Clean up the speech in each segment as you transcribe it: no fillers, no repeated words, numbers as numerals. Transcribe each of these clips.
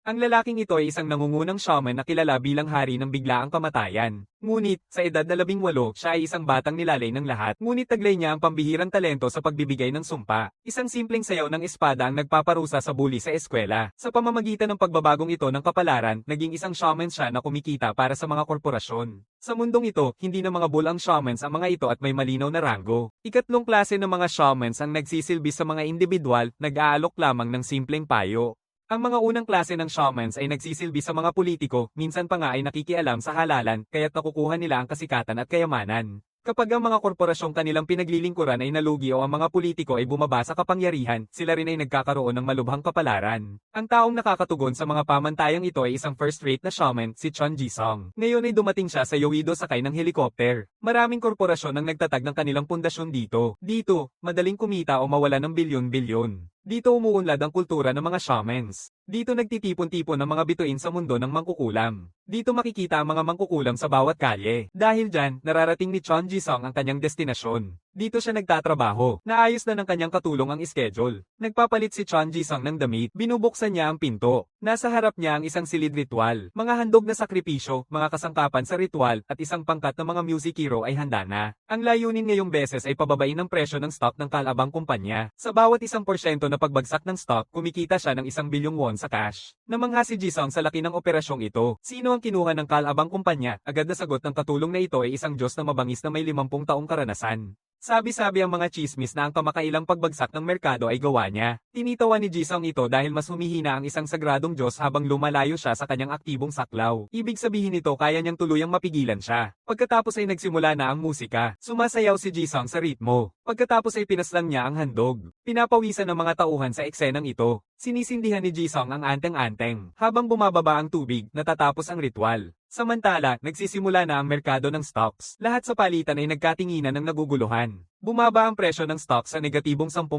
Ang lalaking ito ay isang nangungunang shaman na kilala bilang hari ng biglaang kamatayan. Ngunit, sa edad na 18, siya ay isang batang nilalay ng lahat. Ngunit taglay niya ang pambihirang talento sa pagbibigay ng sumpa. Isang simpleng sayaw ng espada ang nagpaparusa sa bully sa eskwela. Sa pamamagitan ng pagbabagong ito ng kapalaran, naging isang shaman siya na kumikita para sa mga korporasyon. Sa mundong ito, hindi na mga bull ang shamans ang mga ito at may malinaw na ranggo. Ikatlong klase ng mga shamans ang nagsisilbi sa mga individual, nag-aalok lamang ng simpleng payo. Ang mga unang klase ng shamans ay nagsisilbi sa mga politiko, minsan pa nga ay nakikialam sa halalan, kaya't nakukuha nila ang kasikatan at kayamanan. Kapag ang mga korporasyong kanilang pinaglilingkuran ay nalugi o ang mga politiko ay bumaba sa kapangyarihan, sila rin ay nagkakaroon ng malubhang kapalaran. Ang taong nakakatugon sa mga pamantayang ito ay isang first-rate na shaman, si Chun Jisung. Ngayon ay dumating siya sa Yowido sakay ng helikopter. Maraming korporasyon ang nagtatag ng kanilang pundasyon dito. Dito, madaling kumita o mawala ng bilyon-bilyon. Dito umuunlad ang kultura ng mga shamans. Dito nagtitipon-tipon ng mga bituin sa mundo ng mangkukulam. Dito makikita ang mga mangkukulam sa bawat kalye. Dahil dyan, nararating ni Chun Jisung ang kanyang destinasyon. Dito siya nagtatrabaho. Naayos na ng kanyang katulong ang schedule. Nagpapalit si Chun Jisung ng damit. Binubuksan niya ang pinto. Nasa harap niya ang isang silid ritual. Mga handog na sakripisyo, mga kasangkapan sa ritual, at isang pangkat ng mga music hero ay handa na. Ang layunin ngayong beses ay pababain ang presyo ng stock ng kalabang kumpanya. Sa bawat 1% na pagbagsak ng stock, kumikita siya ng 1 bilyong won sa cash. Namangha si Jisung sa laki ng operasyong ito. Sino ang kinuha ng kalabang kumpanya? Agad na sagot ng katulong na ito ay isang Diyos na mabangis na may 50 taong karanasan. Sabi-sabi ang mga chismis na ang kamakailang pagbagsak ng merkado ay gawa niya. Tinitawa ni Jisung ito dahil mas humihina ang isang sagradong Diyos habang lumalayo siya sa kanyang aktibong saklaw. Ibig sabihin nito kaya niyang tuluyang mapigilan siya. Pagkatapos ay nagsimula na ang musika. Sumasayaw si Jisung sa ritmo. Pagkatapos ay pinaslang niya ang handog. Pinapawisan ng mga tauhan sa eksenang ito. Sinisindihan ni Jisung ang anteng-anteng. Habang bumababa ang tubig, natatapos ang ritual. Samantala, nagsisimula na ang merkado ng stocks. Lahat sa palitan ay nagkatinginan ng naguguluhan. Bumaba ang presyo ng stock sa negatibong 10%.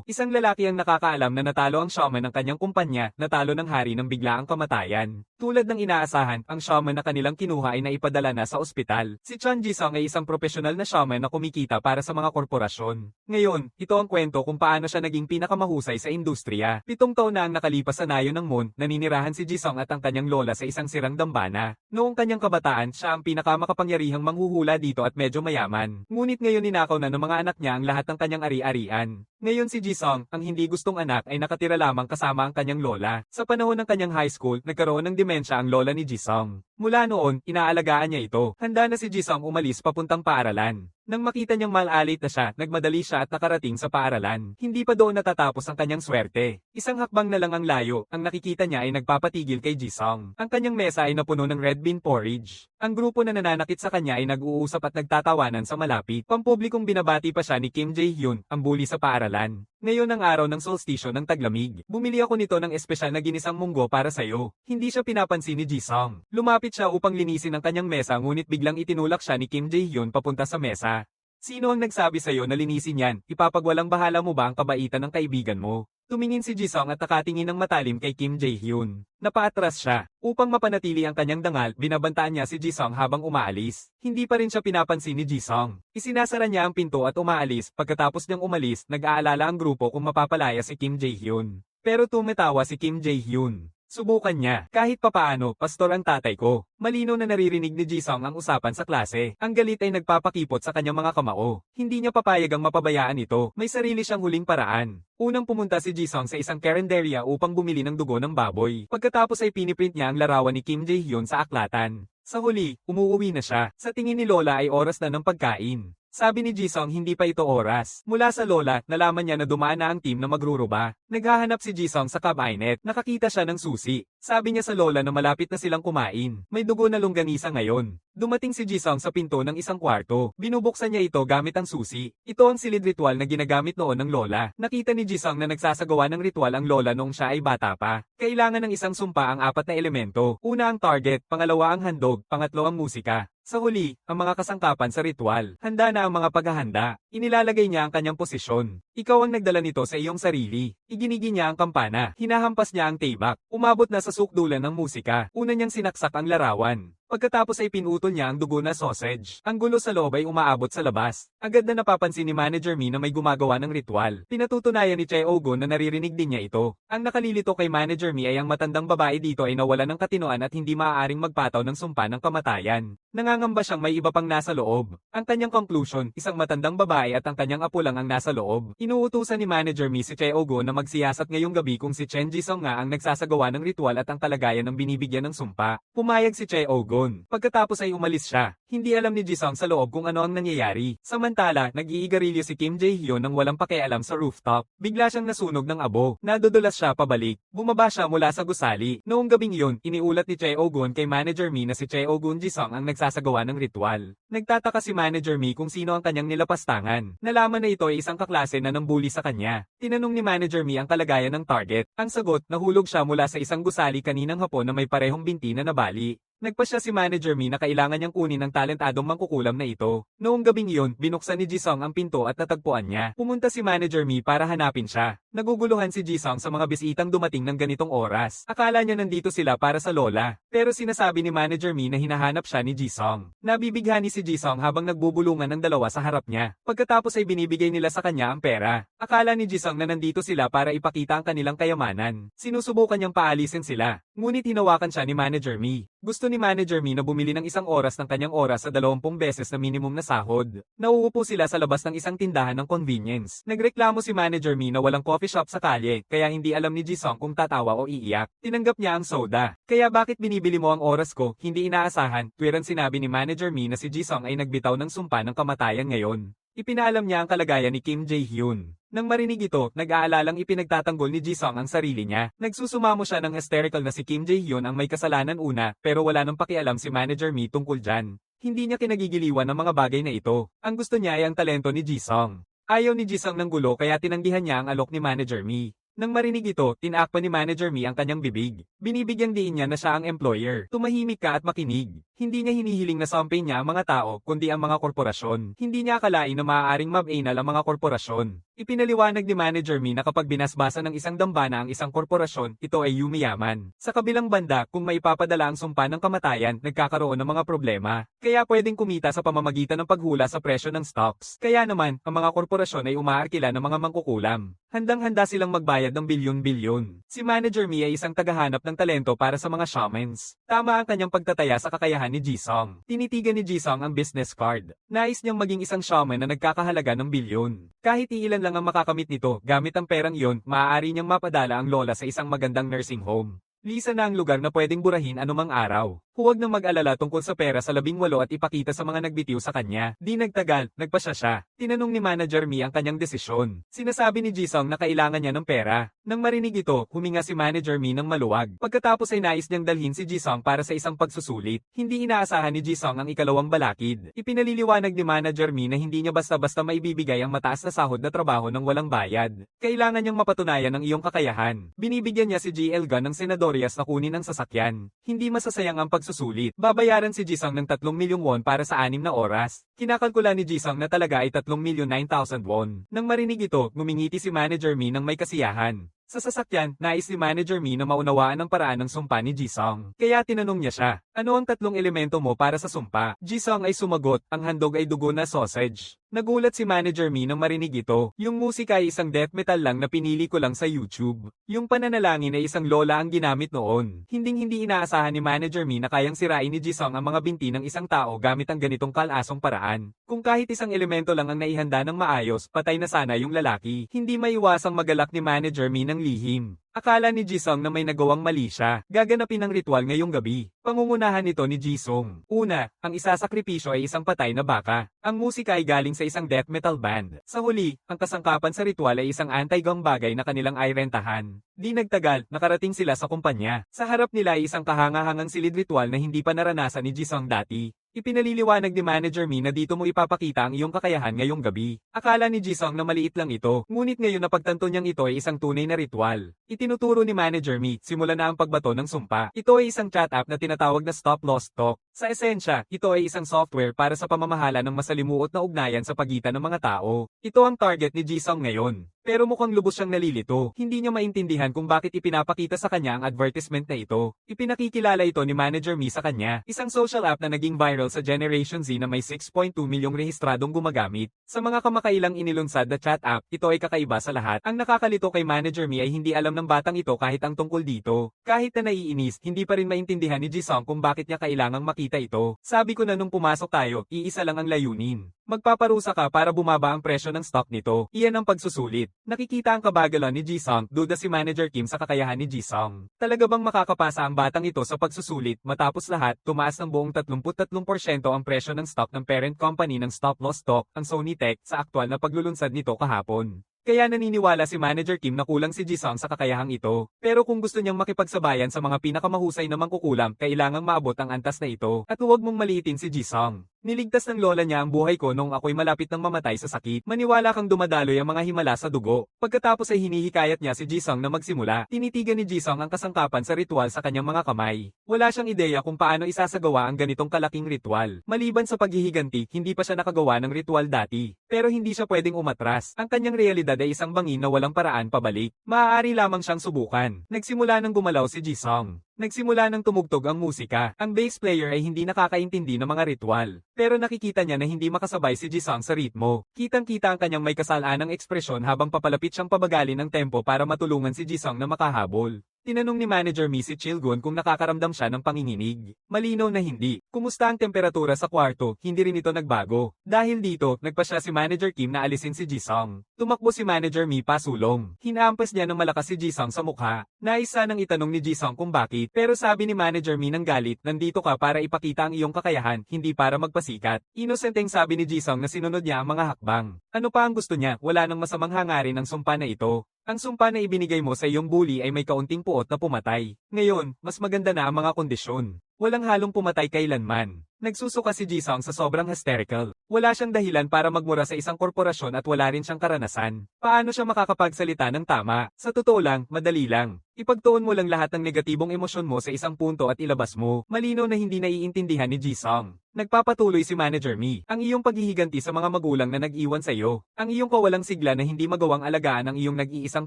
Isang lalaki ang nakakaalam na natalo ang shaman ng kanyang kumpanya, natalo ng hari ng biglaang kamatayan. Tulad ng inaasahan, ang shaman na kanilang kinuha ay naipadala na sa ospital. Si Chun Jisung ay isang profesional na shaman na kumikita para sa mga korporasyon. Ngayon, ito ang kwento kung paano siya naging pinakamahusay sa industriya. 7 taon na ang nakalipas sa nayo ng Moon, naninirahan si Jisung at ang kanyang lola sa isang sirang dambana. Noong kanyang kabataan, siya ang pinakamakapangyarihang manghuhula dito at medyo mayaman. Ngunit ngayon ninakaw na ng mga anak niya ang lahat ng kanyang ari-arian. Ngayon si Jisung, ang hindi gustong anak ay nakatira lamang kasama ang kanyang lola. Sa panahon ng kanyang high school, nagkaroon ng demensya ang lola ni Jisung. Mula noon, inaalagaan niya ito. Handa na si Jisung umalis papuntang paaralan. Nang makita niyang malalit na siya, nagmadali siya at nakarating sa paaralan. Hindi pa doon natatapos ang kanyang swerte. Isang hakbang na lang ang layo, ang nakikita niya ay nagpapatigil kay Jisung. Ang kanyang mesa ay napuno ng red bean porridge. Ang grupo na nananakit sa kanya ay nag-uusap at nagtatawanan sa malapit. Pampublikong binabati pa siya ni Kim Jae-hyun, ang bully sa paaralan. Ngayon ang araw ng solsticio ng taglamig. Bumili ako nito ng espesyal na ginisang munggo para sa'yo. Hindi siya pinapansin ni Jisung. Lumapit siya upang linisin ang kanyang mesa ngunit biglang itinulak siya ni Kim Jae-hyun papunta sa mesa. Sino ang nagsabi sa'yo na linisin yan? Ipapagwalang bahala mo ba ang kabaitan ng kaibigan mo? Tumingin si Jisung at nakatingin ng matalim kay Kim Jae-hyun. Napaatras siya. Upang mapanatili ang kanyang dangal, binabantaan niya si Jisung habang umaalis. Hindi pa rin siya pinapansin ni Jisung. Isinasara niya ang pinto at umaalis. Pagkatapos niyang umalis, nag-aalala ang grupo kung mapapalaya si Kim Jae-hyun. Pero tumatawa si Kim Jae-hyun. Subukan niya. Kahit papaano, pastor ang tatay ko. Malinaw na naririnig ni Jisung ang usapan sa klase. Ang galit ay nagpapakipot sa kanyang mga kamao. Hindi niya papayagang mapabayaan ito. May sarili siyang huling paraan. Unang pumunta si Jisung sa isang carinderia upang bumili ng dugo ng baboy. Pagkatapos ay piniprint niya ang larawan ni Kim Jae-hyun sa aklatan. Sa huli, umuwi na siya. Sa tingin ni Lola ay oras na ng pagkain. Sabi ni Jisung hindi pa ito oras. Mula sa lola, nalaman niya na dumaan na ang team na magruruba. Naghahanap si Jisung sa cabinet. Nakakita siya ng susi. Sabi niya sa lola na malapit na silang kumain. May dugo na longganisa ngayon. Dumating si Jisung sa pinto ng isang kwarto. Binubuksan niya ito gamit ang susi. Ito ang silid ritual na ginagamit noon ng lola. Nakita ni Jisung na nagsasagawa ng ritual ang lola noong siya ay bata pa. Kailangan ng isang sumpa ang 4 na elemento. Una ang target, pangalawa ang handog, pangatlo ang musika. Sa huli, ang mga kasangkapan sa ritual. Handa na ang mga paghahanda. Inilalagay niya ang kanyang posisyon. Ikaw ang nagdala nito sa iyong sarili. Iginigi niya ang kampana. Hinahampas niya ang taybak. Umabot na sa sukdulan ng musika. Una niyang sinaksak ang larawan. Pagkatapos ay pinutol niya ang dugo na sausage. Ang gulo sa loob ay umaabot sa labas. Agad na napapansin ni Manager Mi na may gumagawa ng ritual. Pinatutunayan ni Chae-Oh-gun na naririnig din niya ito. Ang nakalilito kay Manager Mi ay ang matandang babae dito ay nawalan ng katinoan at hindi maaaring magpataw ng sumpa ng kamatayan. Nangangamba siyang may iba pang nasa loob. Ang kanyang conclusion, isang matandang babae at ang kanyang apo lang ang nasa loob. Inuutusan ni Manager Mi si Chae-Oh-gun na magsiyasat ngayong gabi kung si Chen Jisung nga ang nagsasagawa ng ritual at ang kalagayan ng binibigyan ng sumpa. Pumayag si Chae-Oh-gun. Pagkatapos ay umalis siya. Hindi alam ni Jisung sa loob kung ano ang nangyayari. Samantala, nag-iigarilyo si Kim Jae-hyun nang walang pakialam sa rooftop. Bigla siyang nasunog ng abo. Nadudulas siya pabalik. Bumaba siya mula sa gusali. Noong gabing iyon, iniulat ni Chae-Oh-gun kay Manager Mi na si Chae-Oh-gun Jisung ang nagsasagawa ng ritual. Nagtataka si Manager Mi kung sino ang kanyang nilapastangan. Nalaman na ito ay isang kaklase na nambuli sa kanya. Tinanong ni Manager Mi ang kalagayan ng target. Ang sagot, nahulog siya mula sa isang gusali kaninang hapon na may parehong binti na nabali. Nagpasya si Manager Mi na kailangan niyang kunin ang talentadong mangkukulam na ito. Noong gabing iyon, binuksan ni Jisung ang pinto at natagpuan niya. Pumunta si Manager Mi para hanapin siya. Naguguluhan si Jisung sa mga bisitang dumating ng ganitong oras. Akala niya nandito sila para sa lola. Pero sinasabi ni Manager Mi na hinahanap siya ni Jisung. Nabibighani si Jisung habang nagbubulungan ng dalawa sa harap niya. Pagkatapos ay binibigay nila sa kanya ang pera. Akala ni Jisung na nandito sila para ipakita ang kanilang kayamanan. Sinusubukan niyang paalisin sila. Ngunit hinawakan siya ni Manager Mi. Gusto ni Manager Mi na bumili ng isang oras ng kanyang oras sa 20 beses na minimum na sahod. Nauupo sila sa labas ng isang tindahan ng convenience. Nagreklamo si Manager Mi na walang coffee shop sa kalye, kaya hindi alam ni Jisung kung tatawa o iiyak. Tinanggap niya ang soda. Kaya bakit binibili mo ang oras ko? Hindi inaasahan. Tuwirang sinabi ni Manager Mi na si Jisung ay nagbitaw ng sumpa ng kamatayan ngayon. Ipinaalam niya ang kalagayan ni Kim Jae-hyun. Nang marinig ito, nag-aalalang ipinagtatanggol ni Jisung ang sarili niya. Nagsusumamo siya ng hysterical na si Kim Jae-hyun ang may kasalanan una, pero wala nang pakialam si Manager Mi tungkol dyan. Hindi niya kinagigiliwan ang mga bagay na ito. Ang gusto niya ay ang talento ni Jisung. Ayaw ni Jisung ng gulo kaya tinanggihan niya ang alok ni Manager Mi. Nang marinig ito, tinakpan ni Manager Mi ang kanyang bibig. Binibigyang diin niya na siya ang employer. Tumahimik ka at makinig. Hindi niya hinihiling na sampay niya ang mga tao, kundi ang mga korporasyon. Hindi niya akalain na maaaring mab-anal ang mga korporasyon. Ipinaliwanag ni Manager Mi na kapag binasbasa ng isang dambana ang isang korporasyon, ito ay yumayaman. Sa kabilang banda, kung maipapadala ang sumpa ng kamatayan, nagkakaroon ng mga problema. Kaya pwedeng kumita sa pamamagitan ng paghula sa presyo ng stocks. Kaya naman, ang mga korporasyon ay umaarkila ng mga mangkukulam. Handang-handa silang magbayad ng bilyon-bilyon. Si Manager Mi ay isang tagahanap ng talento para sa mga shamans. Tama ang kanyang pagtataya sa kakayahan ni Jisung. Tinitigan ni Jisung ang business card. Nais niyang maging isang shaman na nagkakahalaga ng bilyon. Kahit iilan lang ang makakamit nito, gamit ang perang iyon, maaari niyang mapadala ang lola sa isang magandang nursing home. Lisa na ang lugar na pwedeng burahin anumang araw. Huwag nang mag-alala tungkol sa pera sa 18 at ipakita sa mga nagbitiw sa kanya. Di nagtagal, nagpasya siya. Tinanong ni Manager Mi ang kanyang desisyon. Sinasabi ni Jisung na kailangan niya ng pera. Nang marinig ito, huminga si Manager Mi ng maluwag. Pagkatapos ay nais niyang dalhin si Jisung para sa isang pagsusulit. Hindi inaasahan ni Jisung ang ikalawang balakid. Ipinaliliwanag ni Manager Mi na hindi niya basta-basta maibibigay ang mataas na sahod na trabaho ng walang bayad. Kailangan niyang mapatunayan ang iyong kakayahan. Binibigyan niya si GL Gun ng senadorias na kunin ang sasakyan. Hindi masasayang ang pagsusulit. Babayaran si Jisung ng 3 milyong won para sa 6 na oras. Kinakalkula ni Jisung na talaga ay 3,009,000 won. Nang marinig ito, ngumingiti si Manager Mi ng may kasiyahan. Sa sasakyan, nais ni Manager Mi na maunawaan ang paraan ng sumpa ni Jisung. Kaya tinanong niya siya, ano ang 3 elemento mo para sa sumpa? Jisung ay sumagot, ang handog ay dugo na sausage. Nagulat si Manager Mi nang marinig ito. Yung musika ay isang death metal lang na pinili ko lang sa YouTube. Yung pananalangin ay isang lola ang ginamit noon. Hinding-hindi inaasahan ni Manager Mi na kayang sirain ni Jisung ang mga binti ng isang tao gamit ang ganitong kalasong paraan. Kung kahit isang elemento lang ang naihanda ng maayos, patay na sana yung lalaki. Hindi maiwasang magalak ni Manager Mi ng lihim. Akala ni Jisung na may nagawang mali siya. Gaganapin ang ritual ngayong gabi. Pangungunahan nito ni Jisung. Una, ang isasakripisyo ay isang patay na baka. Ang musika ay galing sa isang death metal band. Sa huli, ang kasangkapan sa ritual ay isang anti-gang bagay na kanilang ay rentahan. Di nagtagal, nakarating sila sa kumpanya. Sa harap nila ay isang kahangahangang silid ritual na hindi pa naranasan ni Jisung dati. Ipinaliliwanag ni Manager Mi na dito mo ipapakita ang iyong kakayahan ngayong gabi. Akala ni Jisung na maliit lang ito, ngunit ngayon napagtanto niyang ito ay isang tunay na ritual. Itinuturo ni Manager Mi, simula na ang pagbato ng sumpa. Ito ay isang chat app na tinatawag na Stop Loss Talk. Sa esensya, ito ay isang software para sa pamamahala ng masalimuot na ugnayan sa pagitan ng mga tao. Ito ang target ni Jisung ngayon. Pero mukhang lubos siyang nalilito. Hindi niya maintindihan kung bakit ipinapakita sa kanya ang advertisement na ito. Ipinakikilala ito ni Manager Me sa kanya, isang social app na naging viral sa Generation Z na may 6.2 milyong rehistradong gumagamit. Sa mga kamakailang inilunsad na chat app, ito ay kakaiba sa lahat. Ang nakakalito kay Manager Me ay hindi alam ng batang ito kahit ang tungkol dito. Kahit na naiinis, hindi pa rin maintindihan ni Jisung kung bakit niya kailangang makita ito. Sabi ko na nung pumasok tayo, iisa lang ang layunin. Magpaparusa ka para bumaba ang presyo ng stock nito. Iyan ang pagsusulit. Nakikita ang kabagalan ni Jisung, duda si Manager Kim sa kakayahan ni Jisung. Talaga bang makakapasa ang batang ito sa pagsusulit? Matapos lahat, tumaas ng buong 33% ang presyo ng stock ng parent company ng stop-loss stock, ang Sony Tech, sa aktwal na paglulunsad nito kahapon. Kaya naniniwala si Manager Kim na kulang si Jisung sa kakayahang ito. Pero kung gusto niyang makipagsabayan sa mga pinakamahusay na mangkukulam, kailangang maabot ang antas na ito. At huwag mong maliitin si Jisung. Niligtas ng lola niya ang buhay ko noong ako'y malapit ng mamatay sa sakit. Maniwala kang dumadaloy ang mga himala sa dugo. Pagkatapos ay hinihikayat niya si Jisung na magsimula. Tinitigan ni Jisung ang kasangkapan sa ritual sa kanyang mga kamay. Wala siyang ideya kung paano isasagawa ang ganitong kalaking ritual. Maliban sa paghihiganti, hindi pa siya nakagawa ng ritual dati. Pero hindi siya pwedeng umatras. Ang kanyang realidad ay isang bangin na walang paraan pabalik. Maaari lamang siyang subukan. Nagsimula ng gumalaw si Jisung. Nagsimula ng tumugtog ang musika. Ang bass player ay hindi nakakaintindi ng mga ritual. Pero nakikita niya na hindi makasabay si Jisung sa ritmo. Kitang-kita ang kanyang may kasalanang ekspresyon habang papalapit siyang pabagalin ng tempo para matulungan si Jisung na makahabol. Tinanong ni Manager Me si Chilgun kung nakakaramdam siya ng panginginig. Malinaw na hindi. Kumusta ang temperatura sa kwarto? Hindi rin ito nagbago. Dahil dito, nagpasya si Manager Kim na alisin si Jisung. Tumakbo si Manager Me pasulong. Hinampas niya ng malakas si Jisung sa mukha. Nais sanang itanong ni Jisung kung bakit, pero sabi ni Manager Me ng galit, nandito ka para ipakita ang iyong kakayahan, hindi para magpasikat. Inosenteng sabi ni Jisung na sinunod niya ang mga hakbang. Ano pa ang gusto niya? Wala nang masamang hangarin ang sumpa na ito. Ang sumpa na ibinigay mo sa iyong bully ay may kaunting puot na pumatay. Ngayon, mas maganda na ang mga kondisyon. Walang halong pumatay kailanman. Nagsusuka si Jisung sa sobrang hysterical. Wala siyang dahilan para magmura sa isang korporasyon at wala rin siyang karanasan. Paano siya makakapagsalita ng tama? Sa totoo lang, madali lang. Ipagtuon mo lang lahat ng negatibong emosyon mo sa isang punto at ilabas mo. Malinaw na hindi naiintindihan ni Jisung. Nagpapatuloy si Manager Me. Ang iyong paghihiganti sa mga magulang na nag-iwan sa iyo. Ang iyong kawalang sigla na hindi magawang alagaan ang iyong nag-iisang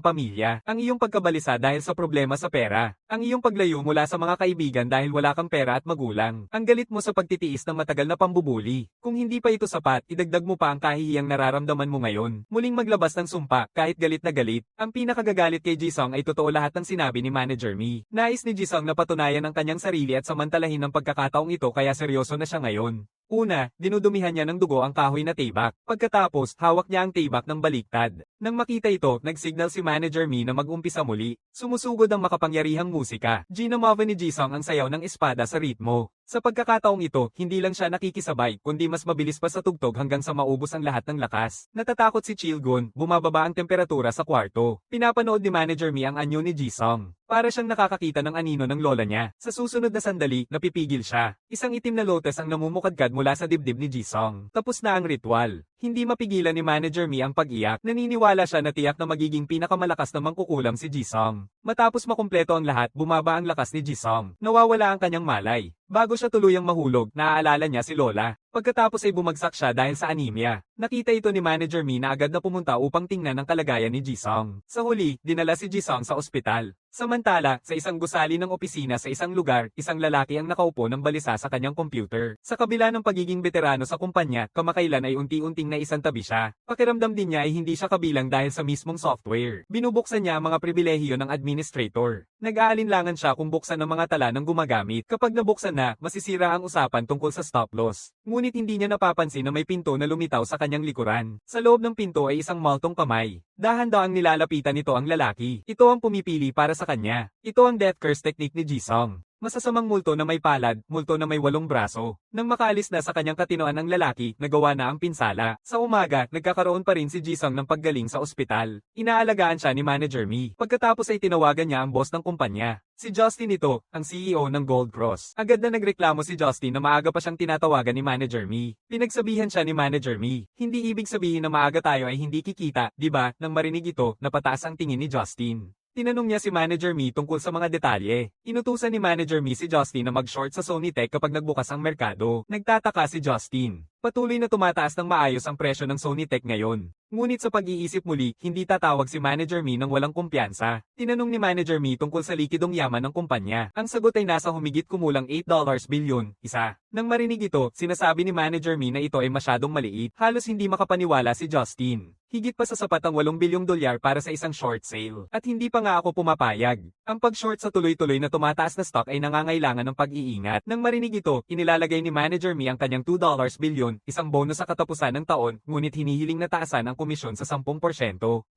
pamilya. Ang iyong pagkabalisa dahil sa problema sa pera. Ang iyong paglayo mula sa mga kaibigan dahil wala kang pera at magulang. Ang galit mo sa pagtitiis ng matagal na pambubuli. Kung hindi pa ito sapat, idagdag mo pa ang kahihiyang nararamdaman mo ngayon. Muling maglabas ng sumpa, kahit galit na galit. Ang pinakagagalit kay Jisung ay totoo lahat ng sinabi ni Manager Me. Nais ni Jisung na patunayan ang kanyang sarili at samantalahin ang pagkakataong ito kaya seryoso na siya ngayon. Una, dinudumihan niya ng dugo ang kahoy na tibak. Pagkatapos, hawak niya ang tibak ng baliktad. Nang makita ito, nagsignal si Manager Me na mag-umpisa muli. Sumusugod ang makapangyarihang musika. Ginamava ni Jisung ang sayaw ng espada sa ritmo. Sa pagkakataong ito, hindi lang siya nakikisabay, kundi mas mabilis pa sa tugtog hanggang sa maubos ang lahat ng lakas. Natatakot si Chilgun, bumababa ang temperatura sa kwarto. Pinapanood ni Manager Me ang anyo ni Jisung. Para siyang nakakakita ng anino ng lola niya. Sa susunod na sandali, napipigil siya. Isang itim na lotus ang namumukadkad mula sa dibdib ni Jisung. Tapos na ang ritual. Hindi mapigilan ni Manager Me ang pag-iyak. Naniniwala siya na tiyak na magiging pinakamalakas na mangkukulam si Jisung. Matapos makumpleto ang lahat, bumaba ang lakas ni Jisung. Nawawala ang kanyang malay. Bago siya tuluyang mahulog, naaalala niya si Lola. Pagkatapos ay bumagsak siya dahil sa anemia. Nakita ito ni Manager Me na agad na pumunta upang tingnan ang kalagayan ni Jisung. Sa huli, dinala si Jisung sa ospital. Samantala, sa isang gusali ng opisina sa isang lugar, isang lalaki ang nakaupo ng balisa sa kanyang computer. Sa kabila ng pagiging veterano sa kumpanya, kamakailan ay unti-unting naisantabi siya. Pakiramdam din niya ay hindi siya kabilang dahil sa mismong software. Binubuksan niya ang mga pribilehiyo ng administrator. Nag-aalinlangan siya kung buksan ng mga tala ng gumagamit. Kapag nabuksan na, masisira ang usapan tungkol sa stop loss. Ngunit hindi niya napapansin na may pinto na lumitaw sa kanyang likuran. Sa loob ng pinto ay isang maltong kamay. Dahan-dahang nilalapitan nito ang lalaki. Ito ang pumipili para sa kanya. Ito ang death curse technique ni Jisung. Masasamang multo na may palad, multo na may 8 braso. Nang makaalis na sa kanyang katinoan ang lalaki, nagawa na ang pinsala. Sa umaga, nagkakaroon pa rin si Jisung ng paggaling sa ospital. Inaalagaan siya ni Manager Me. Pagkatapos ay tinawagan niya ang boss ng kumpanya. Si Justin ito, ang CEO ng Gold Cross. Agad na nagreklamo si Justin na maaga pa siyang tinatawagan ni Manager Me. Pinagsabihan siya ni Manager Me. Hindi ibig sabihin na maaga tayo ay hindi kikita, di ba? Nang marinig ito, napataas ang tingin ni Justin. Tinanong niya si Manager Me tungkol sa mga detalye. Inutusan ni Manager Me si Justin na mag-short sa Sony Tech kapag nagbukas ang merkado. Nagtataka si Justin. Patuloy na tumataas ng maayos ang presyo ng Sony Tech ngayon. Ngunit sa pag-iisip muli, hindi tatawag si Manager Mi nang walang kumpiyansa. Tinanong ni Manager Mi tungkol sa likidong yaman ng kumpanya. Ang sagot ay nasa humigit kumulang $8 bilyon, isa. Nang marinig ito, sinasabi ni Manager Mi na ito ay masyadong maliit. Halos hindi makapaniwala si Justin. Higit pa sa sapat ang $8 bilyong para sa isang short sale. At hindi pa nga ako pumapayag. Ang pag-short sa tuloy-tuloy na tumataas na stock ay nangangailangan ng pag-iingat. Nang marinig ito, inilalagay ni Manager Mi ang kanyang $2 bilyon, isang bonus sa katapusan ng taon, ngunit hinihiling na taasan ang komisyon sa 10%.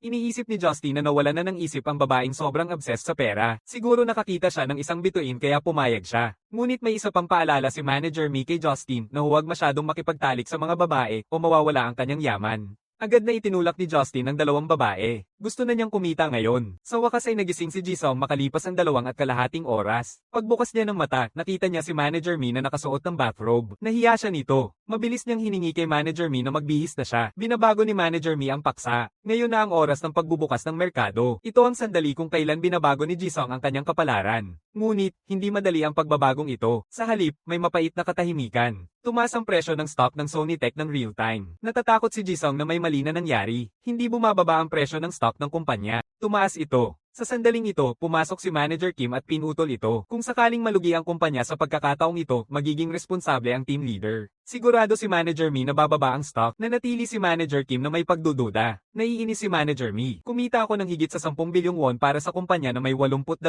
Iniisip ni Justin na nawala na ng isip ang babaeng sobrang obsessed sa pera. Siguro nakakita siya ng isang bituin kaya pumayag siya. Ngunit may isa pang paalala si Manager Mi kay Justin na huwag masyadong makipagtalik sa mga babae o mawawala ang kanyang yaman. Agad na itinulak ni Justin ang dalawang babae. Gusto na niyang kumita ngayon. Sa wakas ay nagising si Jisung makalipas ang 2.5 oras. Pagbukas niya ng mata, nakita niya si Manager Mi na nakasuot ng bathrobe. Nahiya siya nito. Mabilis niyang hiningi kay Manager Mi na magbihis na siya. Binabago ni Manager Mi ang paksa. Ngayon na ang oras ng pagbubukas ng merkado. Ito ang sandali kung kailan binabago ni Jisung ang kanyang kapalaran. Ngunit, hindi madali ang pagbabagong ito. Sa halip, may mapait na katahimikan. Tumaas ang presyo ng stock ng Sony Tech ng real time. Natatakot si Jisung na may mali na nangyari. Hindi bumababa ang presyo ng stock ng kumpanya. Tumaas ito. Sa sandaling ito, pumasok si Manager Kim at pinutol ito. Kung sakaling malugi ang kumpanya sa pagkakataong ito, magiging responsable ang team leader. Sigurado si Manager Mi na bababa ang stock, nanatili si Manager Kim na may pagdududa. Naiinis si Manager Mi. Kumita ako ng higit sa 10 bilyong won para sa kumpanya na may 82%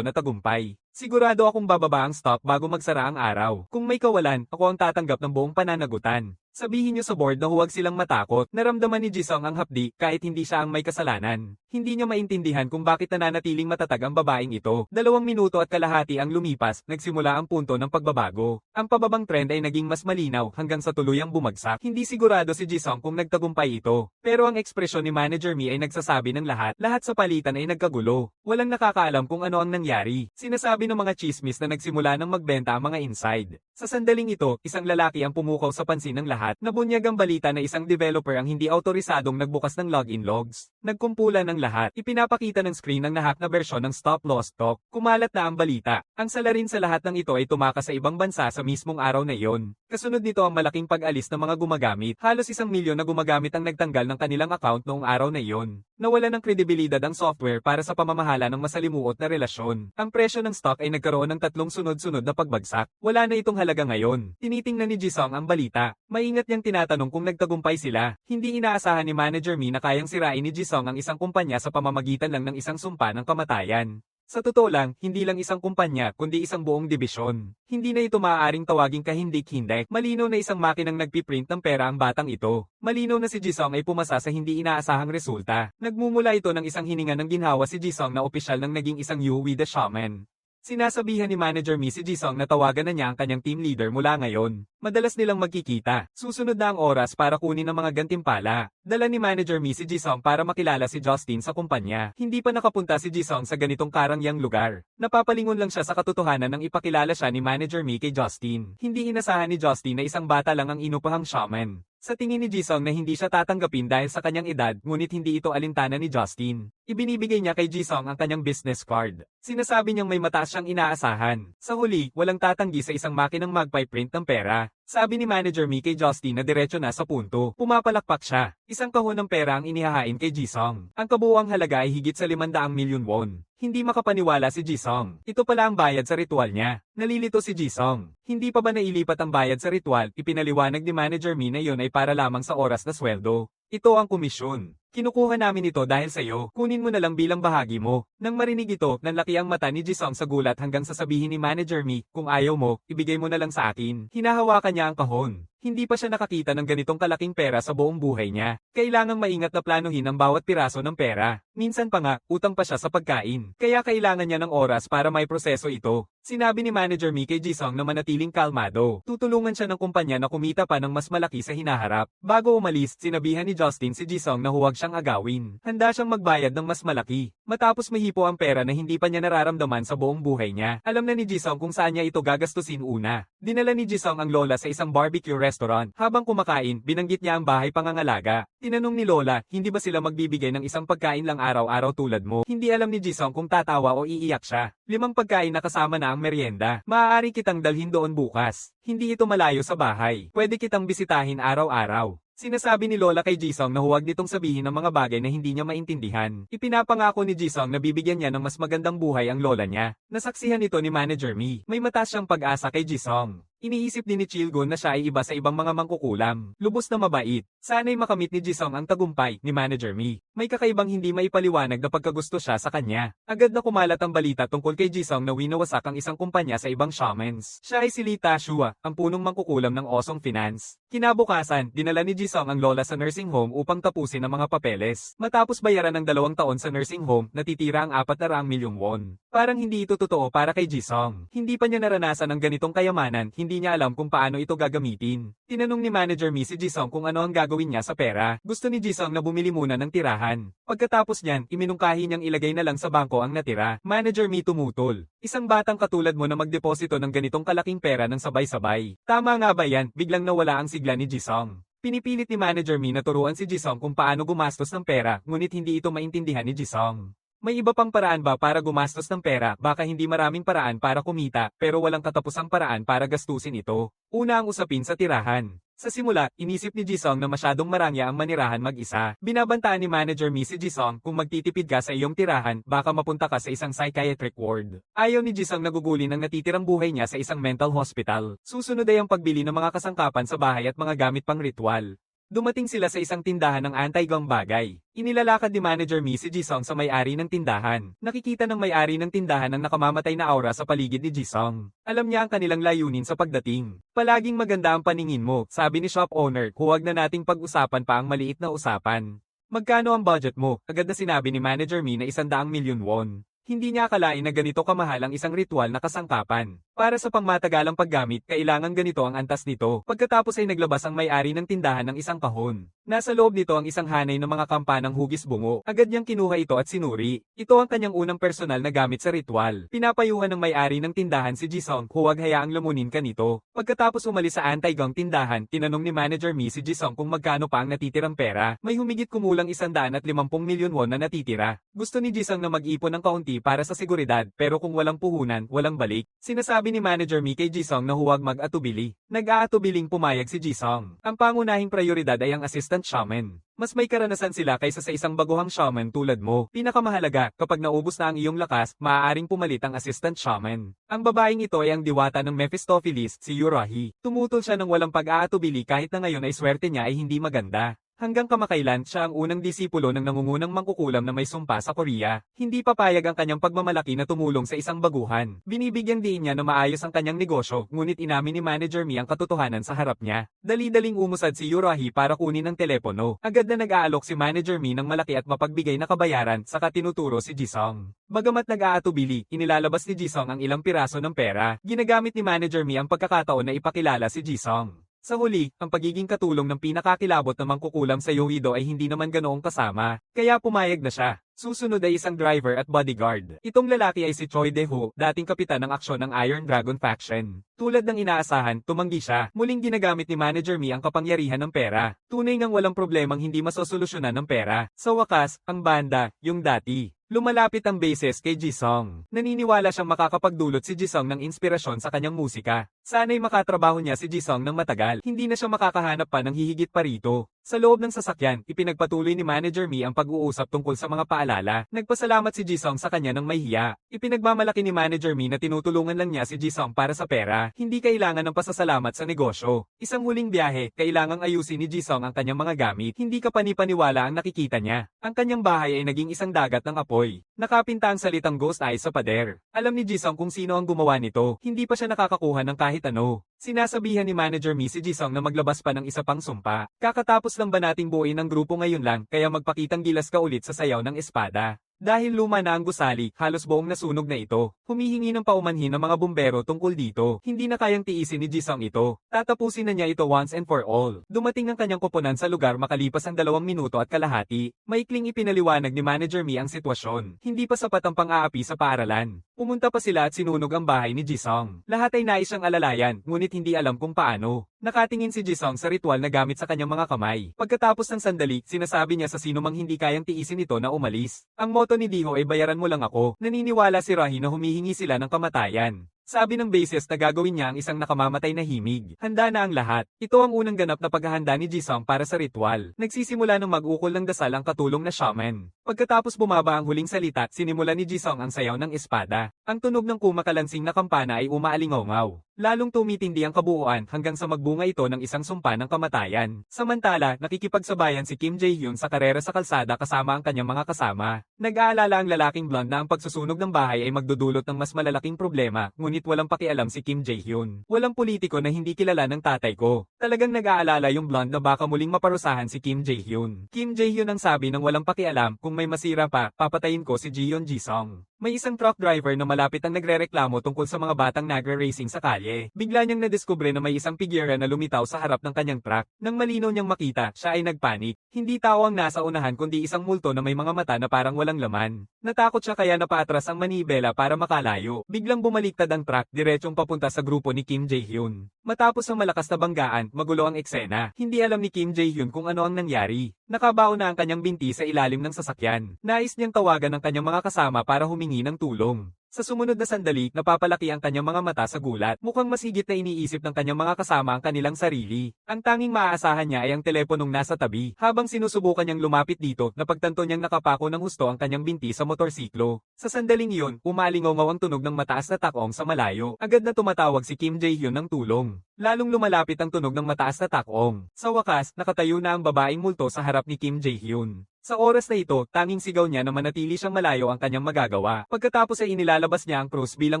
na tagumpay. Sigurado akong bababa ang stock bago magsara ang araw. Kung may kawalan, ako ang tatanggap ng buong pananagutan. Sabihin niyo sa board na huwag silang matakot. Naramdaman ni Jisung ang hapdi kahit hindi siya ang may kasalanan. Hindi niya maintindihan kung bakit nananatiling matatag ang babaeng ito. 2 minuto at kalahati ang lumipas, nagsimula ang punto ng pagbabago. Ang pababang trend ay naging mas malinaw hanggang sa tuluyang bumagsak. Hindi sigurado si Jisung kung nagtagumpay ito. Pero ang ekspresyon ni Manager Mi ay nagsasabi ng lahat. Lahat sa palitan ay nagkagulo. Walang nakakaalam kung ano ang nangyari. Sinasabi ng mga chismis na nagsimula ng magbenta ang mga inside. Sa sandaling ito, isang lalaki ang pumukaw sa pansin ng lahat. Nabunyag ang balita na isang developer ang hindi autorisadong nagbukas ng login logs. Nagkumpulan ng lahat. Ipinapakita ng screen ang nahack na bersyon ng stop loss stock. Kumalat na ang balita. Ang salarin sa lahat ng ito ay tumakas sa ibang bansa sa mismong araw na iyon. Kasunod nito ang malaking pag-alis ng mga gumagamit. Halos 1 milyon na gumagamit ang nagtanggal ng kanilang account noong araw na iyon. Nawala ng kredibilidad ang software para sa pamamahala ng masalimuot na relasyon. Ang presyo ng stock ay nagkaroon ng 3 sunod-sunod na pagbagsak. Wala na itong halaga ngayon. Tinitingnan ni Jisung ang balita. Maingat niyang tinatanong kung nagtagumpay sila. Hindi inaasahan ni Manager Mi na kayang sirain ni Jisung ang isang kumpanya sa pamamagitan lang ng isang sumpa ng kamatayan. Sa totoo lang, hindi lang isang kumpanya kundi isang buong dibisyon. Hindi na ito maaaring tawaging kahindik-hindik. Malinaw na isang makinang nagpiprint ng pera ang batang ito. Malinaw na si Jisung ay pumasa sa hindi inaasahang resulta. Nagmumula ito ng isang hininga ng ginhawa si Jisung na opisyal ng naging isang Yui the Shaman. Sinasabihan ni Manager Mi si Jisung na tawagan na niya ang kanyang team leader mula ngayon. Madalas nilang magkikita. Susunod na ang oras para kunin ang mga gantimpala. Dala ni Manager Mi si Jisung para makilala si Justin sa kumpanya. Hindi pa nakapunta si Jisung sa ganitong karangyang lugar. Napapalingon lang siya sa katotohanan nang ipakilala siya ni Manager Mi kay Justin. Hindi inasahan ni Justin na isang bata lang ang inupahang shaman. Sa tingin ni Jisung na hindi siya tatanggapin dahil sa kanyang edad, ngunit hindi ito alintana ni Justin. Ibinibigay niya kay Jisung ang kanyang business card. Sinasabi niyang may mataas siyang inaasahan. Sa huli, walang tatanggi sa isang makinang magpiprint ng pera. Sabi ni Manager Mi kay Justin na diretso na sa punto. Pumapalakpak siya. Isang kahon ng pera ang inihahain kay Jisung. Ang kabuuang halaga ay higit sa 500 milyon won. Hindi makapaniwala si Jisung. Ito pala ang bayad sa ritual niya. Nalilito si Jisung. Hindi pa ba nailipat ang bayad sa ritual? Ipinaliwanag ni Manager Mi na iyon ay para lamang sa oras na sweldo. Ito ang komisyon. Kinukuha namin ito dahil sa iyo, kunin mo na lang bilang bahagi mo. Nang marinig ito, nanlaki ang mata ni Jisung sa gulat hanggang sasabihin ni Manager Mi, kung ayaw mo, ibigay mo na lang sa akin. Hinahawakan niya ang kahon. Hindi pa siya nakakita ng ganitong kalaking pera sa buong buhay niya. Kailangang maingat na planuhin ang bawat piraso ng pera. Minsan pa nga, utang pa siya sa pagkain. Kaya kailangan niya ng oras para may proseso ito. Sinabi ni Manager Mi kay Jisung na manatiling kalmado. Tutulungan siya ng kumpanya na kumita pa ng mas malaki sa hinaharap. Bago umalis, sinabihan ni Justin si Jisung na huwag siyang agawin. Handa siyang magbayad ng mas malaki. Matapos mahipo ang pera na hindi pa niya nararamdaman sa buong buhay niya. Alam na ni Jisung kung saan niya ito gagastusin una. Dinala ni Jisung ang lola sa isang barbecue restaurant. Habang kumakain, binanggit niya ang bahay pangangalaga. Tinanong ni Lola, hindi ba sila magbibigay ng isang pagkain lang araw-araw tulad mo? Hindi alam ni Jisung kung tatawa o iiyak siya. 5 pagkain na kasama na ang merienda. Maaari kitang dalhin doon bukas. Hindi ito malayo sa bahay. Pwede kitang bisitahin araw-araw. Sinasabi ni Lola kay Jisung na huwag nitong sabihin ng mga bagay na hindi niya maintindihan. Ipinapangako ni Jisung na bibigyan niya ng mas magandang buhay ang lola niya. Nasaksihan ito ni Manager Mi. May mataas siyang pag-asa kay Jisung. Iniisip din ni Chilgun na siya ay iba sa ibang mga mangkukulam. Lubos na mabait. Sana'y makamit ni Jisung ang tagumpay ni Manager Mi. May kakaibang hindi maipaliwanag na pagkagusto siya sa kanya. Agad na kumalat ang balita tungkol kay Jisung na winawasak ang isang kumpanya sa ibang shamans. Siya ay si Lee Tashua, ang punong mangkukulam ng Osong Finance. Kinabukasan, dinala ni Jisung ang lola sa nursing home upang tapusin ang mga papeles. Matapos bayaran ng 2 taon sa nursing home, natitira ang 400 milyong won. Parang hindi ito totoo para kay Jisung. Hindi pa niya naranasan ang ganitong kayamanan, hindi niya alam kung paano ito gagamitin. Tinanong ni Manager Mi si Jisung kung ano ang gagawin niya sa pera. Gusto ni Jisung na bumili muna ng tirahan. Pagkatapos niyan, iminungkahi niyang ilagay na lang sa bangko ang natira. Manager Mi tumutol. Isang batang katulad mo na magdeposito ng ganitong kalaking pera ng sabay-sabay. Tama nga ba yan? Biglang nawala ang sigla ni Jisung. Pinipilit ni Manager Mi na turuan si Jisung kung paano gumastos ng pera, ngunit hindi ito maintindihan ni Jisung. May iba pang paraan ba para gumastos ng pera? Baka hindi maraming paraan para kumita, pero walang katapusang paraan para gastusin ito. Una ang usapin sa tirahan. Sa simula, inisip ni Jisung na masyadong marangya ang manirahan mag-isa. Binabantaan ni Manager Mi si Jisung kung magtitipid ka sa iyong tirahan, baka mapunta ka sa isang psychiatric ward. Ayaw ni Jisung na gugulin ang natitirang buhay niya sa isang mental hospital. Susunod ay ang pagbili ng mga kasangkapan sa bahay at mga gamit pang ritual. Dumating sila sa isang tindahan ng anti-gang bagay. Inilalakad ni Manager Mi si Jisung sa may-ari ng tindahan. Nakikita ng may-ari ng tindahan ang nakamamatay na aura sa paligid ni Jisung. Alam niya ang kanilang layunin sa pagdating. Palaging maganda ang paningin mo, sabi ni shop owner, huwag na nating pag-usapan pa ang maliit na usapan. Magkano ang budget mo? Agad na sinabi ni Manager Mi na 100 milyon won. Hindi niya akalain na ganito kamahal ang isang ritual na kasangkapan. Para sa pangmatagalang paggamit, kailangan ganito ang antas nito. Pagkatapos ay naglabas ang may-ari ng tindahan ng isang kahon. Nasa loob nito ang isang hanay ng mga kampanang hugis bungo. Agad niyang kinuha ito at sinuri. Ito ang kanyang unang personal na gamit sa ritual. Pinapayuhan ng may-ari ng tindahan si Jisung, huwag hayaang lamunin ka nito. Pagkatapos umalis sa anti-gang tindahan, tinanong ni Manager Mi si Jisung kung magkano pa ang natitirang pera. May humigit kumulang 150 milyon won na natitira. Gusto ni Jisung na mag-ipon ng kaunti para sa seguridad, pero kung walang puhunan, walang balik. Sinasabi ni Manager Mi kay Jisung na huwag mag-atubili. Nag-aatubiling pumayag si Jisung. Ang pangunahing prioridad ay ang assistant shaman. Mas may karanasan sila kaysa sa isang baguhang shaman tulad mo. Pinakamahalaga, kapag naubos na ang iyong lakas, maaaring pumalit ang assistant shaman. Ang babaeng ito ay ang diwata ng Mephistopheles, si Yurahi. Tumutol siya ng walang pag-aatubili kahit na ngayon ay swerte niya ay hindi maganda. Hanggang kamakailan, siya ang unang disipulo ng nangungunang mangkukulam na may sumpa sa Korea. Hindi papayag ang kanyang pagmamalaki na tumulong sa isang baguhan. Binibigyang diin niya na maayos ang kanyang negosyo, ngunit inamin ni Manager Mi ang katotohanan sa harap niya. Dali-daling umusad si Yurahi para kunin ang telepono. Agad na nag-aalok si Manager Mi ng malaki at mapagbigay na kabayaran, saka tinuturo si Jisung. Bagamat nag-aatubili, inilalabas ni Jisung ang ilang piraso ng pera. Ginagamit ni Manager Mi ang pagkakataon na ipakilala si Jisung. Sa huli, ang pagiging katulong ng pinakakilabot na mangkukulam sa Yoido ay hindi naman ganoong kasama, kaya pumayag na siya. Susunod ay isang driver at bodyguard. Itong lalaki ay si Choi Dae-ho, dating kapitan ng aksyon ng Iron Dragon faction. Tulad ng inaasahan, tumanggi siya. Muling ginagamit ni Manager Mi ang kapangyarihan ng pera. Tunay ngang walang problemang hindi masosolusyonan ng pera. Sa wakas, ang banda, yung dati. Lumalapit ang bases kay Jisung. Naniniwala siyang makakapagdulot si Jisung ng inspirasyon sa kanyang musika. Sana'y makatrabaho niya si Jisung ng matagal. Hindi na siya makakahanap pa ng hihigit pa rito. Sa loob ng sasakyan, ipinagpatuloy ni Manager Mi ang pag-uusap tungkol sa mga paalala. Nagpasalamat si Jisung sa kanya ng may hiya. Ipinagmamalaki ni Manager Mi na tinutulungan lang niya si Jisung para sa pera. Hindi kailangan ng pasasalamat sa negosyo. Isang huling biyahe, kailangang ayusin ni Jisung ang kanyang mga gamit. Hindi kapani-paniwala ang nakikita niya. Ang kanyang bahay ay naging isang dagat ng apoy. Nakapinta ang salitang ghost eyes sa pader. Alam ni Jisung kung sino ang gumawa nito. Hindi pa siya nakakakuha ng kahit ano. Sinasabihan ni Manager Mi si Jisung na maglabas pa ng isa pang sumpa. Kakatapos lang ba nating buuin ang grupo ngayon lang, kaya magpakitang gilas ka ulit sa sayaw ng espada. Dahil luma na ang gusali, halos buong nasunog na ito. Humihingi ng paumanhin ng mga bumbero tungkol dito. Hindi na kayang tiisin ni Jisung ito. Tatapusin na niya ito once and for all. Dumating ang kanyang koponan sa lugar makalipas ang 2 minuto at kalahati. Maikling ipinaliwanag ni Manager Mi ang sitwasyon. Hindi pa sapat ang pang-aapi sa paaralan. Pumunta pa sila at sinunog ang bahay ni Jisung. Lahat ay nais siyang alalayan, ngunit hindi alam kung paano. Nakatingin si Jisung sa ritual na gamit sa kanyang mga kamay. Pagkatapos ng sandali, sinasabi niya sa sino mang hindi kayang tiisin ito na umalis. Ang motto ni Diho ay bayaran mo lang ako. Naniniwala si Rahi na humihingi sila ng kamatayan. Sabi ng basis na gagawin niya ang isang nakamamatay na himig. Handa na ang lahat. Ito ang unang ganap na paghahanda ni Jisung para sa ritual. Nagsisimula ng mag-ukol ng dasal ang katulong na shaman. Pagkatapos bumaba ang huling salita, sinimula ni Jisung ang sayaw ng espada. Ang tunog ng kumakalansing na kampana ay umaalingaw-ngaw. Lalong tumitindi ang kabuuan hanggang sa magbunga ito ng isang sumpa ng kamatayan. Samantala, nakikipagsabayan si Kim Jae-hyun sa karera sa kalsada kasama ang kanyang mga kasama. Nag-aalala ang lalaking blonde na ang pagsusunog ng bahay ay magdudulot ng mas malalaking problema, ngunit walang pakialam si Kim Jae-hyun. Walang politiko na hindi kilala ng tatay ko. Talagang nag-aalala yung blonde na baka muling maparusahan si Kim Jae-hyun. Kim Jae-hyun ang sabi ng walang pakialam, kung may masira pa, papatayin ko si Jiyeon Jisung. May isang truck driver na malapit ang nagrereklamo tungkol sa mga batang nagre-racing sa kalye. Bigla niyang nadiskubre na may isang pigyera na lumitaw sa harap ng kanyang truck. Nang malinaw niyang makita, siya ay nagpanik. Hindi tao ang nasa unahan kundi isang multo na may mga mata na parang walang laman. Natakot siya kaya napaatras ang manibela para makalayo. Biglang bumaliktad ang truck diretsong papunta sa grupo ni Kim Jae-hyun. Matapos ang malakas na banggaan, magulo ang eksena. Hindi alam ni Kim Jae-hyun kung ano ang nangyari. Nakabao na ang kanyang binti sa ilalim ng sasakyan. Nais niyang tawagan ang kanyang mga kasama para humingi ng tulong. Sa sumunod na sandali, napapalaki ang kanyang mga mata sa gulat. Mukhang mas higit na iniisip ng kanyang mga kasama ang kanilang sarili. Ang tanging maaasahan niya ay ang teleponong nasa tabi. Habang sinusubukan niyang lumapit dito, napagtanto niyang nakapako ng husto ang kanyang binti sa motorsiklo. Sa sandaling iyon, umalingaw-ngaw ang tunog ng mataas na takong sa malayo. Agad na tumatawag si Kim Jae-hyun ng tulong. Lalong lumalapit ang tunog ng mataas na takong. Sa wakas, nakatayo na ang babaeng multo sa harap ni Kim Jae-hyun. Sa oras na ito, tanging sigaw niya na manatili siyang malayo ang kanyang magagawa. Pagkatapos ay inilalabas niya ang krus bilang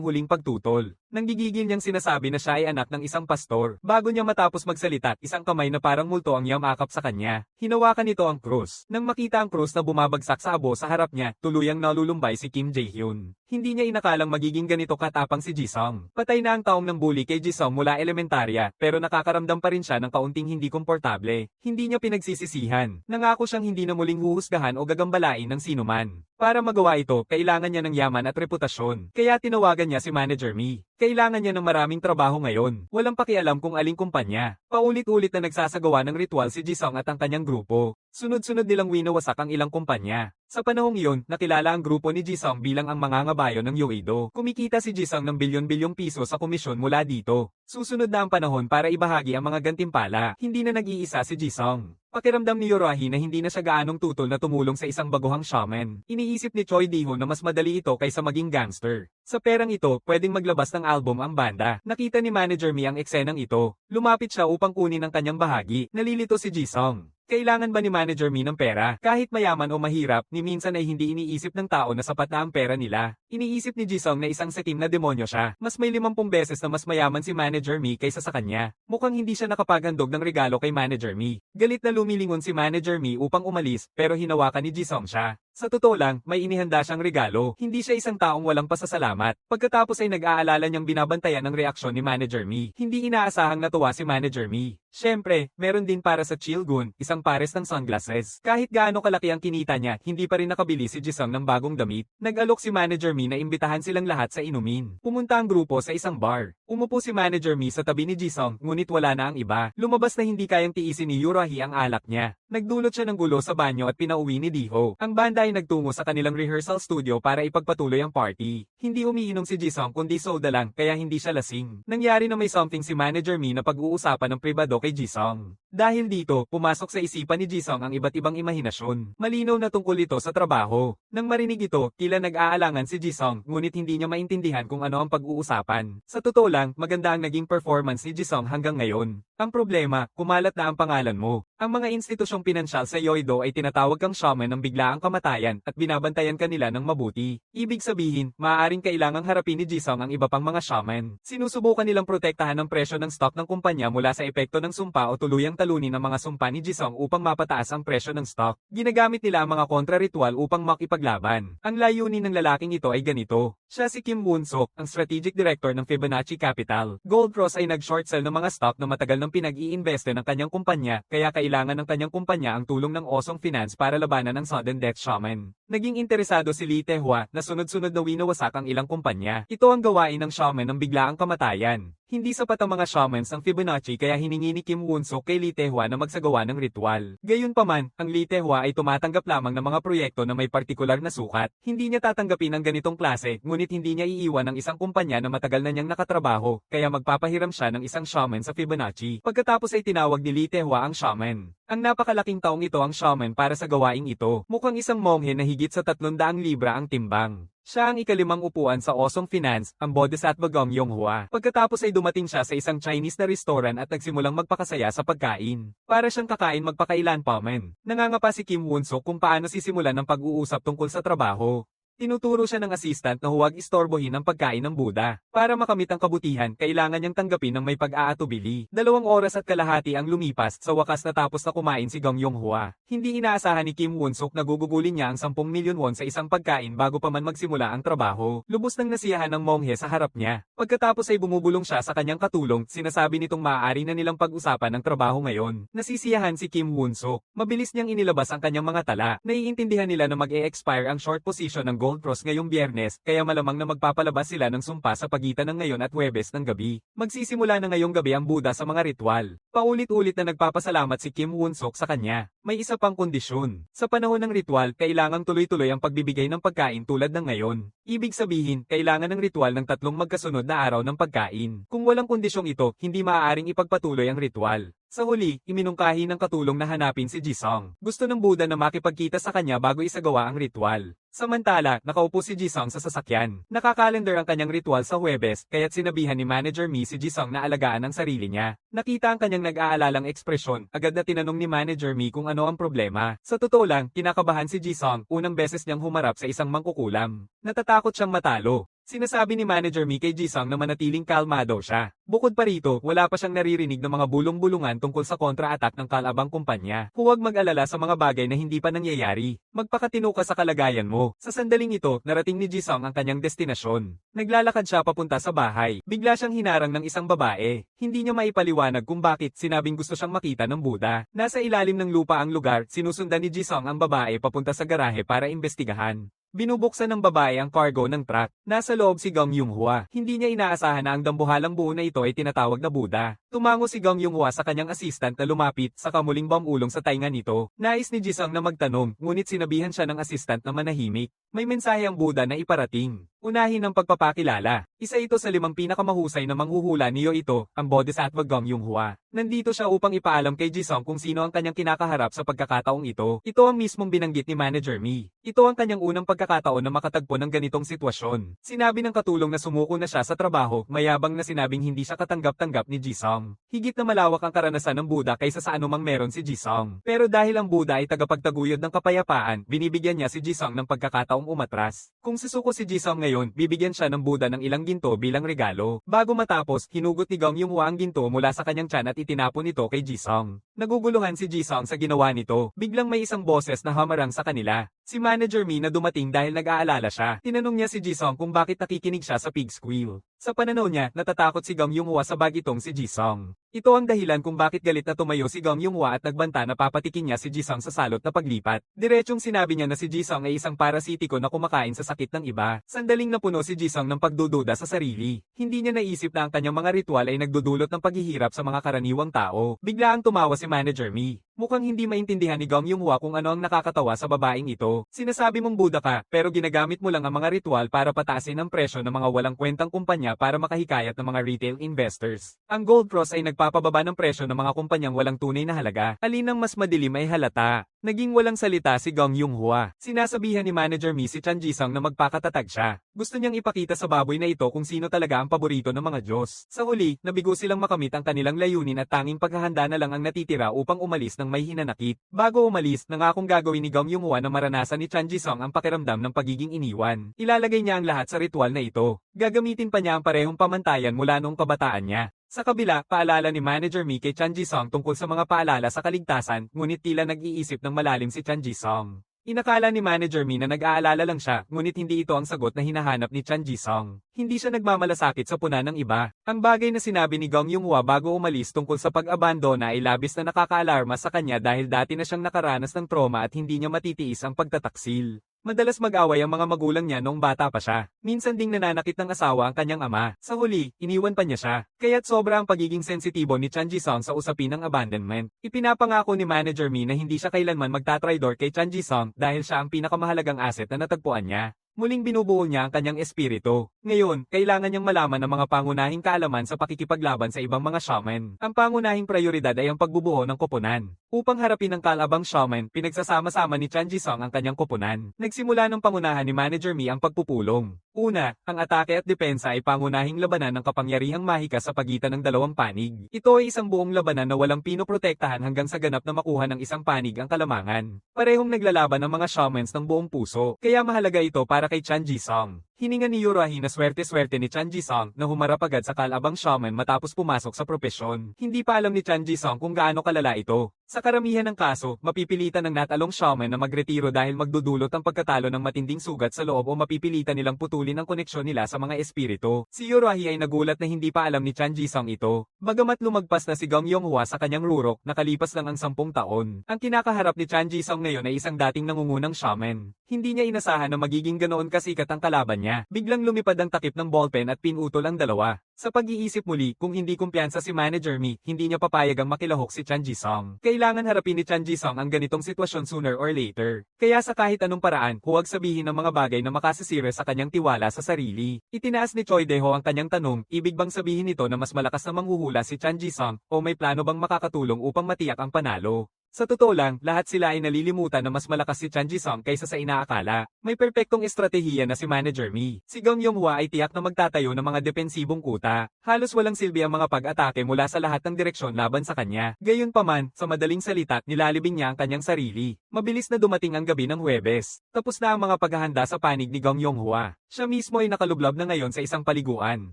huling pagtutol. Nang gigigil niyang sinasabi na siya ay anak ng isang pastor. Bago niya matapos magsalita, isang kamay na parang multo ang yamakap sa kanya. Hinawakan nito ang krus. Nang makita ang krus na bumabagsak sa abo sa harap niya, tuluyang nalulumbay si Kim Jae-hyun. Hindi niya inakalang magiging ganito katapang si Jisung. Patay na ang taong ng bully kay Jisung mula elementarya, pero nakakaramdam pa rin siya ng kaunting hindi komportable. Hindi niya pinagsisisihan. Nangako siyang hindi na muling huhusgahan o gagambalain ng sinuman. Para magawa ito, kailangan niya ng yaman at reputasyon. Kaya tinawagan niya si Manager Mi. Kailangan niya ng maraming trabaho ngayon. Walang pakialam kung aling kumpanya. Paulit-ulit na nagsasagawa ng ritual si Jisung at ang kanyang grupo. Sunod-sunod nilang winawasak ang ilang kumpanya. Sa panahong iyon, nakilala ang grupo ni Jisung bilang ang mangangabayo ng Yoido. Kumikita si Jisung ng bilyon-bilyong piso sa komisyon mula dito. Susunod na ang panahon para ibahagi ang mga gantimpala. Hindi na nag-iisa si Jisung. Pakiramdam ni Yorahi na hindi na siya gaanong tutol na tumulong sa isang baguhang shaman. Iniisip ni Choi Diho na mas madali ito kaysa maging gangster. Sa perang ito, pwedeng maglabas ng album ang banda. Nakita ni Manager Mi ang eksenang ito. Lumapit siya upang kunin ang kanyang bahagi. Nalilito si Jisung. Kailangan ba ni Manager Mi ng pera? Kahit mayaman o mahirap, ni minsan ay hindi iniisip ng tao na sapat na ang pera nila. Iniisip ni Jisung na isang sakim na demonyo siya. Mas may 50 beses na mas mayaman si Manager Mi kaysa sa kanya. Mukhang hindi siya nakapaghandog ng regalo kay Manager Mi. Galit na lumilingon si Manager Mi upang umalis, pero hinawakan ni Jisung siya. Sa totoo lang, may inihanda siyang regalo. Hindi siya isang taong walang pasasalamat. Pagkatapos ay nag-aalala niyang binabantayan ang reaksyon ni Manager Mi. Hindi inaasahang natuwa si Manager Mi. Siyempre, meron din para sa Chilgun, isang pares ng sunglasses. Kahit gaano kalaki ang kinita niya, hindi pa rin nakabili si Jisung ng bagong damit. Nag-alok si Manager Mi na imbitahan silang lahat sa inumin. Pumunta ang grupo sa isang bar. Umupo si Manager Mi sa tabi ni Jisung, ngunit wala na ang iba. Lumabas na hindi kayang tiisin ni Yorahi ang alak niya. Nagdulot siya ng gulo sa banyo at pinauwi ni Diho. Ang banda ay nagtungo sa kanilang rehearsal studio para ipagpatuloy ang party. Hindi umiinom si Jisung kundi soda lang, kaya hindi siya lasing. Nangyari na may something si Manager Mi na pag-uusapan ng pribado kay Jisung. Dahil dito, pumasok sa isipan ni Jisung ang iba't ibang imahinasyon. Malinaw na tungkol ito sa trabaho. Nang marinig ito, tila nag-aalangan si Jisung, ngunit hindi niya maintindihan kung ano ang pag-uusapan. Sa totoo lang, maganda ang naging performance ni Jisung hanggang ngayon. Ang problema, kumalat na ang pangalan mo. Ang mga institusyong pinansyal sa Yoido ay tinatawag kang shaman ng biglaang kamatayan at binabantayan kanila ng mabuti. Ibig sabihin, maaaring kailangang harapin ni Jisung ang iba pang mga shaman. Sinusubukan nilang protektahan ang presyo ng stock ng kumpanya mula sa epekto ng sumpa o tuluyang talunin ang mga sumpa ni Jisung upang mapataas ang presyo ng stock. Ginagamit nila ang mga kontra-ritual upang makipaglaban. Ang layunin ng lalaking ito ay ganito. Siya si Kim Woon-sok, ang strategic director ng Fibonacci Capital. Gold Cross ay nag-short sell ng mga stock na matagal nang pinag-iinveste ng kanyang kumpanya, kaya kailangan ng kanyang kumpanya ang tulong ng Osong Finance para labanan ang sudden death shaman. Naging interesado si Lee Tae-hwa na sunod-sunod na winawasak ang ilang kumpanya. Ito ang gawain ng shaman ng biglaang kamatayan. Hindi sapat ang mga shamans ng Fibonacci kaya hiningi ni Kim Won-suk kay Lee Tae-hwa na magsagawa ng ritual. Gayunpaman, ang Lee Tae-hwa ay tumatanggap lamang ng mga proyekto na may partikular na sukat. Hindi niya tatanggapin ang ganitong klase, ngunit hindi niya iiwan ang isang kumpanya na matagal na niyang nakatrabaho, kaya magpapahiram siya ng isang shaman sa Fibonacci. Pagkatapos ay tinawag ni Lee Tae-hwa ang shaman. Ang napakalaking taong ito ang shaman para sa gawaing ito. Mukhang isang monghe na higit sa 300 libra ang timbang. Siya ang ikalimang upuan sa Osong Finance, ang Bodhisattva Gong Yonghua. Pagkatapos ay dumating siya sa isang Chinese na restaurant at nagsimulang magpakasaya sa pagkain. Para siyang kakain magpakailan pa man. Nangangapa si Kim Won-suk kung paano sisimulan ng pag-uusap tungkol sa trabaho. Tinuturo siya ng assistant na huwag istorbohin ang pagkain ng Buddha. Para makamit ang kabutihan, kailangan niyang tanggapin ng may pag-aatubili. 2 oras at kalahati ang lumipas, sa wakas natapos na kumain si Gong Yonghua. Hindi inaasahan ni Kim Won-suk na gugugulin niya ang 10 milyon won sa isang pagkain bago pa man magsimula ang trabaho. Lubos nang nasiyahan ng monghe sa harap niya. Pagkatapos ay bumubulong siya sa kanyang katulong, sinasabi nitong maaari na nilang pag-usapan ang trabaho ngayon. Nasisiyahan si Kim Won-suk. Mabilis niyang inilabas ang kanyang mga tala. Naiintindihan nila na mag-e-expire ang short position ng Gold Cross ngayong Biyernes, kaya malamang na magpapalabas sila ng sumpa sa pagitan ng ngayon at Huwebes ng gabi. Magsisimula na ngayong gabi ang Buddha sa mga ritual. Paulit-ulit na nagpapasalamat si Kim Won-suk sa kanya. May isa pang kondisyon. Sa panahon ng ritual, kailangang tuloy-tuloy ang pagbibigay ng pagkain tulad ng ngayon. Ibig sabihin, kailangan ng ritual ng 3 magkasunod na araw ng pagkain. Kung walang kondisyong ito, hindi maaaring ipagpatuloy ang ritual. Sa huli, iminungkahi ng katulong na hanapin si Jisung. Gusto ng Buddha na makipagkita sa kanya bago isagawa ang ritual. Samantala, nakaupo si Jisung sa sasakyan. Nakakalendar ang kanyang ritual sa Huwebes, kaya't sinabihan ni Manager Mi si Jisung na alagaan ang sarili niya. Nakita ang kanyang nag-aalalang ekspresyon, agad na tinanong ni Manager Mi kung ano ang problema. Sa totoo lang, kinakabahan si Jisung, unang beses niyang humarap sa isang mangkukulam. Natatakot siyang matalo. Sinasabi ni Manager Mi kay Jisung na manatiling kalmado siya. Bukod pa rito, wala pa siyang naririnig ng mga bulong-bulungan tungkol sa kontra-attack ng kalabang kumpanya. Huwag mag-alala sa mga bagay na hindi pa nangyayari. Magpakatino ka sa kalagayan mo. Sa sandaling ito, narating ni Jisung ang kanyang destinasyon. Naglalakad siya papunta sa bahay. Bigla siyang hinarang ng isang babae. Hindi niya maipaliwanag kung bakit sinabing gusto siyang makita ng Buddha. Nasa ilalim ng lupa ang lugar, sinusundan ni Jisung ang babae papunta sa garahe para imbestigahan. Binubuksan ng babae ang cargo ng truck. Nasa loob si Gong Yonghua. Hindi niya inaasahan na ang dambuhalang buo na ito ay tinatawag na Buddha. Tumango si Gong Yonghua sa kanyang assistant na lumapit sa kamuling bamulong sa tainga nito. Nais ni Jisung na magtanong, ngunit sinabihan siya ng assistant na manahimik. May mensahe ang Buddha na iparating. Unahin ang pagpapakilala. Isa ito sa 5 pinakamahusay na manghuhula niyo ito, ang Bodhisattva Gong Yonghua. Nandito siya upang ipaalam kay Jisung kung sino ang kanyang kinakaharap sa pagkakataong ito. Ito ang mismong binanggit ni Manager Mi. Ito ang kanyang unang pagkakataon na makatagpo ng ganitong sitwasyon. Sinabi ng katulong na sumuko na siya sa trabaho, mayabang na sinabing hindi siya katanggap-tanggap ni Jisung. Higit na malawak ang karanasan ng Buddha kaysa sa anumang meron si Jisung. Pero dahil ang Buddha ay tagapagtaguyod ng kapayapaan, binibigyan niya si Jisung ng pagkakataong umatras. Kung susuko si Jisung ngayon, bibigyan siya ng Buddha ng ilang ginto bilang regalo. Bago matapos, hinugot ni Gong Yonghua ang ginto mula sa kanyang tiyan at itinapon ito kay Jisung. Naguguluhan si Jisung sa ginawa nito. Biglang may isang boses na hamarang sa kanila. Si Manager Mi na dumating dahil nag-aalala siya. Tinanong niya si Jisung kung bakit nakikinig siya sa pig squeal. Sa pananaw niya, natatakot si Gong Yonghua sa bagitong si Jisung. Ito ang dahilan kung bakit galit na tumayo si Gong Yonghua at nagbanta na papatikin niya si Jisung sa salot na paglipat. Diretsong sinabi niya na si Jisung ay isang parasitiko na kumakain sa sakit ng iba. Sandaling napuno si Jisung ng pagdududa sa sarili. Hindi niya naisip na ang kanyang mga ritual ay nagdudulot ng paghihirap sa mga karaniwang tao. Bigla ang tumawa si Manager Mi. Mukhang hindi maintindihan ni Gong Yonghua kung ano ang nakakatawa sa babaeng ito. Sinasabi mong Buddha ka, pero ginagamit mo lang ang mga ritual para pataasin ang presyo ng mga walang kwentang kumpanya para makahikayat ng mga retail investors. Ang Gold Cross ay nagpapababa ng presyo ng mga kumpanyang walang tunay na halaga. Alin ang mas madilim ay halata. Naging walang salita si Gong Yonghua. Sinasabihan ni Manager Mi si Chan Jisung na magpakatatag siya. Gusto niyang ipakita sa baboy na ito kung sino talaga ang paborito ng mga Diyos. Sa huli, nabigo silang makamit ang kanilang layunin at tanging paghahanda na lang ang natitira upang umalis ng may hinanakit. Bago umalis, nangakong gagawin ni Gong Yonghua na maranasan ni Chan Jisung ang pakiramdam ng pagiging iniwan. Ilalagay niya ang lahat sa ritual na ito. Gagamitin pa niya ang parehong pamantayan mula noong kabataan niya. Sa kabila, paalala ni Manager Mi kay Chan Jisung tungkol sa mga paalala sa kaligtasan, ngunit tila nag-iisip ng malalim si Chan Jisung. Inakala ni Manager Mi na nag-aalala lang siya, ngunit hindi ito ang sagot na hinahanap ni Chan Jisung. Hindi siya nagmamalasakit sa puna ng iba. Ang bagay na sinabi ni Gong Yonghua bago umalis tungkol sa pag-abandona ay labis na nakakaalarma sa kanya dahil dati na siyang nakaranas ng trauma at hindi niya matitiis ang pagtataksil. Madalas mag-away ang mga magulang niya noong bata pa siya. Minsan ding nananakit ng asawa ang kanyang ama. Sa huli, iniwan pa niya siya. Kaya't sobra ang pagiging sensitibo ni Chan Ji-sung sa usapin ng abandonment. Ipinapangako ni Manager Mi na hindi siya kailanman magtatraidor kay Chan Ji-sung dahil siya ang pinakamahalagang asset na natagpuan niya. Muling binubuo niya ang kanyang espiritu. Ngayon, kailangan niyang malaman ang mga pangunahing kaalaman sa pakikipaglaban sa ibang mga shaman. Ang pangunahing prioridad ay ang pagbubuo ng koponan. Upang harapin ang kalabang shaman, pinagsasama-sama ni Chan Ji-sung ang kanyang koponan. Nagsimula ng pangunahan ni Manager Mi ang pagpupulong. Una, ang atake at depensa ay pangunahing labanan ng kapangyarihang mahika sa pagitan ng dalawang panig. Ito ay isang buong labanan na walang pinoprotektahan hanggang sa ganap na makuha ng isang panig ang kalamangan. Parehong naglalaban ang mga shamans ng buong puso, kaya mahalaga ito para kay Chan Ji-sung. Hininga ni Yurahi na swerte-swerte ni Chan Ji-sung na humarap agad sa kalabang shaman matapos pumasok sa propesyon. Hindi pa alam ni Chan Ji-sung kung gaano kalala ito. Sa karamihan ng kaso, mapipilitan ng natalong shaman na magretiro dahil magdudulot ang pagkatalo ng matinding sugat sa loob o mapipilitan nilang putulin ang koneksyon nila sa mga espiritu. Si Yurahi ay nagulat na hindi pa alam ni Chan Ji-sung ito. Bagamat lumagpas na si Gong Yonghwa sa kanyang rurok, nakalipas lang ang 10 taon. Ang kinakaharap ni Chan Ji-sung ngayon ay isang dating nangungunang shaman. Hindi niya inasahan na magiging ganoon kasikat ang kalaban niya. Biglang lumipad ang takip ng ballpen at pinutol ang dalawa. Sa pag-iisip muli, kung hindi kumpiyansa si Manager Mi, hindi niya papayag ang makilahok si Chan Ji-sung. Kailangan harapin ni Chan Ji-sung ang ganitong sitwasyon sooner or later. Kaya sa kahit anong paraan, huwag sabihin ng mga bagay na makasisira sa kanyang tiwala sa sarili. Itinaas ni Choi Dae-ho ang kanyang tanong, ibig bang sabihin nito na mas malakas na manghuhula si Chan Ji-sung o may plano bang makakatulong upang matiyak ang panalo? Sa totoo lang, lahat sila ay nalilimutan na mas malakas si Chan Ji-sung kaysa sa inaakala. May perpektong estratehiya na si Manager Mi. Si Gong Yonghwa ay tiyak na magtatayo ng mga depensibong kuta. Halos walang silbi ang mga pag-atake mula sa lahat ng direksyon laban sa kanya. Gayunpaman, sa madaling salita, nilalibing niya ang kanyang sarili. Mabilis na dumating ang gabi ng Huwebes. Tapos na ang mga paghahanda sa panig ni Gong Yonghwa. Siya mismo ay nakalublab na ngayon sa isang paliguan.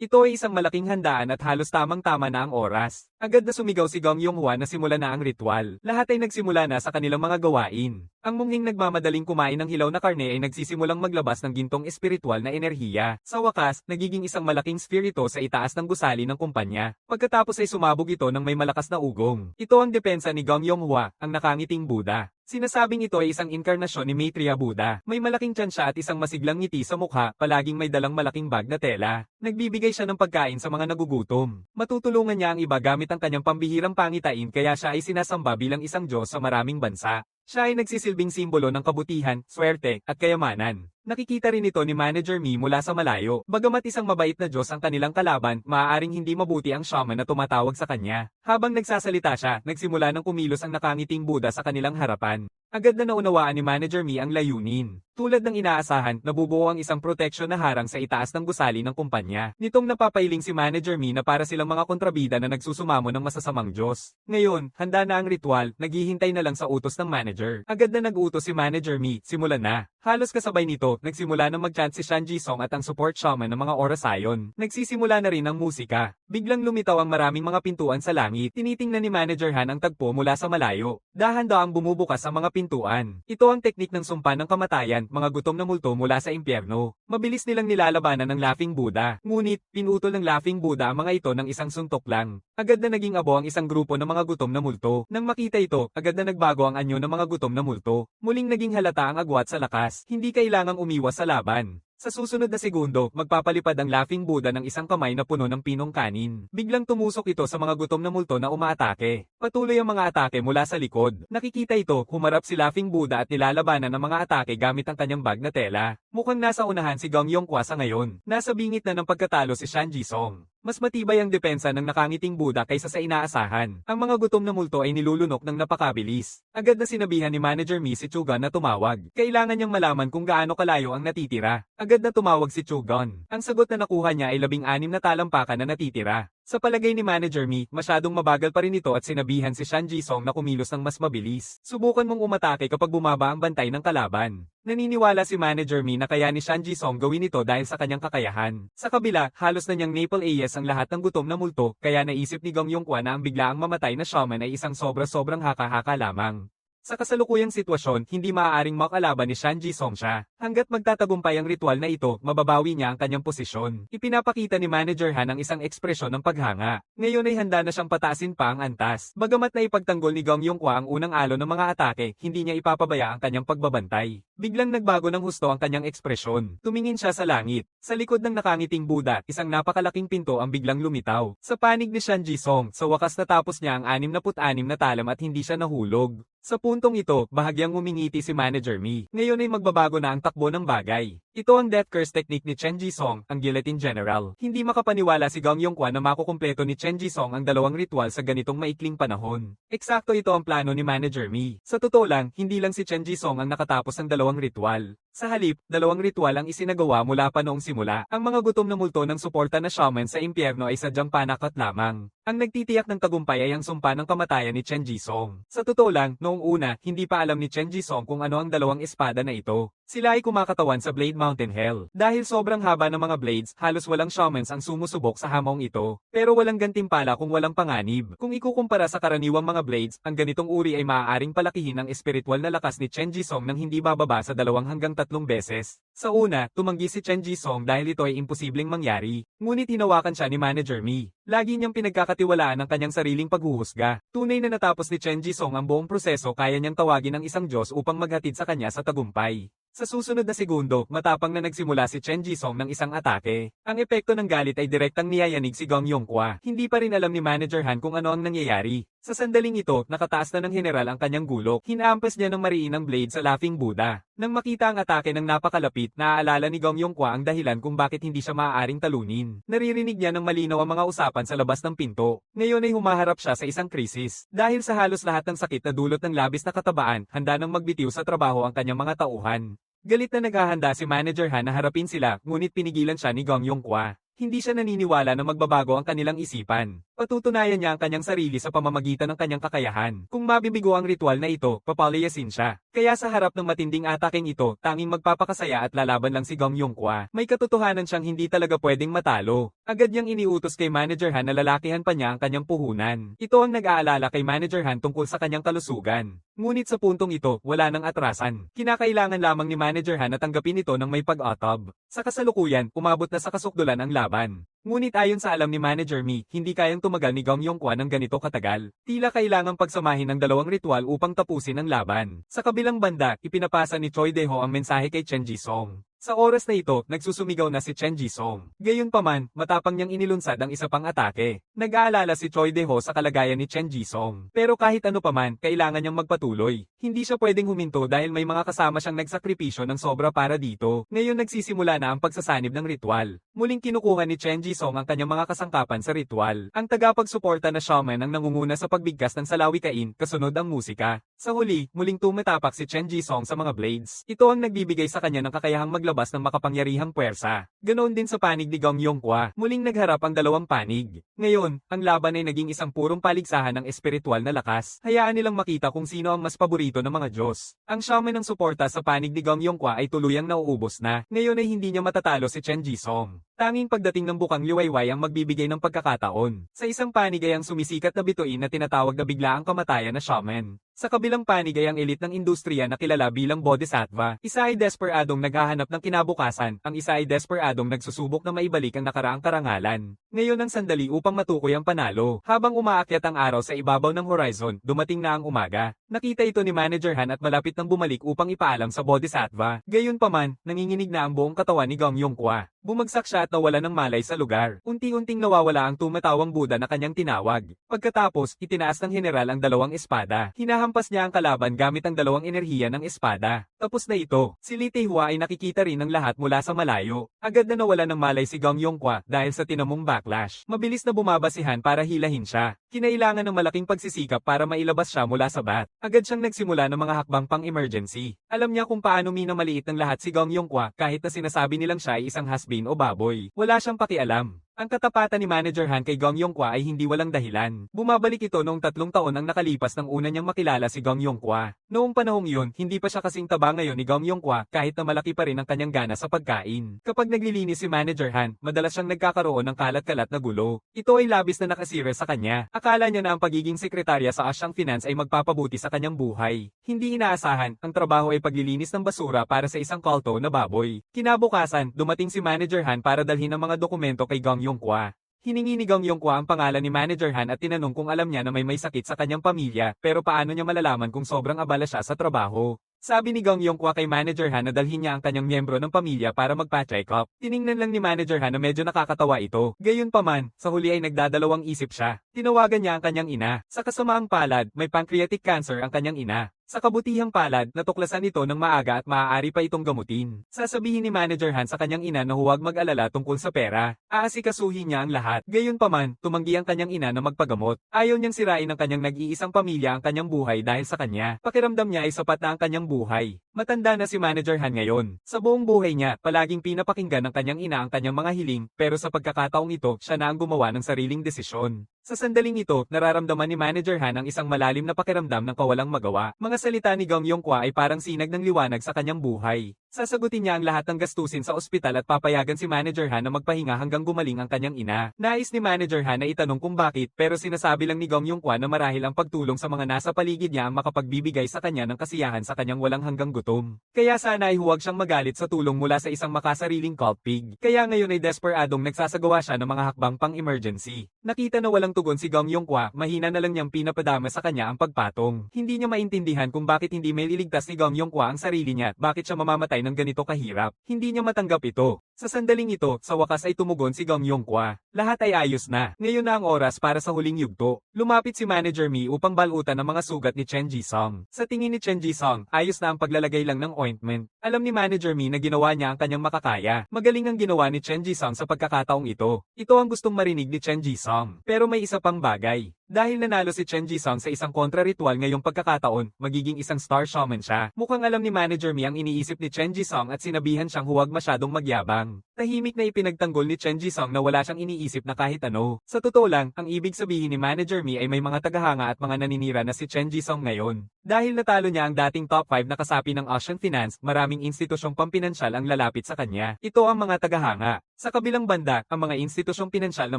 Ito ay isang malaking handaan at halos tamang-tama na ang oras. Agad na sumigaw si Gong Yonghwa na simula na ang ritual. Lahat ay nagsimula na sa kanilang mga gawain. Ang munghing nagmamadaling kumain ng hilaw na karne ay nagsisimulang maglabas ng gintong espiritual na enerhiya. Sa wakas, nagiging isang malaking spirito sa itaas ng gusali ng kumpanya. Pagkatapos ay sumabog ito ng may malakas na ugong. Ito ang depensa ni Gong Yonghwa, ang nakangiting Buddha. Sinasabing ito ay isang inkarnasyon ni Maitreya Buddha. May malaking tiyan siya at isang masiglang ngiti sa mukha, palaging may dalang malaking bag na tela. Nagbibigay siya ng pagkain sa mga nagugutom. Matutulungan niya ang iba gamit ang kanyang pambihirang pangitain kaya siya ay sinasamba bilang isang Diyos sa maraming bansa. Siya ay nagsisilbing simbolo ng kabutihan, swerte, at kayamanan. Nakikita rin ito ni Manager Mi mula sa malayo. Bagamat isang mabait na Diyos ang kanilang kalaban, maaaring hindi mabuti ang shaman na tumatawag sa kanya. Habang nagsasalita siya, nagsimula ng kumilos ang nakangiting Buddha sa kanilang harapan. Agad na naunawaan ni Manager Mi ang layunin. Tulad ng inaasahan, nabubuo ang isang proteksyon na harang sa itaas ng gusali ng kumpanya. Nitong napapailing si Manager Mi na para silang mga kontrabida na nagsusumamo ng masasamang Diyos. Ngayon, handa na ang ritual, naghihintay na lang sa utos ng manager. Agad na nag-utos si Manager Mi, simulan na. Halos kasabay nito, nagsimula na mag-chant si Chan Ji-sung at ang support shaman ng mga oras ayon. Nagsisimula na rin ang musika. Biglang lumitaw ang maraming mga pintuan sa langit. Tinitingnan ni Manager Han ang tagpo mula sa malayo. Dahan-daang bumubukas ang mga pintuan. Ito ang teknik ng sumpa ng kamatayan, mga gutom na multo mula sa impyerno. Mabilis nilang nilalabanan ng Laughing Buddha. Ngunit, pinutol ng Laughing Buddha ang mga ito ng isang suntok lang. Agad na naging abo ang isang grupo ng mga gutom na multo. Nang makita ito, agad na nagbago ang anyo ng mga gutom na multo. Muling naging halata ang agwat sa lakas. Hindi kailangang umiwas sa laban. Sa susunod na segundo, magpapalipad ang Laughing Buddha ng isang kamay na puno ng pinong kanin. Biglang tumusok ito sa mga gutom na multo na umaatake. Patuloy ang mga atake mula sa likod. Nakikita ito, humarap si Laughing Buddha at nilalabanan ng mga atake gamit ang kanyang bag na tela. Mukhang nasa unahan si Gong Yonghwa sa ngayon. Nasa bingit na ng pagkatalo si Chan Ji-sung. Mas matibay ang depensa ng nakangiting Buddha kaysa sa inaasahan. Ang mga gutom na multo ay nilulunok ng napakabilis. Agad na sinabihan ni Manager Mi si Chugon na tumawag. Kailangan niyang malaman kung gaano kalayo ang natitira. Agad na tumawag si Chugon. Ang sagot na nakuha niya ay 16 na talampakan na natitira. Sa palagay ni Manager Mi, masyadong mabagal pa rin ito at sinabihan si Chan Ji-sung na kumilos ng mas mabilis. Subukan mong umatake kapag bumaba ang bantay ng kalaban. Naniniwala si Manager Mi na kaya ni Chan Ji-sung gawin ito dahil sa kanyang kakayahan. Sa kabila, halos na niyang Maple AS ang lahat ng gutom na multo, kaya naisip ni Gong Yonghwa na ang biglaang mamatay na shaman ay isang sobra-sobrang haka-haka lamang. Sa kasalukuyang sitwasyon, hindi maaaring makalaban ni Shan Ji-song siya. Hanggat magtatagumpay ang ritual na ito, mababawi niya ang kanyang posisyon. Ipinapakita ni Manager Han ang isang ekspresyon ng paghanga. Ngayon ay handa na siyang pataasin pa ang antas. Bagamat na ipagtanggol ni Gong Yonghwa ang unang alon ng mga atake, hindi niya ipapabaya ang kanyang pagbabantay. Biglang nagbago ng husto ang kanyang ekspresyon. Tumingin siya sa langit. Sa likod ng nakangiting Buddha, isang napakalaking pinto ang biglang lumitaw. Sa panig ni Shan Ji-song, sa wakas natapos niya ang 66 na talam at hindi siya nahulog. Sa puntong ito, bahagyang humingiti si Manager Mi. Ngayon ay magbabago na ang takbo ng bagay. Ito ang death curse technique ni Chen Ji-song, ang Guillotine General. Hindi makapaniwala si Gong Yonghwa na makukumpleto ni Chen Ji-song ang dalawang ritual sa ganitong maikling panahon. Eksakto ito ang plano ni Manager Mi. Sa totoo lang, hindi lang si Chen Ji-song ang nakatapos ng dalawang ritual. Sa halip, dalawang ritual ang isinagawa mula pa noong simula. Ang mga gutom na multo ng suporta na shaman sa impyerno ay sadyang panakot lamang. Ang nagtitiyak ng tagumpay ay ang sumpa ng kamatayan ni Chen Ji-song. Sa totoo lang, noong una, hindi pa alam ni Chen Ji-song kung ano ang dalawang espada na ito. Sila ay kumakatawan sa Blade Mountain Hell. Dahil sobrang haba ng mga blades, halos walang shamans ang sumusubok sa hamong ito. Pero walang gantimpala kung walang panganib. Kung ikukumpara sa karaniwang mga blades, ang ganitong uri ay maaaring palakihin ang espiritual na lakas ni Chen Ji-song nang hindi bababa sa 2 hanggang 3 beses. Sa una, tumanggi si Chen Ji-song dahil ito ay imposibleng mangyari. Ngunit hinawakan siya ni Manager Mi. Lagi niyang pinagkakatiwalaan ang kanyang sariling paghuhusga. Tunay na natapos ni Chen Ji-song ang buong proseso, kaya niyang tawagin ang isang Diyos upang maghatid sa kanya sa tagumpay. Sa susunod na segundo, matapang na nagsimula si Chen Ji-song ng isang atake. Ang epekto ng galit ay direktang niyayanig si Gong Yonghwa. Hindi pa rin alam ni Manager Han kung ano ang nangyayari. Sa sandaling ito, nakataas na ng general ang kanyang gulok. Hinaampas niya ng mariin ang blade sa Laughing Buddha. Nang makita ang atake ng napakalapit, naaalala ni Gong Yonghwa ang dahilan kung bakit hindi siya maaaring talunin. Naririnig niya ng malinaw ang mga usapan sa labas ng pinto. Ngayon ay humaharap siya sa isang krisis. Dahil sa halos lahat ng sakit na dulot ng labis na katabaan, handa nang magbitiw sa trabaho ang kanyang mga tauhan. Galit na naghahanda si Manager Han na harapin sila, ngunit pinigilan siya ni Gong Yonghwa. Hindi siya naniniwala na magbabago ang kanilang isipan. Patutunayan niya ang kanyang sarili sa pamamagitan ng kanyang kakayahan. Kung mabibigo ang ritual na ito, papalayasin siya. Kaya sa harap ng matinding ataking ito, tanging magpapakasaya at lalaban lang si Gong Yonghwa. May katotohanan siyang hindi talaga pwedeng matalo. Agad niyang iniutos kay Manager Han na lalakihan pa niya ang kanyang puhunan. Ito ang nag-aalala kay Manager Han tungkol sa kanyang kalusugan. Ngunit sa puntong ito, wala nang atrasan. Kinakailangan lamang ni Manager Han na tanggapin ito ng may pag-otob. Sa kasalukuyan, umabot na sa kasukdulan ang laban. Ngunit ayon sa alam ni Manager Mi, hindi kayang tumagal ni Gong Yonghwa ng ganito katagal. Tila kailangang pagsamahin ng dalawang ritual upang tapusin ang laban. Sa kabilang banda, ipinapasa ni Choi Dae-ho ang mensahe kay Chen Ji-song. Sa oras na ito, nagsusumigaw na si Chen Ji-song. Gayunpaman, matapang niyang inilunsad ang isa pang atake. Nag-aalala si Choi Dae-ho sa kalagayan ni Chen Ji-song. Pero kahit ano paman, kailangan niyang magpatuloy. Hindi siya pwedeng huminto dahil may mga kasama siyang nagsakripisyo ng sobra para dito. Ngayon nagsisimula na ang pagsasanib ng ritual. Muling kinukuha ni Chen Ji-song ang kanyang mga kasangkapan sa ritual. Ang tagapagsuporta na shaman ang nangunguna sa pagbigkas ng salawikain, kasunod ang musika. Sa huli, muling tumatapak si Chen Ji-song sa mga blades. Ito ang nagbibigay sa kanya ng kakayahang maglabas ng makapangyarihang puwersa. Ganoon din sa panig ni Gong Yonghwa, muling nagharap ang dalawang panig. Ngayon, ang laban ay naging isang purong paligsahan ng espiritual na lakas. Hayaan nilang makita kung sino ang mas paborito ng mga Diyos. Ang shaman ng suporta sa panig ni Gong Yonghwa ay tuluyang nauubos na. Ngayon ay hindi niya matatalo si Chen Ji-song. Tanging pagdating ng bukang liwayway ang magbibigay ng pagkakataon. Sa isang panig ay ang sumisikat na bituin na tinatawag na biglaang kamatayan na shaman. Sa kabilang panig ay ang elit ng industriya na kilala bilang Bodhisattva. Isa ay desperadong naghahanap ng kinabukasan, ang isa ay desperadong nagsusubok na maibalik ang nakaraang karangalan. Ngayon ang sandali upang matukoy ang panalo. Habang umaakyat ang araw sa ibabaw ng horizon, dumating na ang umaga. Nakita ito ni Manager Han at malapit nang bumalik upang ipaalam sa Bodhisattva. Gayunpaman, nanginginig na ang buong katawan ni Gong Yonghwa. Bumagsak siya at nawala ng malay sa lugar. Unti-unting nawawala ang tumatawang Buddha na kanyang tinawag. Pagkatapos, itinaas ng general ang dalawang espada. Hinahampas niya ang kalaban gamit ang dalawang enerhiya ng espada. Tapos na ito, si Lee Tae-hwa ay nakikita rin ng lahat mula sa malayo. Agad na nawala ng malay si Gong Yonghwa dahil sa tinamong backlash. Mabilis na bumaba si Han para hilahin siya. Kinailangan ng malaking pagsisikap para mailabas siya mula sa bat. Agad siyang nagsimula ng mga hakbang pang-emergency. Alam niya kung paano minamaliit ng lahat si Gong Yonghwa kahit na sinasabi nilang siya ay isang has-been o baboy. Wala siyang pakialam. Ang katapatan ni Manager Han kay Gong Yongkwa ay hindi walang dahilan. Bumabalik ito noong 3 taon ang nakalipas nang una niyang makilala si Gong Yongkwa. Noong panahong yun, hindi pa siya kasing taba ngayon ni Gong Yongkwa kahit na malaki pa rin ang kanyang gana sa pagkain. Kapag naglilinis si Manager Han, madalas siyang nagkakaroon ng kalat-kalat na gulo. Ito ay labis na nakasira sa kanya. Akala niya na ang pagiging sekretarya sa Asian Finance ay magpapabuti sa kanyang buhay. Hindi inaasahan, ang trabaho ay paglilinis ng basura para sa isang kalto na baboy. Kinabukasan, dumating si Manager Han para dalhin ang mga dokumento kay Gong Yongkwa. Hiningi ni Gong Yongkwa ang pangalan ni Manager Han at tinanong kung alam niya na may sakit sa kanyang pamilya pero paano niya malalaman kung sobrang abala siya sa trabaho. Sabi ni Gong Yongkwa kay Manager Han na dalhin niya ang kanyang miyembro ng pamilya para magpa-check up. Tiningnan lang ni Manager Han na medyo nakakatawa ito. Gayunpaman, sa huli ay nagdadalawang isip siya. Tinawagan niya ang kanyang ina. Sa kasamaang palad, may pancreatic cancer ang kanyang ina. Sa kabutihang palad, natuklasan ito ng maaga at maaari pa itong gamutin. Sasabihin ni Manager Han sa kanyang ina na huwag mag-alala tungkol sa pera. Aasikasuhin niya ang lahat. Gayunpaman, tumanggi ang kanyang ina na magpagamot. Ayaw niyang sirain ang kanyang nag-iisang pamilya ang kanyang buhay dahil sa kanya. Pakiramdam niya ay sapat na ang kanyang buhay. Matanda na si Manager Han ngayon. Sa buong buhay niya, palaging pinapakinggan ng kanyang ina ang kanyang mga hiling, pero sa pagkakataong ito, siya na ang gumawa ng sariling desisyon. Sa sandaling ito, nararamdaman ni Manager Han ang isang malalim na pakiramdam ng kawalang magawa. Mga salita ni Gong Yongkwa ay parang sinag ng liwanag sa kanyang buhay. Sasagutin niya ang lahat ng gastusin sa ospital at papayagan si Manager Han na magpahinga hanggang gumaling ang kanyang ina. Nais ni Manager Han na itanong kung bakit, pero sinasabi lang ni Gong Yongkwa na marahil ang pagtulong sa mga nasa paligid niya ang makapagbibigay sa kanya ng kasiyahan sa kanyang walang hanggang gutom. Kaya sana ay huwag siyang magalit sa tulong mula sa isang makasariling cult pig. Kaya ngayon ay desperadong nagsasagawa siya ng mga hakbang pang-emergency. Nakita na walang tugon si Gong Yongkwa, mahina na lang niyang pinapadama sa kanya ang pagpatong. Hindi niya maintindihan kung bakit hindi may liligtas ni Gong Yongkwa ang sarili niya at bakit siya mamamatay ng ganito kahirap. Hindi niya matanggap ito. Sa sandaling ito, sa wakas ay tumugon si Gong Yongkwa. Lahat ay ayos na. Ngayon na ang oras para sa huling yugto. Lumapit si Manager Mi upang balutan ang mga sugat ni Chen Jisung. Sa tingin ni Chen Jisung, ayos na ang paglalagay lang ng ointment. Alam ni Manager Mi na ginawa niya ang kanyang makakaya. Magaling ang ginawa ni Chen Jisung sa pagkakataong ito. Ito ang gustong marinig ni Chen Jisung. Pero may isa pang bagay. Dahil nanalo si Chen Jisung sa isang kontra-ritual ngayong pagkakataon, magiging isang star shaman siya. Mukhang alam ni Manager Mi ang iniisip ni Chen Jisung at sinabihan siyang huwag masyadong magyabang. Tahimik na ipinagtanggol ni Chen Jisung na wala siyang iniisip na kahit ano. Sa totoo lang, ang ibig sabihin ni Manager Mi ay may mga tagahanga at mga naninira na si Chen Jisung ngayon. Dahil natalo niya ang dating top 5 na kasapi ng Asian Finance, maraming institusyong pampinansyal ang lalapit sa kanya. Ito ang mga tagahanga. Sa kabilang banda, ang mga institusyong pinansyal na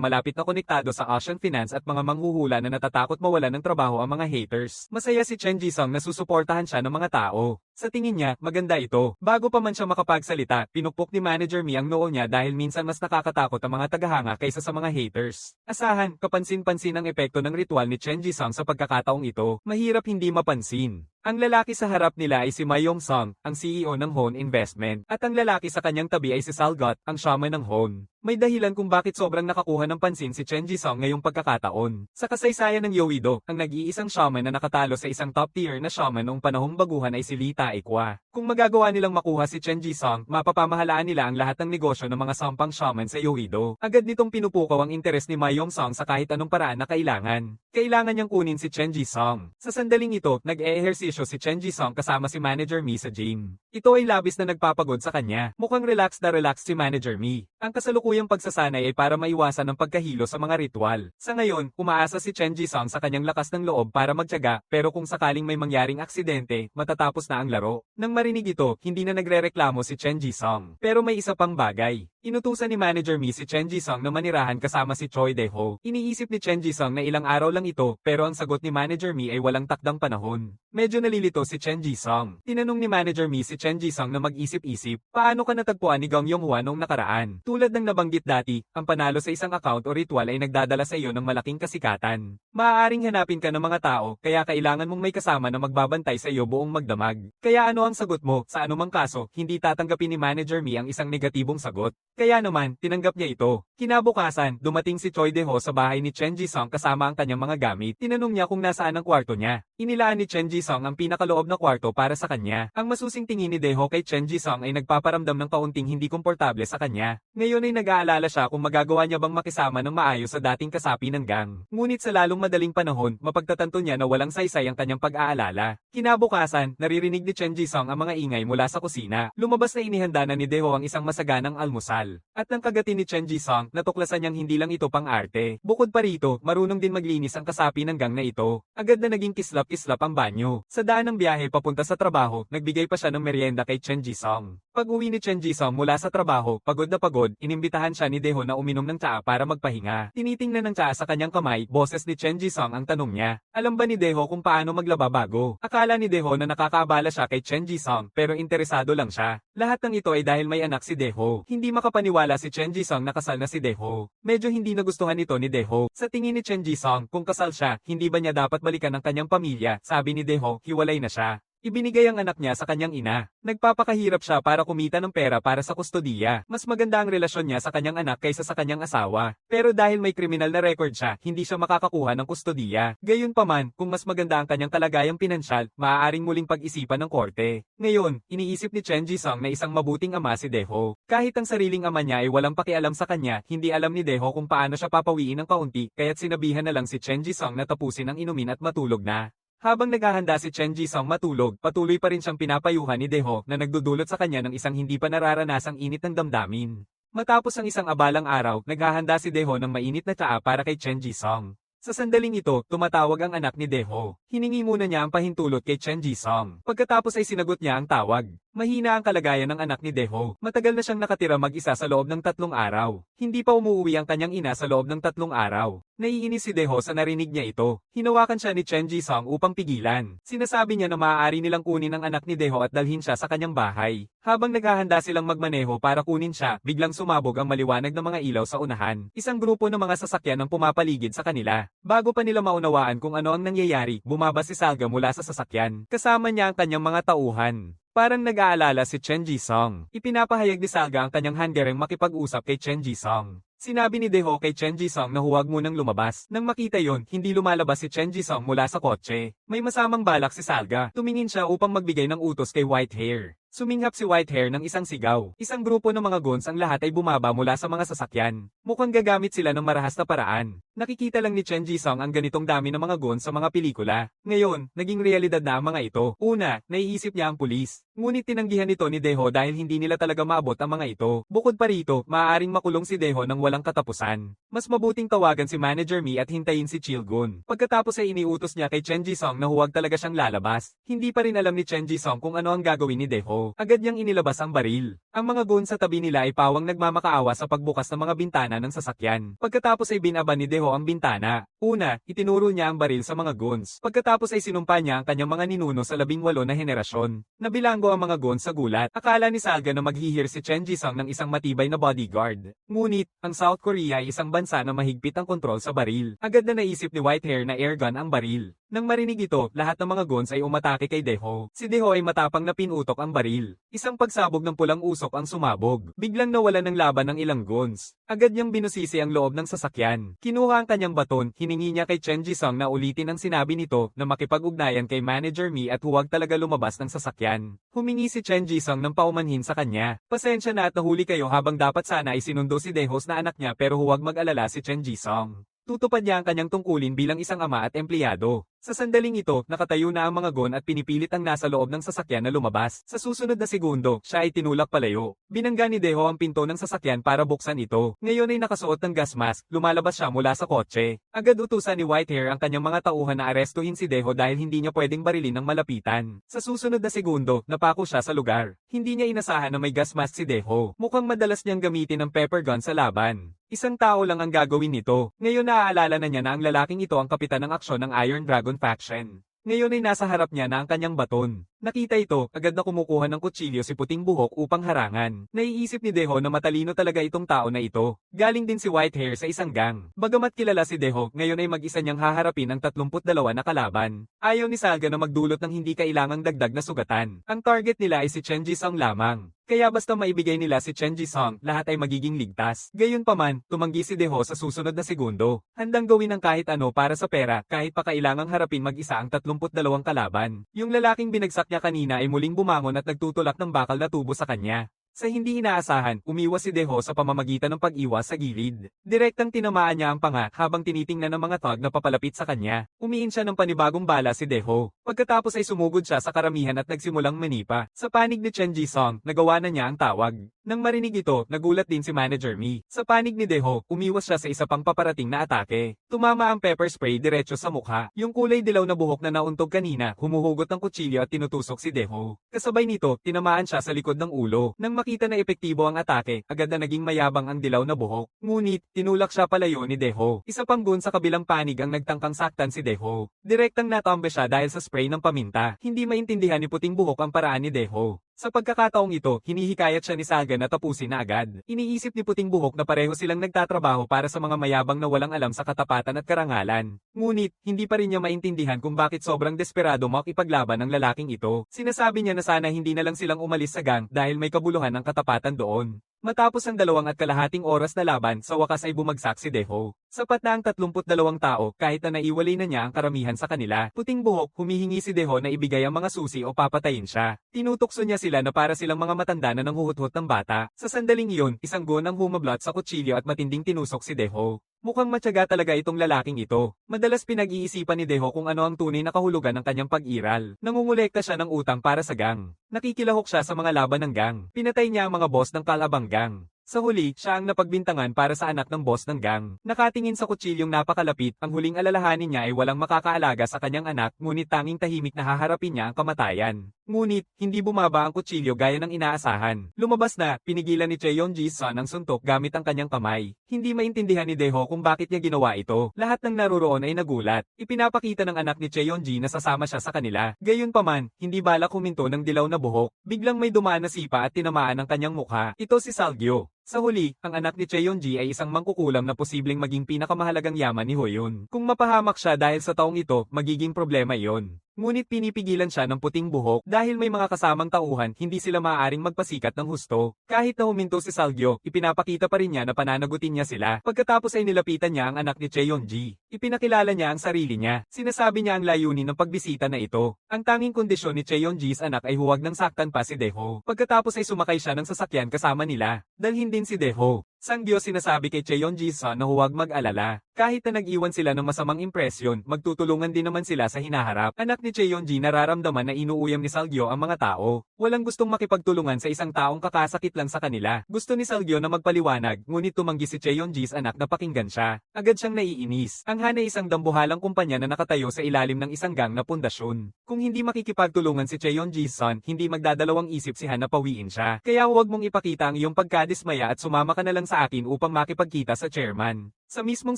malapit na konektado sa Asian Finance at mga manghuhula na natatakot mawalan ng trabaho ang mga haters. Masaya si Chen Jisung na susuportahan siya ng mga tao. Sa tingin niya, maganda ito. Bago pa man siya makapagsalita, pinukpok ni Manager Mi ang noo niya dahil minsan mas nakakatakot ang mga tagahanga kaysa sa mga haters. Asahan, kapansin-pansin ang epekto ng ritual ni Chen Jisung sa pagkakataong ito. Mahirap hindi mapansin. Ang lalaki sa harap nila ay si Ma Yong-sung, ang CEO ng Hone Investment, at ang lalaki sa kanyang tabi ay si Salgot, ang shaman ng Hone. May dahilan kung bakit sobrang nakakuha ng pansin si Chen Jisung ngayong pagkakataon. Sa kasaysayan ng Yowido, ang nag-iisang shaman na nakatalo sa isang top-tier na shaman noong panahong baguhan ay si Lee Taekwa. Kung magagawa nilang makuha si Chen Jisung, mapapamahalaan nila ang lahat ng negosyo ng mga sampang shaman sa Yowido. Agad nitong pinupukaw ang interes ni Ma Yong-sung sa kahit anong paraan na kailangan. Kailangan niyang kunin si Chen Jisung. Sa sandaling ito, nag-eehersisyo si Chen Jisung kasama si Manager Mi sa gym. Ito ay labis na nagpapagod sa kanya. Mukhang relax si Manager Mi. Ang kasalukuyang pagsasanay ay para maiwasan ang pagkahilo sa mga ritual. Sa ngayon, umaasa si Chen Jisung sa kanyang lakas ng loob para magtiyaga, pero kung sakaling may mangyaring aksidente, matatapos na ang laro. Nang marinig ito, hindi na nagrereklamo si Chen Jisung. Pero may isa pang bagay. Inutusan ni Manager Mi si Chen Jisung na manirahan kasama si Choi Dae-ho. Iniisip ni Chen Jisung na ilang araw lang ito, pero ang sagot ni Manager Mi ay walang takdang panahon. Medyo nalilito si Chen Jisung. Tinanong ni Manager Mi si Chen Jisung na mag-isip-isip, paano ka natagpuan ni Gong Yonghwa noong nakaraan? Tulad ng nabanggit dati, ang panalo sa isang account o ritual ay nagdadala sa iyo ng malaking kasikatan. Maaaring hanapin ka ng mga tao, kaya kailangan mong may kasama na magbabantay sa iyo buong magdamag. Kaya ano ang sagot mo? Sa anumang kaso, hindi tatanggapin ni Manager Mi ang isang negatibong sagot. Kaya naman, tinanggap niya ito. Kinabukasan, dumating si Choi Dae-ho sa bahay ni Chen Jisung kasama ang kanyang mga gamit. Tinanong niya kung nasaan ang kwarto niya. Inilaan ni Chen Jisung ang pinakaloob na kwarto para sa kanya. Ang masusing tingin ni Dae-ho kay Chen Jisung ay nagpaparamdam ng kaunting hindi komportable sa kanya. Ngayon ay nag-aalala siya kung magagawa niya bang makisama ng maayos sa dating kasapi ng gang. Ngunit sa lalong madaling panahon, mapagtatanto niya na walang saysay ang kanyang pag-aalala. Kinabukasan, naririnig ni Chen Jisung ang mga ingay mula sa kusina. Lumabas na inihanda na ni Daeho ang isang masaganang almusal. At nang kagatin ni Chen Jisung, natuklasan niyang hindi lang ito pang-arte. Bukod pa rito, marunong din maglinis ang kasapi ng gang na ito. Agad na naging kislap-kislap ang banyo. Sa daan ng biyahe papunta sa trabaho, nagbigay pa siya ng merienda kay Chen Jisung. Pag-uwi ni Chen Jisung mula sa trabaho, pagod na pagod, inimbitahan siya ni Daeho na uminom ng tsaa para magpahinga. Tinitingnan ng tsaa sa kanyang kamay, boses ni Chen Jisung ang tanong niya. Alam ba ni Daeho kung paano maglaba bago? Akala ni Daeho na nakakaabala siya kay Chen Jisung pero interesado lang siya. Lahat ng ito ay dahil may anak si Daeho. Hindi makapaniwala si Chen Jisung na kasal na si Daeho. Medyo hindi nagustuhan ito ni Daeho. Sa tingin ni Chen Jisung, kung kasal siya, hindi ba niya dapat balikan ang kanyang pamilya? Sabi ni Daeho, hiwalay na siya. Ibinigay ang anak niya sa kanyang ina. Nagpapakahirap siya para kumita ng pera para sa kustodiya. Mas maganda ang relasyon niya sa kanyang anak kaysa sa kanyang asawa. Pero dahil may kriminal na record siya, hindi siya makakakuha ng kustodiya. Gayunpaman, kung mas maganda ang kanyang kalagayang pinansyal, maaaring muling pag-isipan ng korte. Ngayon, iniisip ni Chen Jisung na isang mabuting ama si Daeho. Kahit ang sariling ama niya ay walang pakialam sa kanya, hindi alam ni Daeho kung paano siya papawiin ng kaunti, kaya't sinabihan na lang si Chen Jisung na tapusin ang inumin at matulog na. Habang naghahanda si Chen Jisung matulog, patuloy pa rin siyang pinapayuhan ni Daeho na nagdudulot sa kanya ng isang hindi pa nararanasang init ng damdamin. Matapos ang isang abalang araw, naghahanda si Daeho ng mainit na tsaa para kay Chen Jisung. Sa sandaling ito, tumatawag ang anak ni Daeho. Hiningi muna niya ang pahintulot kay Chen Jisung. Pagkatapos ay sinagot niya ang tawag. Mahina ang kalagayan ng anak ni Daeho. Matagal na siyang nakatira mag-isa sa loob ng 3 araw. Hindi pa umuwi ang kanyang ina sa loob ng 3 araw. Naiinis si Daeho sa narinig niya ito. Hinawakan siya ni Chen Jisung upang pigilan. Sinasabi niya na maaari nilang kunin ang anak ni Daeho at dalhin siya sa kanyang bahay. Habang naghahanda silang magmaneho para kunin siya, biglang sumabog ang maliwanag na mga ilaw sa unahan. Isang grupo ng mga sasakyan ang pumapaligid sa kanila. Bago pa nila maunawaan kung ano ang nangyayari, bumaba si Salga mula sa sasakyan. Kasama niya ang kanyang mga tauhan. Parang nag-aalala si Chen Jisung. Ipinapahayag ni Salga ang kanyang handlereng makipag-usap kay Chen Jisung. Sinabi ni Daeho kay Chen Jisung na huwag munang lumabas. Nang makita yon, hindi lumalabas si Chen Jisung mula sa kotse. May masamang balak si Salga. Tumingin siya upang magbigay ng utos kay Whitehair. Suminghap si Whitehair ng isang sigaw. Isang grupo ng mga goons ang lahat ay bumaba mula sa mga sasakyan. Mukhang gagamit sila ng marahas na paraan. Nakikita lang ni Chen Jisung ang ganitong dami ng mga goons sa mga pelikula. Ngayon, naging realidad na ang mga ito. Una, naiisip niya ang pulis. Ngunit tinanggihan ito ni Daeho dahil hindi nila talaga maabot ang mga ito. Bukod pa rito, maaaring makulong si Daeho ng walang katapusan. Mas mabuting tawagan si Manager Mi at hintayin si Chilgun. Pagkatapos ay iniutos niya kay Chen Jisung na huwag talaga siyang lalabas. Hindi pa rin alam ni Chen Jisung kung ano ang gagawin ni Daeho. Agad niyang inilabas ang baril. Ang mga goons sa tabi nila ay pawang nagmamakaawa sa pagbukas ng mga bintana ng sasakyan. Pagkatapos ay binaba ni Daeho ang bintana. Una, itinuro niya ang baril sa mga goons. Pagkatapos ay sinumpa niya ang kanyang mga ninuno sa 18 na henerasyon. Nabilanggo ang mga goons sa gulat. Akala ni Salga na maghihir si Chen Jisung ng isang matibay na bodyguard. Ngunit, ang South Korea ay isang bansa na mahigpit ang kontrol sa baril. Agad na naisip ni Whitehair na airgun ang baril. Nang marinig ito, lahat ng mga goons ay umatake kay Daeho. Si Daeho ay matapang na pinutok ang baril. Isang pagsabog ng pulang usok ang sumabog. Biglang nawalan ng laban ng ilang goons. Agad niyang binusisi ang loob ng sasakyan. Kinuha ang kanyang baton, hiningi niya kay Chen Jisung na ulitin ang sinabi nito na makipag-ugnayan kay Manager Mi at huwag talaga lumabas ng sasakyan. Humingi si Chen Jisung ng paumanhin sa kanya. Pasensya na at nahuli kayo habang dapat sana ay sinundo si Daeho na anak niya pero huwag mag-alala si Chen Jisung. Tutupad niya ang kanyang tungkulin bilang isang ama at empleyado. Sa sandaling ito, nakatayo na ang mga gon at pinipilit ang nasa loob ng sasakyan na lumabas. Sa susunod na segundo, siya ay tinulak palayo. Binangga ni Daeho ang pinto ng sasakyan para buksan ito. Ngayon ay nakasuot ng gas mask, lumalabas siya mula sa kotse. Agad utusan ni Whitehair ang kanyang mga tauhan na arestuhin si Daeho dahil hindi niya pwedeng barilin ng malapitan. Sa susunod na segundo, napako siya sa lugar. Hindi niya inasahan na may gas mask si Daeho. Mukhang madalas niyang gamitin ang pepper gun sa laban. Isang tao lang ang gagawin nito. Ngayon naaalala na niya na ang lalaking ito ang kapitan ng aksyon ng Iron Dragon faction. Ngayon ay nasa harap niya na ang kanyang baton. Nakita ito, agad na kumukuha ng kutsilyo si Puting Buhok upang harangan. Naiisip ni Daeho na matalino talaga itong tao na ito. Galing din si Whitehair sa isang gang. Bagamat kilala si Daeho, ngayon ay mag-isa niyang haharapin ang 32 na kalaban. Ayaw ni Salga na magdulot ng hindi kailangang dagdag na sugatan. Ang target nila ay si Chen Jisung lamang. Kaya basta maibigay nila si Chen Jisung, lahat ay magiging ligtas. Gayunpaman, tumanggi si Daeho sa susunod na segundo. Handang gawin ang kahit ano para sa pera, kahit pa kailangang harapin mag-isa ang 32 kalaban. Yung lalaking binagsak niya kanina ay muling bumangon at nagtutulak ng bakal na tubo sa kanya. Sa hindi inaasahan, umiwas si Deho sa pamamagitan ng pag-iwas sa gilid. Direktang tinamaan niya ang panga habang tinitingnan ng mga thug na papalapit sa kanya. Umiin siya ng panibagong bala si Deho. Pagkatapos ay sumugod siya sa karamihan at nagsimulang manipa. Sa panig ni Chen Ji-sung, nagawa na niya ang tawag. Nang marinig ito, nagulat din si Manager Mi. Sa panig ni Deho, umiwas siya sa isa pang paparating na atake. Tumama ang pepper spray diretso sa mukha. Yung kulay dilaw na buhok na nauntog kanina, humuhugot ng kutsilyo at tinutusok si Deho. Kasabay nito, tinamaan siya sa likod ng ulo. Nang makita na epektibo ang atake, agad na naging mayabang ang dilaw na buhok. Ngunit, tinulak siya palayo ni Deho. Isa pang gun sa kabilang panig ang nagtangkang saktan si Deho. Direktang natambe siya dahil sa spray ng paminta. Hindi maintindihan ni puting buhok ang paraan ni Deho. Sa pagkakataong ito, hinihikayat siya ni Saga na tapusin na agad. Iniisip ni puting buhok na pareho silang nagtatrabaho para sa mga mayabang na walang alam sa katapatan at karangalan. Ngunit, hindi pa rin niya maintindihan kung bakit sobrang desperado makipaglaban ng lalaking ito. Sinasabi niya na sana hindi na lang silang umalis sa gang dahil may kabuluhan ng katapatan doon. Matapos ang 2.5 oras na laban, sa wakas ay bumagsak si Deho. Sapat na ang 32 tao kahit na naiwalay na niya ang karamihan sa kanila. Puting buhok, humihingi si Deho na ibigay ang mga susi o papatayin siya. Tinutukso niya sila na para silang mga matanda na nanghuhut-hut ng bata. Sa sandaling iyon, isang gun ang humablot sa kutsilyo at matinding tinusok si Deho. Mukhang matyaga talaga itong lalaking ito. Madalas pinag-iisipan ni Deho kung ano ang tunay na kahulugan ng kanyang pag-iral. Nangungulekta siya ng utang para sa gang. Nakikilahok siya sa mga laban ng gang. Pinatay niya ang mga boss ng Kalabang Gang. Sa huli, siya ang napagbintangan para sa anak ng boss ng gang. Nakatingin sa kutsilyong napakalapit, ang huling alalahanin niya ay walang makakaalaga sa kanyang anak, ngunit tanging tahimik na haharapin niya ang kamatayan. Ngunit, hindi bumaba ang kutsilyo gaya ng inaasahan. Lumabas na, pinigilan ni Cheon Ji-sun ang suntok gamit ang kanyang kamay. Hindi maintindihan ni Deho kung bakit niya ginawa ito. Lahat ng naroroon ay nagulat. Ipinapakita ng anak ni Cheon Ji na sasama siya sa kanila. Gayunpaman, hindi balak huminto ng dilaw na buhok. Biglang may dumaan na sipa at tinamaan ang kanyang mukha. Ito si Salgyo. Sa huli, ang anak ni Cheon Ji ay isang mangkukulam na posibleng maging pinakamahalagang yaman ni Hoyun. Kung mapahamak siya dahil sa taong ito, magiging problema iyon. Ngunit pinipigilan siya ng puting buhok dahil may mga kasamang tauhan, hindi sila maaaring magpasikat ng husto. Kahit na huminto si Salgyo, ipinapakita pa rin niya na pananagutin niya sila. Pagkatapos ay nilapitan niya ang anak ni Cheon Ji. Ipinakilala niya ang sarili niya. Sinasabi niya ang layunin ng pagbisita na ito. Ang tanging kondisyon ni Cheon Ji's anak ay huwag nang saktan pa si Deho. Pagkatapos ay sumakay siya ng sasakyan kasama nila. Dalhin din si Deho. Sanggyo sinasabi kay Cheon Ji-sun na huwag mag-alala. Kahit na nag-iwan sila ng masamang impresyon, magtutulungan din naman sila sa hinaharap. Anak ni Cheon Ji nararamdaman na inuuyam ni Salgyo ang mga tao. Walang gustong makipagtulungan sa isang taong kakasakit lang sa kanila. Gusto ni Salgyo na magpaliwanag, ngunit tumanggi si Cheon Ji's anak na pakinggan siya. Agad siyang naiinis. Ang Han ay isang dambuhalang kumpanya na nakatayo sa ilalim ng isang gang na pundasyon. Kung hindi makikipagtulungan si Cheon Ji-sun, hindi magdadalawang isip si Han na pawiin siya. Kaya huwag mong ipakita ang iyong pagkadismaya at sumama ka na lang sa akin upang makipagkita sa chairman. Sa mismong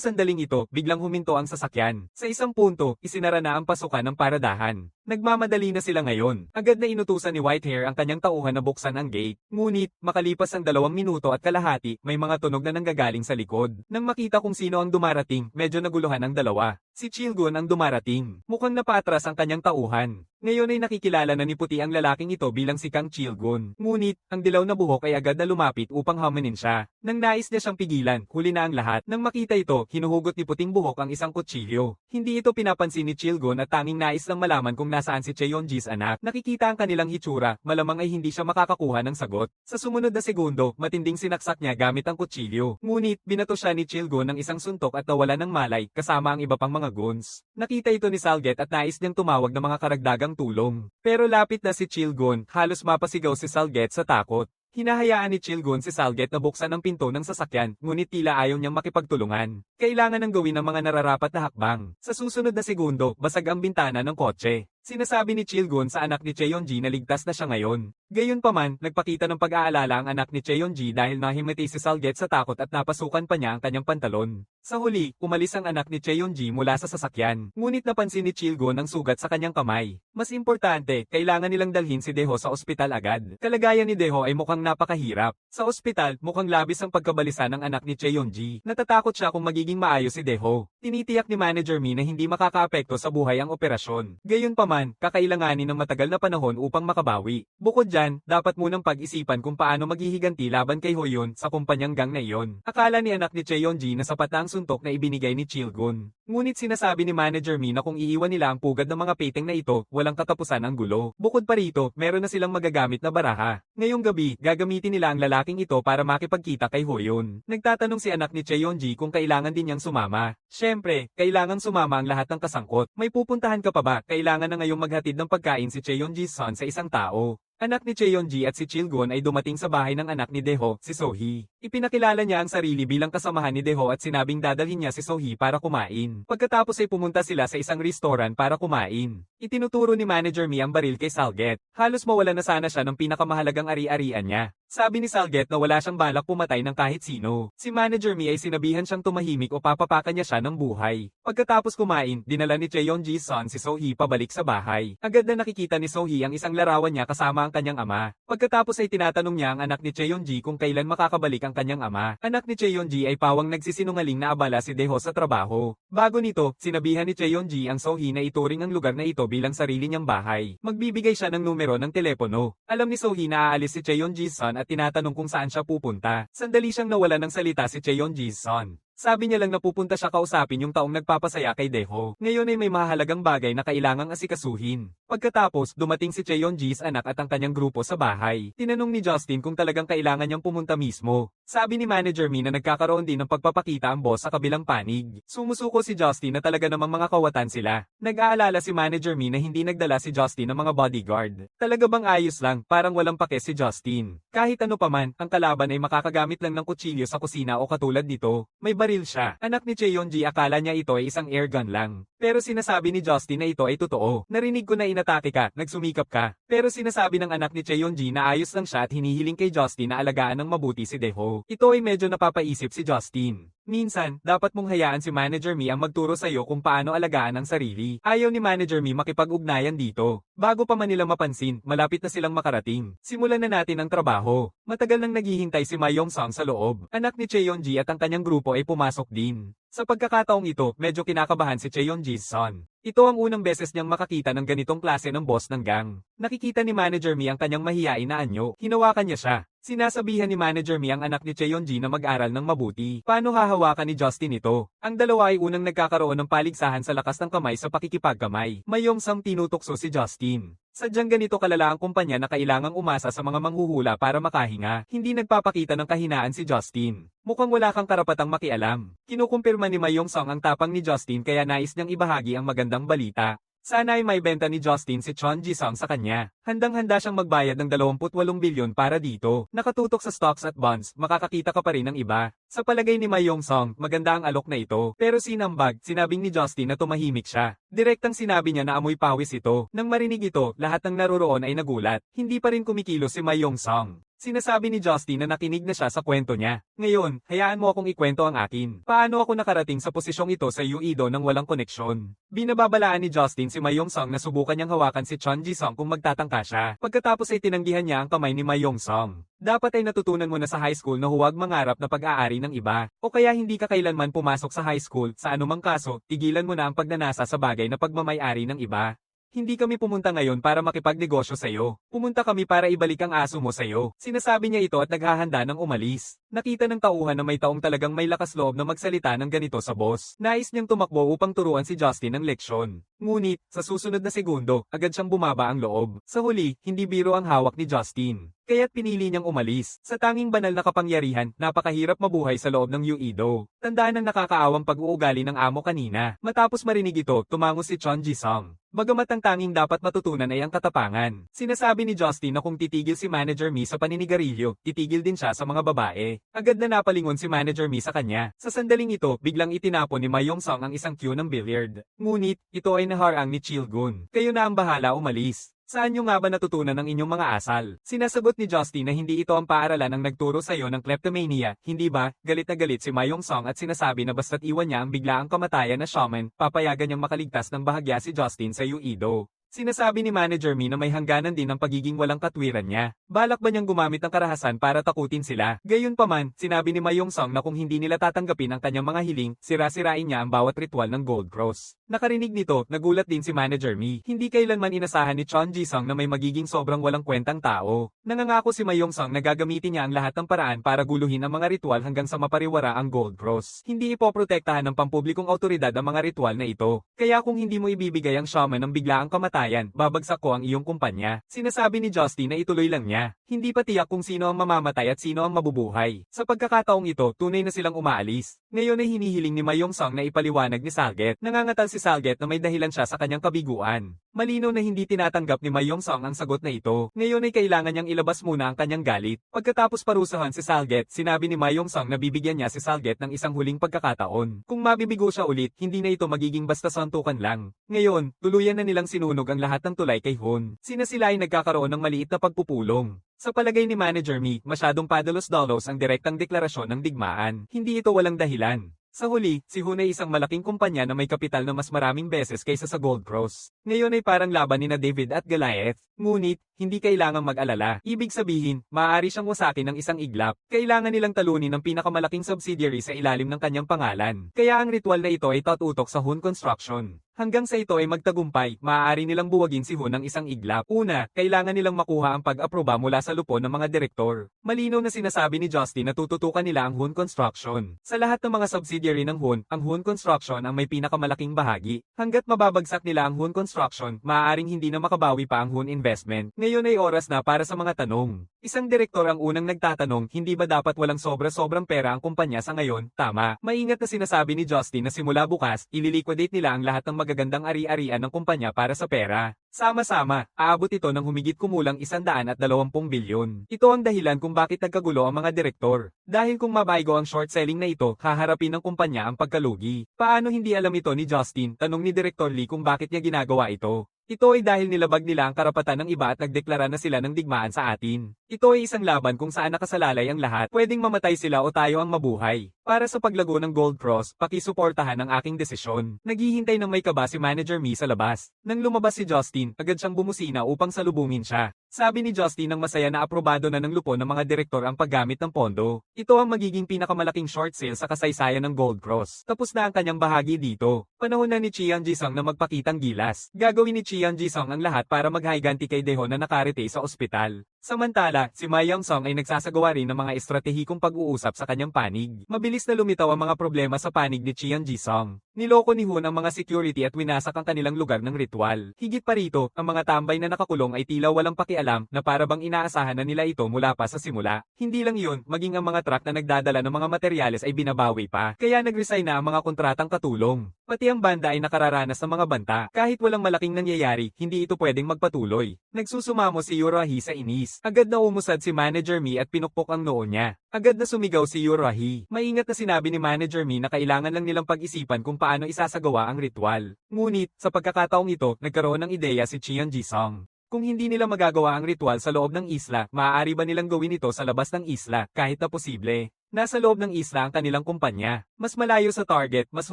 sandaling ito, biglang huminto ang sasakyan. Sa isang punto, isinara na ang pasukan ng paradahan. Nagmamadali na sila ngayon. Agad na inutusan ni Whitehair ang kanyang tauhan na buksan ang gate. Ngunit, makalipas ang 2 minuto at kalahati, may mga tunog na nanggagaling sa likod. Nang makita kung sino ang dumarating, medyo naguluhan ang dalawa. Si Chilgun ang dumarating. Mukhang napaatras ang kanyang tauhan. Ngayon ay nakikilala na ni Puti ang lalaking ito bilang si Kang Chilgun. Ngunit, ang dilaw na buhok ay agad na lumapit upang hamanin siya. Nang nais niya siyang pigilan, huli na ang lahat. Nang makita ito, hinuhugot ni Puting buhok ang isang kutsilyo. Hindi ito pinapansin ni Chilgun at tanging nais lang malaman kung nasaan si Cheon Ji's anak. Nakikita ang kanilang hitsura, malamang ay hindi siya makakakuha ng sagot. Sa sumunod na segundo, matinding sinaksak niya gamit ang kutsilyo. Ngunit, binato siya ni Chilgun ng isang suntok at nawala ng malay, kasama ang iba pang mga guns. Nakita ito ni Salget at nais niyang tumawag ng mga karagdagang tulong. Pero lapit na si Chilgun, halos mapasigaw si Salget sa takot. Hinahayaan ni Chilgun si Salget na buksan ang pinto ng sasakyan, ngunit tila ayaw niyang makipagtulungan. Kailangan nang gawin ang mga nararapat na hakbang. Sa susunod na segundo, basag ang bintana ng kotse. Sinasabi ni Chilgun sa anak ni Cheon Ji na ligtas na siya ngayon. Gayunpaman, nagpakita ng pag-aalala ang anak ni Cheon Ji dahil nahimati si Salget sa takot at napasukan pa niya ang kanyang pantalon. Sa huli, umalis ang anak ni Cheon Ji mula sa sasakyan. Ngunit napansin ni Chilgun ang sugat sa kanyang kamay. Mas importante, kailangan nilang dalhin si Deho sa ospital agad. Kalagayan ni Deho ay mukhang napakahirap. Sa ospital, mukhang labis ang pagkabalisa ng anak ni Cheon Ji. Natatakot siya kung magiging maayos si Deho. Tinitiyak ni Manager Mi na hindi makakaapekto sa buhay ang operasyon. Gayunpaman, kakailanganin ng matagal na panahon upang makabawi. Bukod dyan, dapat munang pag-isipan kung paano maghihiganti laban kay Hoyun sa kumpanyang gang na iyon. Akala ni anak ni Cheonji na sapat na ang suntok na ibinigay ni Chilgun. Ngunit sinasabi ni Manager Mi na kung iiwan nila ang pugad ng mga peteng na ito, walang katapusan ang gulo. Bukod pa rito, meron na silang magagamit na baraha. Ngayong gabi, gagamitin nila ang lalaking ito para makipagkita kay Hoyun. Nagtatanong si anak ni Cheonji kung kailangan din niyang sumama. Siyempre, kailangan sumama ang lahat ng kasangkot. May pupuntahan ka pa ba? Kailangan na ngayong maghatid ng pagkain si Cheonji's son sa isang tao. Anak ni Cheonji at si Chilgun ay dumating sa bahay ng anak ni Daeho, si Sohee. Ipinakilala niya ang sarili bilang kasamahan ni Daeho at sinabing dadalhin niya si Sohee para kumain. Pagkatapos ay pumunta sila sa isang restaurant para kumain. Itinuturo ni Manager Mi ang baril kay Salget. Halos mawala na sana siya ng pinakamahalagang ari-arian niya. Sabi ni Salget na wala siyang balak pumatay ng kahit sino. Si Manager Mi ay sinabihan siyang tumahimik o papapakan niya siya ng buhay. Pagkatapos kumain, dinala ni Cheonji's son si Sohee pabalik sa bahay. Agad na nakikita ni Sohee ang isang larawan niya kasama ang kanyang ama. Pagkatapos ay tinatanong niya ang anak ni Cheonji kung kailan makakabalik ang kanyang ama. Anak ni Cheonji ay pawang nagsisinungaling na abala si Daeho sa trabaho. Bago nito, sinabihan ni Cheonji ang Sohee na ituring ang lugar na ito bilang sarili niyang bahay. Magbibigay siya ng numero ng telepono. Alam ni Sohee na aalis si Cheonji's son at tinatanong kung saan siya pupunta. Sandali siyang nawala ng salita si Cheonji's son. Sabi niya lang na pupunta siya kausapin yung taong nagpapasaya kay Daeho. Ngayon ay may mahalagang bagay na kailangang asikasuhin. Pagkatapos, dumating si Cheonji's anak at ang kanyang grupo sa bahay. Tinanong ni Justin kung talagang kailangan niyang pumunta mismo. Sabi ni Manager Mi na nagkakaroon din ng pagpapakita ang boss sa kabilang panig. Sumusuko si Justin na talaga namang mga kawatan sila. Nag-aalala si Manager Mi na hindi nagdala si Justin ng mga bodyguard. Talaga bang ayos lang, parang walang pake si Justin. Kahit ano paman, ang kalaban ay makakagamit lang ng kutsilyo sa kusina o katulad nito. May baril siya. Anak ni Cheonji akala niya ito ay isang airgun lang. Pero sinasabi ni Justin na ito ay totoo. Narinig ko na inatake ka, nagsumikap ka. Pero sinasabi ng anak ni Cheonji na ayos lang siya at hinihiling kay Justin na alagaan ng mabuti si Daeho. Ito ay medyo napapaisip si Justin. Minsan, dapat mong hayaan si Manager Mi ang magturo sa iyo kung paano alagaan ang sarili. Ayaw ni Manager Mi makipag-ugnayan dito. Bago pa man nila mapansin, malapit na silang makarating. Simulan na natin ang trabaho. Matagal nang naghihintay si Ma Yong-sung sa loob. Anak ni Cheonji at ang kanyang grupo ay pumasok din. Sa pagkakataong ito, medyo kinakabahan si Cheonji's son. Ito ang unang beses niyang makakita ng ganitong klase ng boss ng gang. Nakikita ni Manager Mi ang kanyang mahiyain na anyo. Hinawakan niya siya. Sinasabihan ni Manager Mi ang anak ni Cheonji na mag-aral ng mabuti. Paano hahawakan ni Justin ito? Ang dalawa ay unang nagkakaroon ng paligsahan sa lakas ng kamay sa pakikipagkamay. Ma Yong-sung tinutukso si Justin. Sadyang ganito kalala ang kumpanya na kailangang umasa sa mga manghuhula para makahinga. Hindi nagpapakita ng kahinaan si Justin. Mukhang wala kang karapatang makialam. Kinukumpirma ni Ma Yong-sung ang tapang ni Justin kaya nais niyang ibahagi ang magandang balita. Sana ay may benta ni Justin si Chon Ji-sung sa kanya. Handang-handa siyang magbayad ng 28 bilyon para dito. Nakatutok sa stocks at bonds, makakakita ka pa rin ng iba. Sa palagay ni Ma Yong-sung, maganda ang alok na ito. Pero sinambag, sinabing ni Justin na tumahimik siya. Direktang sinabi niya na amoy pawis ito. Nang marinig ito, lahat ng naroroon ay nagulat. Hindi pa rin kumikilos si Ma Yong-sung. Sinasabi ni Justin na nakinig na siya sa kwento niya. Ngayon, hayaan mo akong ikwento ang akin. Paano ako nakarating sa posisyong ito sa Uido nang walang koneksyon? Binababalaan ni Justin si Ma Yong-sung na subukan niyang hawakan si Chon Ji-sung kung magtatangka siya. Pagkatapos ay tinanggihan niya ang kamay ni Ma Yong-sung. Dapat ay natutunan mo na sa high school na huwag mangarap na pag-aari ng iba. O kaya hindi ka kailanman pumasok sa high school, sa anumang kaso, tigilan mo na ang pagnanasa sa bagay na pagmamay-ari ng iba. Hindi kami pumunta ngayon para makipagnegosyo sa iyo. Pumunta kami para ibalik ang aso mo sa iyo. Sinasabi niya ito at naghahanda ng umalis. Nakita ng tauhan na may taong talagang may lakas loob na magsalita ng ganito sa boss. Nais niyang tumakbo upang turuan si Justin ng leksyon. Ngunit, sa susunod na segundo, agad siyang bumaba ang loob. Sa huli, hindi biro ang hawak ni Justin. Kaya't pinili niyang umalis. Sa tanging banal na kapangyarihan, napakahirap mabuhay sa loob ng Uido. Tandaan ang nakakaawang pag-uugali ng amo kanina. Matapos marinig ito, tumango si Chon Ji-sung. Bagamat ang tanging dapat matutunan ay ang katapangan. Sinasabi ni Justin na kung titigil si Manager Mi sa paninigarilyo, titigil din siya sa mga babae. Agad na napalingon si Manager Mi sa kanya. Sa sandaling ito, biglang itinapon ni Ma Yong-sung ang isang cue ng billiard. Ngunit, ito ay naharang ni Chilgun. Kayo na ang bahala umalis. Saan nyo nga ba natutunan ang inyong mga asal? Sinasagot ni Justin na hindi ito ang paaralan ang nagturo sa iyo ng kleptomania, hindi ba? Galit na galit si Ma Yong-sung at sinasabi na basta't iwan niya ang biglaang kamatayan na shaman, papayagan niyang makaligtas ng bahagya si Justin sa Uido. Sinasabi ni Manager Mi na may hangganan din ang pagiging walang katwiran niya. Balak ba niyang gumamit ng karahasan para takutin sila? Gayunpaman, sinabi ni Ma Yong-sung na kung hindi nila tatanggapin ang kanyang mga hiling, sira-sirain niya ang bawat ritual ng Gold Cross. Nakarinig nito, nagulat din si Manager Mi. Hindi kailanman inasahan ni Chon Ji-sung na may magiging sobrang walang kwentang tao. Nangangako si Ma Yong-sung na gagamitin niya ang lahat ng paraan para guluhin ang mga ritual hanggang sa mapariwara ang Gold Cross. Hindi ipoprotektahan ng pampublikong autoridad ang mga ritual na ito. Kaya kung hindi mo ibibigay ang shaman ng biglaang kamatayan, babagsak ko ang iyong kumpanya. Sinasabi ni Justin na ituloy lang niya. Hindi pa tiyak kung sino ang mamamatay at sino ang mabubuhay. Sa pagkakataong ito, tunay na silang umaalis. Ngayon ay hinihiling ni Ma Yong-sung na ipaliwanag ni Salget. Nangangatal si Salget na may dahilan siya sa kanyang kabiguan. Malinaw na hindi tinatanggap ni Ma Yong-sung ang sagot na ito. Ngayon ay kailangan niyang ilabas muna ang kanyang galit. Pagkatapos parusahan si Salget, sinabi ni Ma Yong-sung na bibigyan niya si Salget ng isang huling pagkakataon. Kung mabibigo siya ulit, hindi na ito magiging basta santukan lang. Ngayon, tuluyan na nilang sinunog ang lahat ng tulay kay Hun. Sila ay nagkakaroon ng maliit na pagpupulong. Sa palagay ni Manager Mi, masyadong padalos-dalos ang direktang deklarasyon ng digmaan. Hindi ito walang dahilan. Sa huli, si Hun ay isang malaking kumpanya na may kapital na mas maraming beses kaysa sa Gold Cross. Ngayon ay parang laban ni David at Goliath. Ngunit, hindi kailangang mag-alala. Ibig sabihin, maaari siyang wasakin ng isang iglap. Kailangan nilang talunin ang pinakamalaking subsidiary sa ilalim ng kanyang pangalan. Kaya ang ritual na ito ay tatutok sa Hun Construction. Hanggang sa ito ay magtagumpay, maaari nilang buwagin si Hun ng isang iglap. Una, kailangan nilang makuha ang pag-aproba mula sa lupon ng mga direktor. Malinaw na sinasabi ni Justin na tututukan nila ang Hun Construction. Sa lahat ng mga subsidiary ng Hun, ang Hun Construction ang may pinakamalaking bahagi. Hanggat mababagsak nila ang Hun Construction, maaaring hindi na makabawi pa ang Hun Investment. Ngayon ay oras na para sa mga tanong. Isang direktor ang unang nagtatanong, hindi ba dapat walang sobra-sobrang pera ang kumpanya sa ngayon? Tama. Maingat na sinasabi ni Justin na simula bukas, ililiquidate nila ang lahat ng magagandang ari-arian ng kumpanya para sa pera. Sama-sama, aabot ito ng humigit kumulang 120 bilyon. Ito ang dahilan kung bakit nagkagulo ang mga direktor. Dahil kung mabaigo ang short selling na ito, haharapin ng kumpanya ang pagkalugi. Paano hindi alam ito ni Justin? Tanong ni Director Lee kung bakit niya ginagawa ito. Ito ay dahil nilabag nila ang karapatan ng iba at nagdeklara na sila ng digmaan sa atin. Ito ay isang laban kung saan nakasalalay ang lahat. Pwedeng mamatay sila o tayo ang mabuhay. Para sa paglago ng Gold Cross, pakisuportahan ang aking desisyon. Naghihintay ng may kaba si Manager Mi sa labas. Nang lumabas si Justin, agad siyang bumusina upang salubungin siya. Sabi ni Justin nang masaya na aprobado na ng lupon ng mga direktor ang paggamit ng pondo. Ito ang magiging pinakamalaking short sale sa kasaysayan ng Gold Cross. Tapos na ang kanyang bahagi dito. Panahon na ni Chiang Ji-sung na magpakitang gilas. Gagawin ni Chiang Ji-sung ang lahat para maghiganti kay Daeho na nakarete sa ospital. Samantala, si Ma Yong-sung ay nagsasagawa rin ng mga estratehikong pag-uusap sa kanyang panig. Mabilis na lumitaw ang mga problema sa panig ni Chiang Ji-sung. Niloko ni Hun ang mga security at winasak ang kanilang lugar ng ritual. Higit pa rito, ang mga tambay na nakakulong ay tila walang pakialam na para bang inaasahan na nila ito mula pa sa simula. Hindi lang yun, maging ang mga truck na nagdadala ng mga materyales ay binabawi pa. Kaya nag-resign na ang mga kontratang katulong. Pati ang banda ay nakararanas ng mga banta. Kahit walang malaking nangyayari, hindi ito pwedeng magpatuloy. Nagsusumamo si Yurahi sa inis. Agad na umusad si Manager Mi at pinukpok ang noo niya. Agad na sumigaw si Yurahi. Maingat na sinabi ni Manager Mi na kailangan lang nilang pag-isipan kung paano isasagawa ang ritual. Ngunit, sa pagkakataong ito, nagkaroon ng ideya si Chiang Ji-sung. Kung hindi nila magagawa ang ritual sa loob ng isla, maaari ba nilang gawin ito sa labas ng isla, kahit na posible? Nasa loob ng isla ang kanilang kumpanya. Mas malayo sa target, mas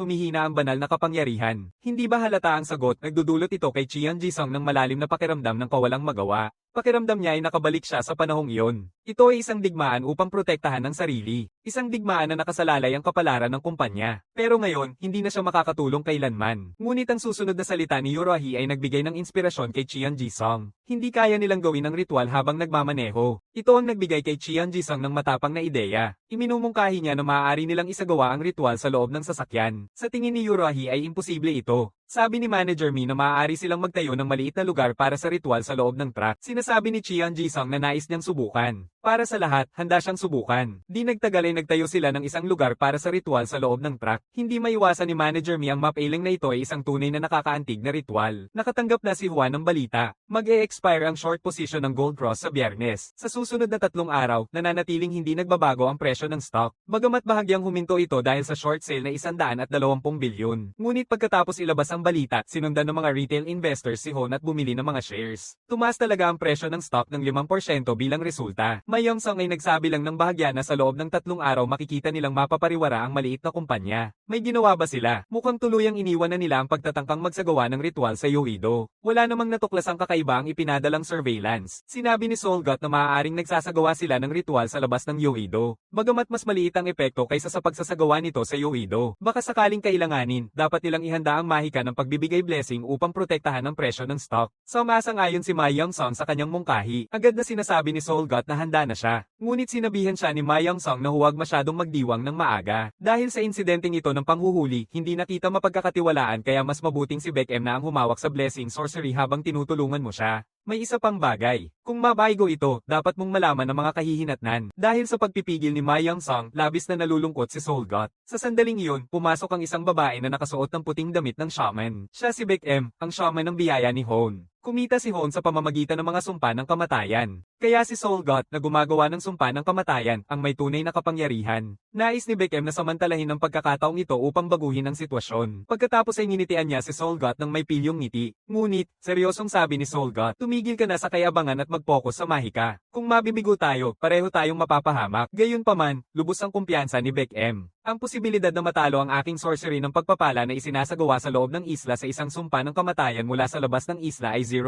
humihina ang banal na kapangyarihan. Hindi ba halata ang sagot? Nagdudulot ito kay Chiang Ji-sung ng malalim na pakiramdam ng kawalang magawa. Pakiramdam niya ay nakabalik siya sa panahong iyon. Ito ay isang digmaan upang protektahan ang sarili. Isang digmaan na nakasalalay ang kapalaran ng kumpanya. Pero ngayon, hindi na siya makakatulong kailanman. Ngunit ang susunod na salita ni Yurahi ay nagbigay ng inspirasyon kay Chiang Ji-sung. Hindi kaya nilang gawin ang ritual habang nagmamaneho. Ito ang nagbigay kay Chiang Ji-sung ng matapang na ideya. Iminumungkahi niya na maaari nilang isagawa ang ritual sa loob ng sasakyan. Sa tingin ni Yurahi ay imposible ito. Sabi ni Manager Mi na maaari silang magtayo ng maliit na lugar para sa ritual sa loob ng truck. Sinasabi ni Chiang Ji-sung na nais niyang subukan. Para sa lahat, handa siyang subukan. Di nagtagal ay nagtayo sila ng isang lugar para sa ritual sa loob ng truck. Hindi maiwasan ni Manager Mi ang mapailing na ito ay isang tunay na nakakaantig na ritual. Nakatanggap na si Juan ng balita. Mag-e-expire ang short position ng Gold Cross sa Biyernes. Sa susunod na 3 araw, nananatiling hindi nagbabago ang presyo ng stock. Bagamat bahagyang huminto ito dahil sa short sale na 120 bilyon. Ngunit pagkatapos ilabas ang balita, sinundan ng mga retail investors si Hon at bumili ng mga shares. Tumaas talaga ang presyo ng stock ng 5% bilang resulta. Ma Yong-sung ay nagsabi lang ng bahagya na sa loob ng 3 araw makikita nilang mapapariwara ang maliit na kumpanya. May ginawa ba sila? Mukhang tuluyang iniwan na nila ang pagtatangkang magsagawa ng ritual sa Yoido. Wala namang natuklasang kakaiba ang ipinadalang surveillance. Sinabi ni Solgot na maaaring nagsasagawa sila ng ritual sa labas ng Yoido. Bagamat mas maliit ang epekto kaysa sa pagsasagawa nito sa Yoido. Baka sakaling kailanganin, dapat nilang ihanda ang mahika ng pagbibigay blessing upang protektahan ang presyo ng stock. Sa umasang-ayon si Ma Young-song sa kanyang mungkahi, agad na sinasabi ni Solgot na handa na siya. Ngunit sinabihan siya ni Ma Young-song na huwag masyadong magdiwang ng maaga. Dahil sa insidenteng ito ng panghuhuli, hindi nakita mapagkakatiwalaan kaya mas mabuting si Baek M na ang humawak sa blessing sorcery habang tinutulungan mo siya. May isa pang bagay. Kung mabaigo ito, dapat mong malaman ang mga kahihinatnan. Dahil sa pagpipigil ni Ma Young-song, labis na nalulungkot si Solgot. Sa sandaling iyon, pumasok ang isang babae na nakasuot ng puting damit ng shaman. Siya si Baek M, ang shaman ng biyaya ni Hone. Kumita si Hone sa pamamagitan ng mga sumpa ng kamatayan. Kaya si Solgot na gumagawa ng sumpa ng kamatayan ang may tunay na kapangyarihan. Nais ni Baek M na samantalahin ang pagkakataong ito upang baguhin ang sitwasyon. Pagkatapos ay nginitian niya si Solgot ng may pilyong ngiti. Ngunit, seryosong sabi ni Solgot, tumigil ka na sa kayabangan at mag-focus sa mahika. Kung mabibigo tayo, pareho tayong mapapahamak. Gayunpaman, lubos ang kumpiyansa ni Baek M. Ang posibilidad na matalo ang aking sorcery ng pagpapala na isinasagawa sa loob ng isla sa isang sumpa ng kamatayan mula sa labas ng isla ay 0%.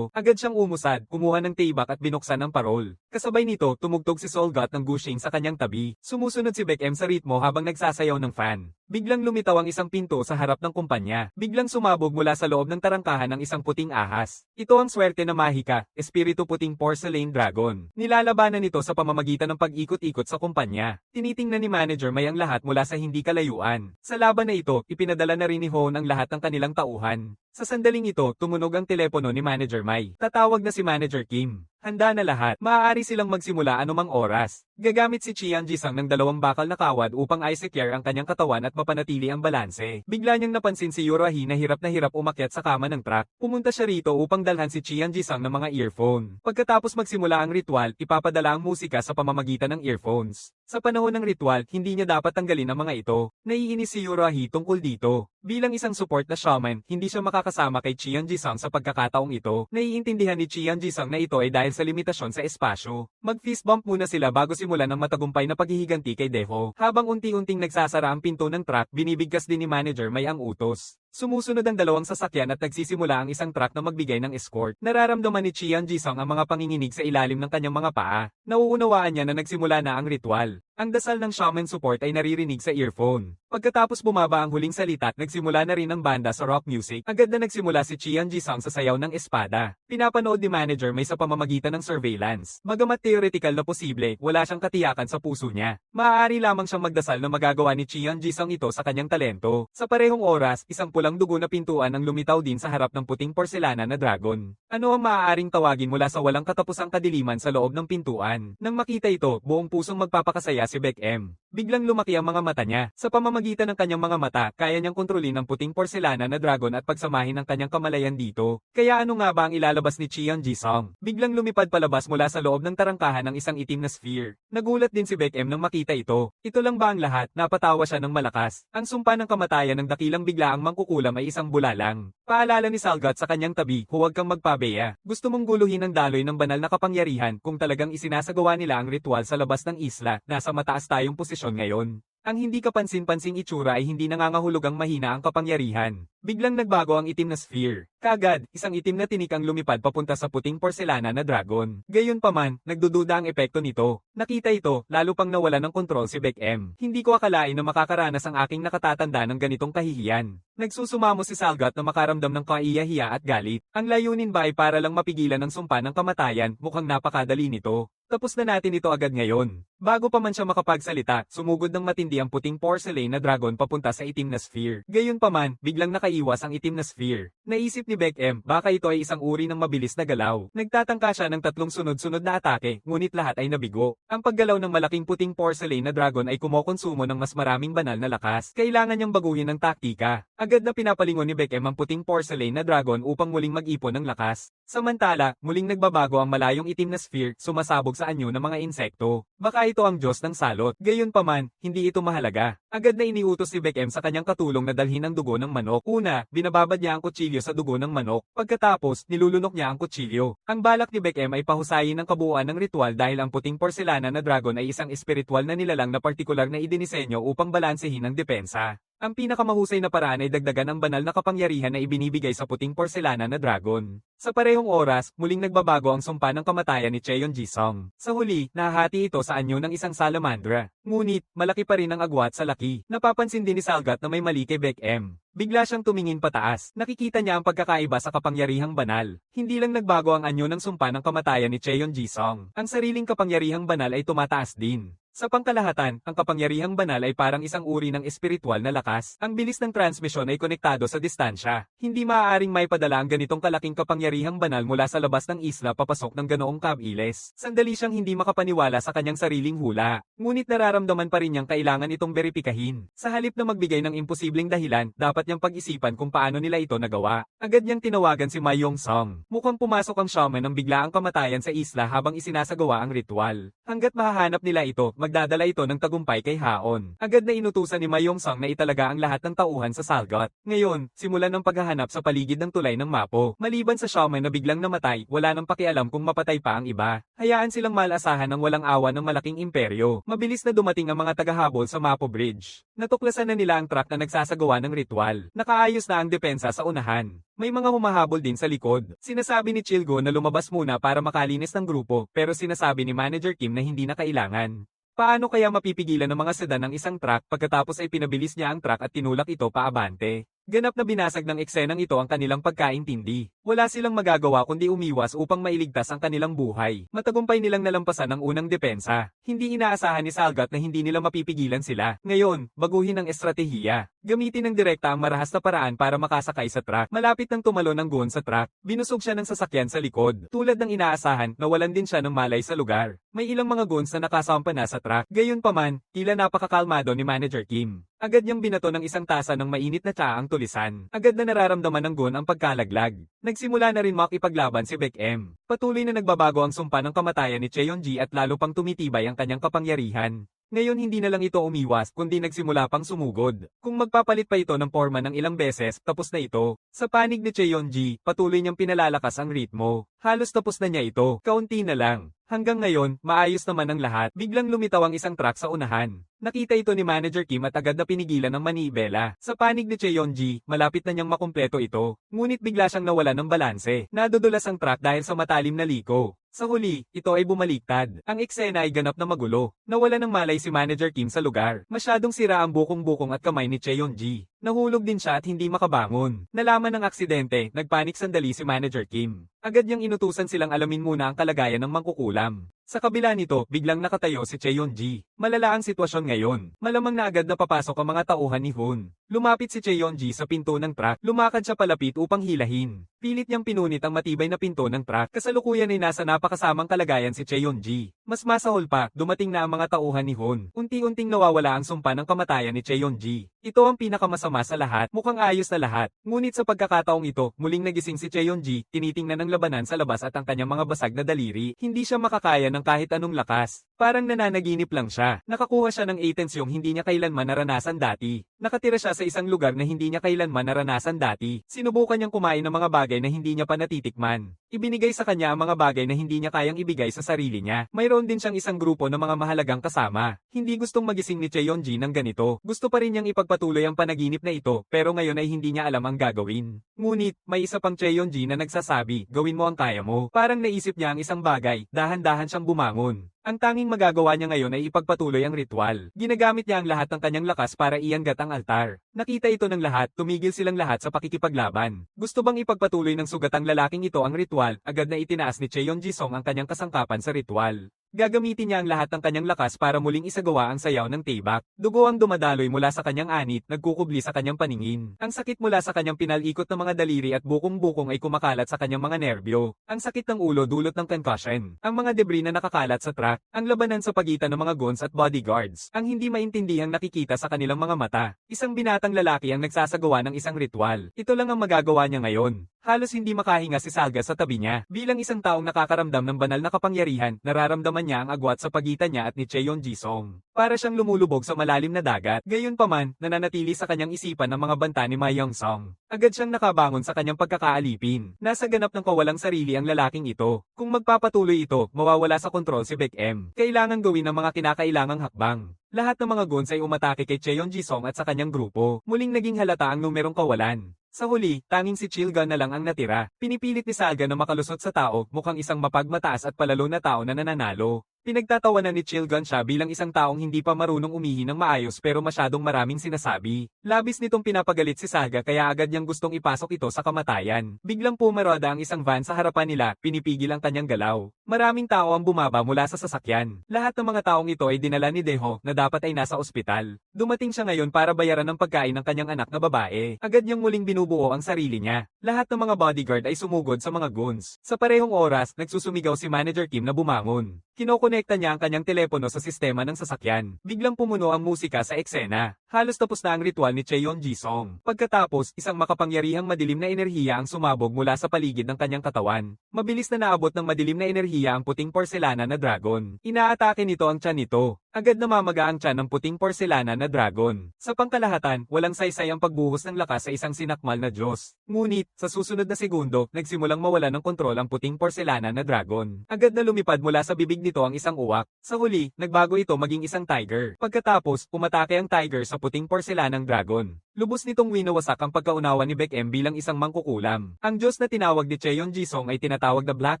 Agad siyang umusad, kumuha ng tibak at binuksan ang parol. Kasabay nito, tumugtog si Solgot ng gushing sa kanyang tabi. Sumusunod si Baek M sa ritmo habang nagsasayaw ng fan. Biglang lumitaw ang isang pinto sa harap ng kumpanya. Biglang sumabog mula sa loob ng tarangkahan ng isang puting ahas. Ito ang swerte na mahika, espiritu puting porcelain dragon. Nilalabanan nito sa pamamagitan ng pag-ikot-ikot sa kumpanya. Tinitingnan ni manager May ang lahat mula sa hindi kalayuan. Sa laban na ito, ipinadala na rin ni Hone ang lahat ng kanilang tauhan. Sa sandaling ito, tumunog ang telepono ni Manager Mai. Tatawag na si Manager Kim. Handa na lahat. Maaari silang magsimula anumang oras. Gagamit si Chiang Jisang ng 2 bakal na kawad upang i-secure ang kanyang katawan at mapanatili ang balanse. Bigla niyang napansin si Yurahi na hirap umakyat sa kama ng truck. Pumunta siya rito upang dalhan si Chiang Jisang ng mga earphone. Pagkatapos magsimula ang ritual, ipapadala ang musika sa pamamagitan ng earphones. Sa panahon ng ritual, hindi niya dapat tanggalin ang mga ito. Naiinis si Yurahi tungkol dito. Bilang isang support na shaman, hindi siya makakasama kay Chiang Jisang sa pagkakataong ito. Naiintindihan ni Chiang Jisang na ito ay dahil sa limitasyon sa espasyo. Mag-fist bump muna sila bago simulan ang matagumpay na paghihiganti kay Deho. Habang unti-unting nagsasara ang pinto ng truck, binibigkas din ni Manager May ang utos. Sumusunod ang 2 sasakyan at nagsisimula ang isang truck na magbigay ng escort. Nararamdaman ni Chiang Jisang ang mga panginginig sa ilalim ng kanyang mga paa. Nauunawaan niya na nagsimula na ang ritual. Ang dasal ng shaman support ay naririnig sa earphone. Pagkatapos bumaba ang huling salita, nagsimula na rin ang banda sa rock music. Agad na nagsimula si Chiang Jisang sa sayaw ng espada. Pinapanood ni Manager May sa pamamagitan ng surveillance. Bagamat theoretical na posible, wala siyang katiyakan sa puso niya. Maaari lamang siyang magdasal na magagawa ni Chiang Jisang ito sa kanyang talento. Sa parehong oras, isang pulang dugo na pintuan ang lumitaw din sa harap ng puting porselana na dragon. Ano ang maaaring tawagin mula sa walang katapusang kadiliman sa loob ng pintuan? Nang makita ito, buong pusong magpapakasaya si Baek M. Biglang lumaki ang mga mata niya. Sa pamamagitan ng kanyang mga mata, kaya niyang kontrolin ang puting porselana na dragon at pagsamahin ang kanyang kamalayan dito. Kaya ano nga ba ang ilalabas ni Chiang Jisang? Biglang lumipad palabas mula sa loob ng tarangkahan ng isang itim na sphere. Nagulat din si Baek M nang makita ito. Ito lang ba ang lahat? Napatawa siya ng malakas. Ang sumpa ng kamatayan ng dakilang biglaang mangkukulam ay isang bulalang. Paalala ni Solgot sa kanyang tabi, huwag kang magpabeya. Gusto mong guluhin ang daloy ng banal na kapangyarihan kung talagang isinasagawa nila ang ritual sa labas ng isla. Nasa mataas tayong posisyon ngayon. Ang hindi kapansin-pansing itsura ay hindi nangangahulugang mahina ang kapangyarihan. Biglang nagbago ang itim na sphere. Kagad, isang itim na tinik ang lumipad papunta sa puting porselana na dragon. Gayunpaman, nagdududa ang epekto nito. Nakita ito, lalo pang nawala ng kontrol si Baek M. Hindi ko akalain na makakaranas ang aking nakatatanda ng ganitong kahihiyan. Nagsusumamo si Solgot na makaramdam ng kaiyahiya at galit. Ang layunin ba ay para lang mapigilan ang sumpa ng kamatayan? Mukhang napakadali nito. Tapos na natin ito agad ngayon. Bago pa man siya makapagsalita, sumugod ng matindi ang puting porcelain na dragon papunta sa itim na sphere. Gayunpaman, biglang nakaiwas ang itim na sphere. Naisip ni Baek M, baka ito ay isang uri ng mabilis na galaw. Nagtatangka siya ng 3 sunod-sunod na atake, ngunit lahat ay nabigo. Ang paggalaw ng malaking puting porcelain na dragon ay kumokonsumo ng mas maraming banal na lakas. Kailangan niyang baguhin ang taktika. Agad na pinapalingon ni Baek M ang puting porcelain na dragon upang muling mag-ipon ng lakas. Samantala, muling nagbabago ang malayong itim na sphere, sumasabog sa anyo ng mga insekto. Baka ito ang Diyos ng salot. Gayunpaman, hindi ito mahalaga. Agad na iniutos si Beckham sa kanyang katulong na dalhin ang dugo ng manok. Una, binababad niya ang kutsilyo sa dugo ng manok. Pagkatapos, nilulunok niya ang kutsilyo. Ang balak ni Beckham ay pahusayin ang kabuuan ng ritual dahil ang puting porselana na dragon ay isang espiritual na nilalang na partikular na idinisenyo upang balansehin ang depensa. Ang pinakamahusay na paraan ay dagdagan ang banal na kapangyarihan na ibinibigay sa puting porselana na dragon. Sa parehong oras, muling nagbabago ang sumpa ng kamatayan ni Cheon Jisung. Sa huli, nahahati ito sa anyo ng isang salamandra. Ngunit, malaki pa rin ang agwat sa laki. Napapansin din ni Salgat na may mali kay Beckham. Bigla siyang tumingin pataas. Nakikita niya ang pagkakaiba sa kapangyarihang banal. Hindi lang nagbago ang anyo ng sumpa ng kamatayan ni Cheon Jisung. Ang sariling kapangyarihang banal ay tumataas din. Sa pangkalahatan, ang kapangyarihang banal ay parang isang uri ng espiritual na lakas. Ang bilis ng transmisyon ay konektado sa distansya. Hindi maaaring maipadala ang ganitong kalaking kapangyarihang banal mula sa labas ng isla papasok ng ganoong kabilis. Sandali siyang hindi makapaniwala sa kanyang sariling hula. Ngunit nararamdaman pa rin niyang kailangan itong beripikahin. Sa halip na magbigay ng imposibleng dahilan, dapat niyang pag-isipan kung paano nila ito nagawa. Agad niyang tinawagan si Ma Yong-sung. Mukhang pumasok ang shaman ng biglaang kamatayan sa isla habang isinasagawa ang ritual. Hanggat mahahanap nila ito, magdadala ito ng tagumpay kay Haon. Agad na inutusan ni Ma Yong-sung na italaga ang lahat ng tauhan sa Salgot. Ngayon, simulan ng paghahanap sa paligid ng tulay ng Mapo. Maliban sa shaman na biglang namatay, wala nang pakialam kung mapatay pa ang iba. Hayaan silang malasahan ng walang awa ng malaking imperyo. Mabilis na dumating ang mga tagahabol sa Mapo Bridge. Natuklasan na nila ang truck na nagsasagawa ng ritual. Nakaayos na ang depensa sa unahan. May mga humahabol din sa likod. Sinasabi ni Chilgo na lumabas muna para makalinis ng grupo, pero sinasabi ni Manager Kim na hindi na kailangan. Paano kaya mapipigilan ng mga sedan ng isang truck pagkatapos ay pinabilis niya ang truck at tinulak ito paabante? Ganap na binasag ng eksenang ito ang kanilang pagkaintindi. Wala silang magagawa kundi umiwas upang mailigtas ang kanilang buhay. Matagumpay nilang nalampasan ang unang depensa. Hindi inaasahan ni Salgat na hindi nila mapipigilan sila. Ngayon, baguhin ang estratehiya. Gamitin ng direkta ang marahas na paraan para makasakay sa truck. Malapit nang tumalon ng goon sa truck, binusog siya ng sasakyan sa likod. Tulad ng inaasahan, nawalan din siya ng malay sa lugar. May ilang mga goons na nakasampa na sa truck. Gayunpaman, tila napakakalmado ni Manager Kim. Agad niyang binato ng isang tasa ng mainit na tsaa ang tulisan. Agad na nararamdaman ng goon ang pagkalaglag. Nagsimula na rin makipaglaban si Beckham. Patuloy na nagbabago ang sumpa ng kamatayan ni Cheonji at lalo pang tumitibay ang kanyang kapangyarihan. Ngayon hindi na lang ito umiwas kundi nagsimula pang sumugod. Kung magpapalit pa ito ng forma ng ilang beses, tapos na ito. Sa panig ni Cheonji, patuloy niyang pinalalakas ang ritmo. Halos tapos na niya ito, kaunti na lang. Hanggang ngayon, maayos naman ang lahat. Biglang lumitaw ang isang truck sa unahan. Nakita ito ni Manager Kim at agad na pinigilan ng manibela. Sa panig ni Cheonji, malapit na niyang makumpleto ito. Ngunit bigla siyang nawala ng balanse. Nadudulas ang truck dahil sa matalim na liko. Sa huli, ito ay bumaliktad. Ang eksena ay ganap na magulo. Nawala ng malay si Manager Kim sa lugar. Masyadong sira ang bukong-bukong at kamay ni Cheonji. Nahulog din siya at hindi makabangon. Nalaman ng aksidente, nagpanik sandali si Manager Kim. Agad niyang inutusan silang alamin muna ang kalagayan ng mangkukulam. Sa kabila nito, biglang nakatayo si Cheonji. Malala ang sitwasyon ngayon. Malamang na agad na papasok ang mga tauhan ni Hun. Lumapit si Cheonji sa pinto ng truck. Lumakad siya palapit upang hilahin. Pilit niyang pinunit ang matibay na pinto ng truck. Kasalukuyan ay nasa napakasamang kalagayan si Cheonji. Mas masahol pa, dumating na ang mga tauhan ni Hun. Unti-unting nawawala ang sumpa ng kamatayan ni Cheonji. Ito ang pinakamasama sa lahat. Mukhang ayos na lahat. Ngunit sa pagkakataong ito, muling nagising si Cheonji, tinitingnan ng labanan sa labas at ang kanyang mga basag na daliri. Hindi siya makakaya ng kahit anong lakas. Parang nananaginip lang siya. Nakakuha siya ng atensyong hindi niya kailanman naranasan dati. Nakatira siya sa isang lugar na hindi niya kailanman naranasan dati. Sinubukan niyang kumain ng mga bagay na hindi niya pa natitikman. Ibinigay sa kanya ang mga bagay na hindi niya kayang ibigay sa sarili niya. Mayroon din siyang isang grupo ng mga mahalagang kasama. Hindi gustong magising ni Cheonji ng ganito. Gusto pa rin niyang ipagpatuloy ang panaginip na ito, pero ngayon ay hindi niya alam ang gagawin. Ngunit, may isa pang Cheonji na nagsasabi, gawin mo ang kaya mo. Parang naisip niya ang isang bagay, dahan-dahan siyang bumangon. Ang tanging magagawa niya ngayon ay ipagpatuloy ang ritual. Ginagamit niya ang lahat ng kanyang lakas para ianggat ang altar. Nakita ito ng lahat, tumigil silang lahat sa pakikipaglaban. Gusto bang ipagpatuloy ng sugatang lalaking ito ang ritual, agad na itinaas ni Cheonji Song ang kanyang kasangkapan sa ritual. Gagamitin niya ang lahat ng kanyang lakas para muling isagawa ang sayaw ng taybak. Dugo ang dumadaloy mula sa kanyang anit, nagkukubli sa kanyang paningin. Ang sakit mula sa kanyang pinalikot ng mga daliri at bukong-bukong ay kumakalat sa kanyang mga nerbyo. Ang sakit ng ulo dulot ng concussion. Ang mga debris na nakakalat sa truck. Ang labanan sa pagitan ng mga goons at bodyguards. Ang hindi maintindihang nakikita sa kanilang mga mata. Isang binatang lalaki ang nagsasagawa ng isang ritual. Ito lang ang magagawa niya ngayon. Halos hindi makahinga si Salga sa tabi niya. Bilang isang taong nakakaramdam ng banal na kapangyarihan, nararamdaman niya ang agwat sa pagitan niya at ni Cheon Jisung. Para siyang lumulubog sa malalim na dagat. Gayunpaman, nananatili sa kanyang isipan ng mga banta ni Ma Young-sung. Agad siyang nakabangon sa kanyang pagkakaalipin. Nasa ganap ng kawalang sarili ang lalaking ito. Kung magpapatuloy ito, mawawala sa kontrol si Baek M. Kailangan gawin ang mga kinakailangang hakbang. Lahat ng mga guns ay umatake kay Cheon Jisung at sa kanyang grupo. Muling naging halata ang numerong kawalan. Sa huli, tanging si Chilgun na lang ang natira. Pinipilit ni Salga na makalusot sa tao, mukhang isang mapagmataas at palalo na tao na nananalo. Pinagtatawanan ni Chilgun siya bilang isang taong hindi pa marunong umihi ng maayos pero masyadong maraming sinasabi. Labis nitong pinapagalit si Salga kaya agad niyang gustong ipasok ito sa kamatayan. Biglang pumaroda ang isang van sa harapan nila, pinipigil ang kanyang galaw. Maraming tao ang bumaba mula sa sasakyan. Lahat ng mga taong ito ay dinala ni Daeho na dapat ay nasa ospital. Dumating siya ngayon para bayaran ng pagkain ng kanyang anak na babae. Agad niyang muling binubuo ang sarili niya. Lahat ng mga bodyguard ay sumugod sa mga goons. Sa parehong oras, nagsusumigaw si Manager Kim na bumangon. Kinokonekta niya ang kanyang telepono sa sistema ng sasakyan. Biglang pumuno ang musika sa eksena. Halos tapos na ang ritual ni Cheon Jisung. Pagkatapos, isang makapangyarihang madilim na enerhiya ang sumabog mula sa paligid ng kanyang katawan. Mabilis na naabot ng madilim na enerhiya ang puting porselana na dragon. Inaatake nito ang tiyan nito. Agad namamaga ang tiyan ng puting porselana na dragon. Sa pangkalahatan, walang saysay ang pagbuhos ng lakas sa isang sinakmal na Diyos. Ngunit, sa susunod na segundo, nagsimulang mawala ng kontrol ang puting porselana na dragon. Agad na lumipad mula sa bibig nito ang isang uwak. Sa huli, nagbago ito maging isang tiger. Pagkatapos, umatake ang tiger sa puting porselanang dragon. Lubos nitong winawasak ang pagkaunawa ni Baek M bilang isang mangkukulam. Ang Diyos na tinawag ni Cheon Jisung ay tinatawag na Black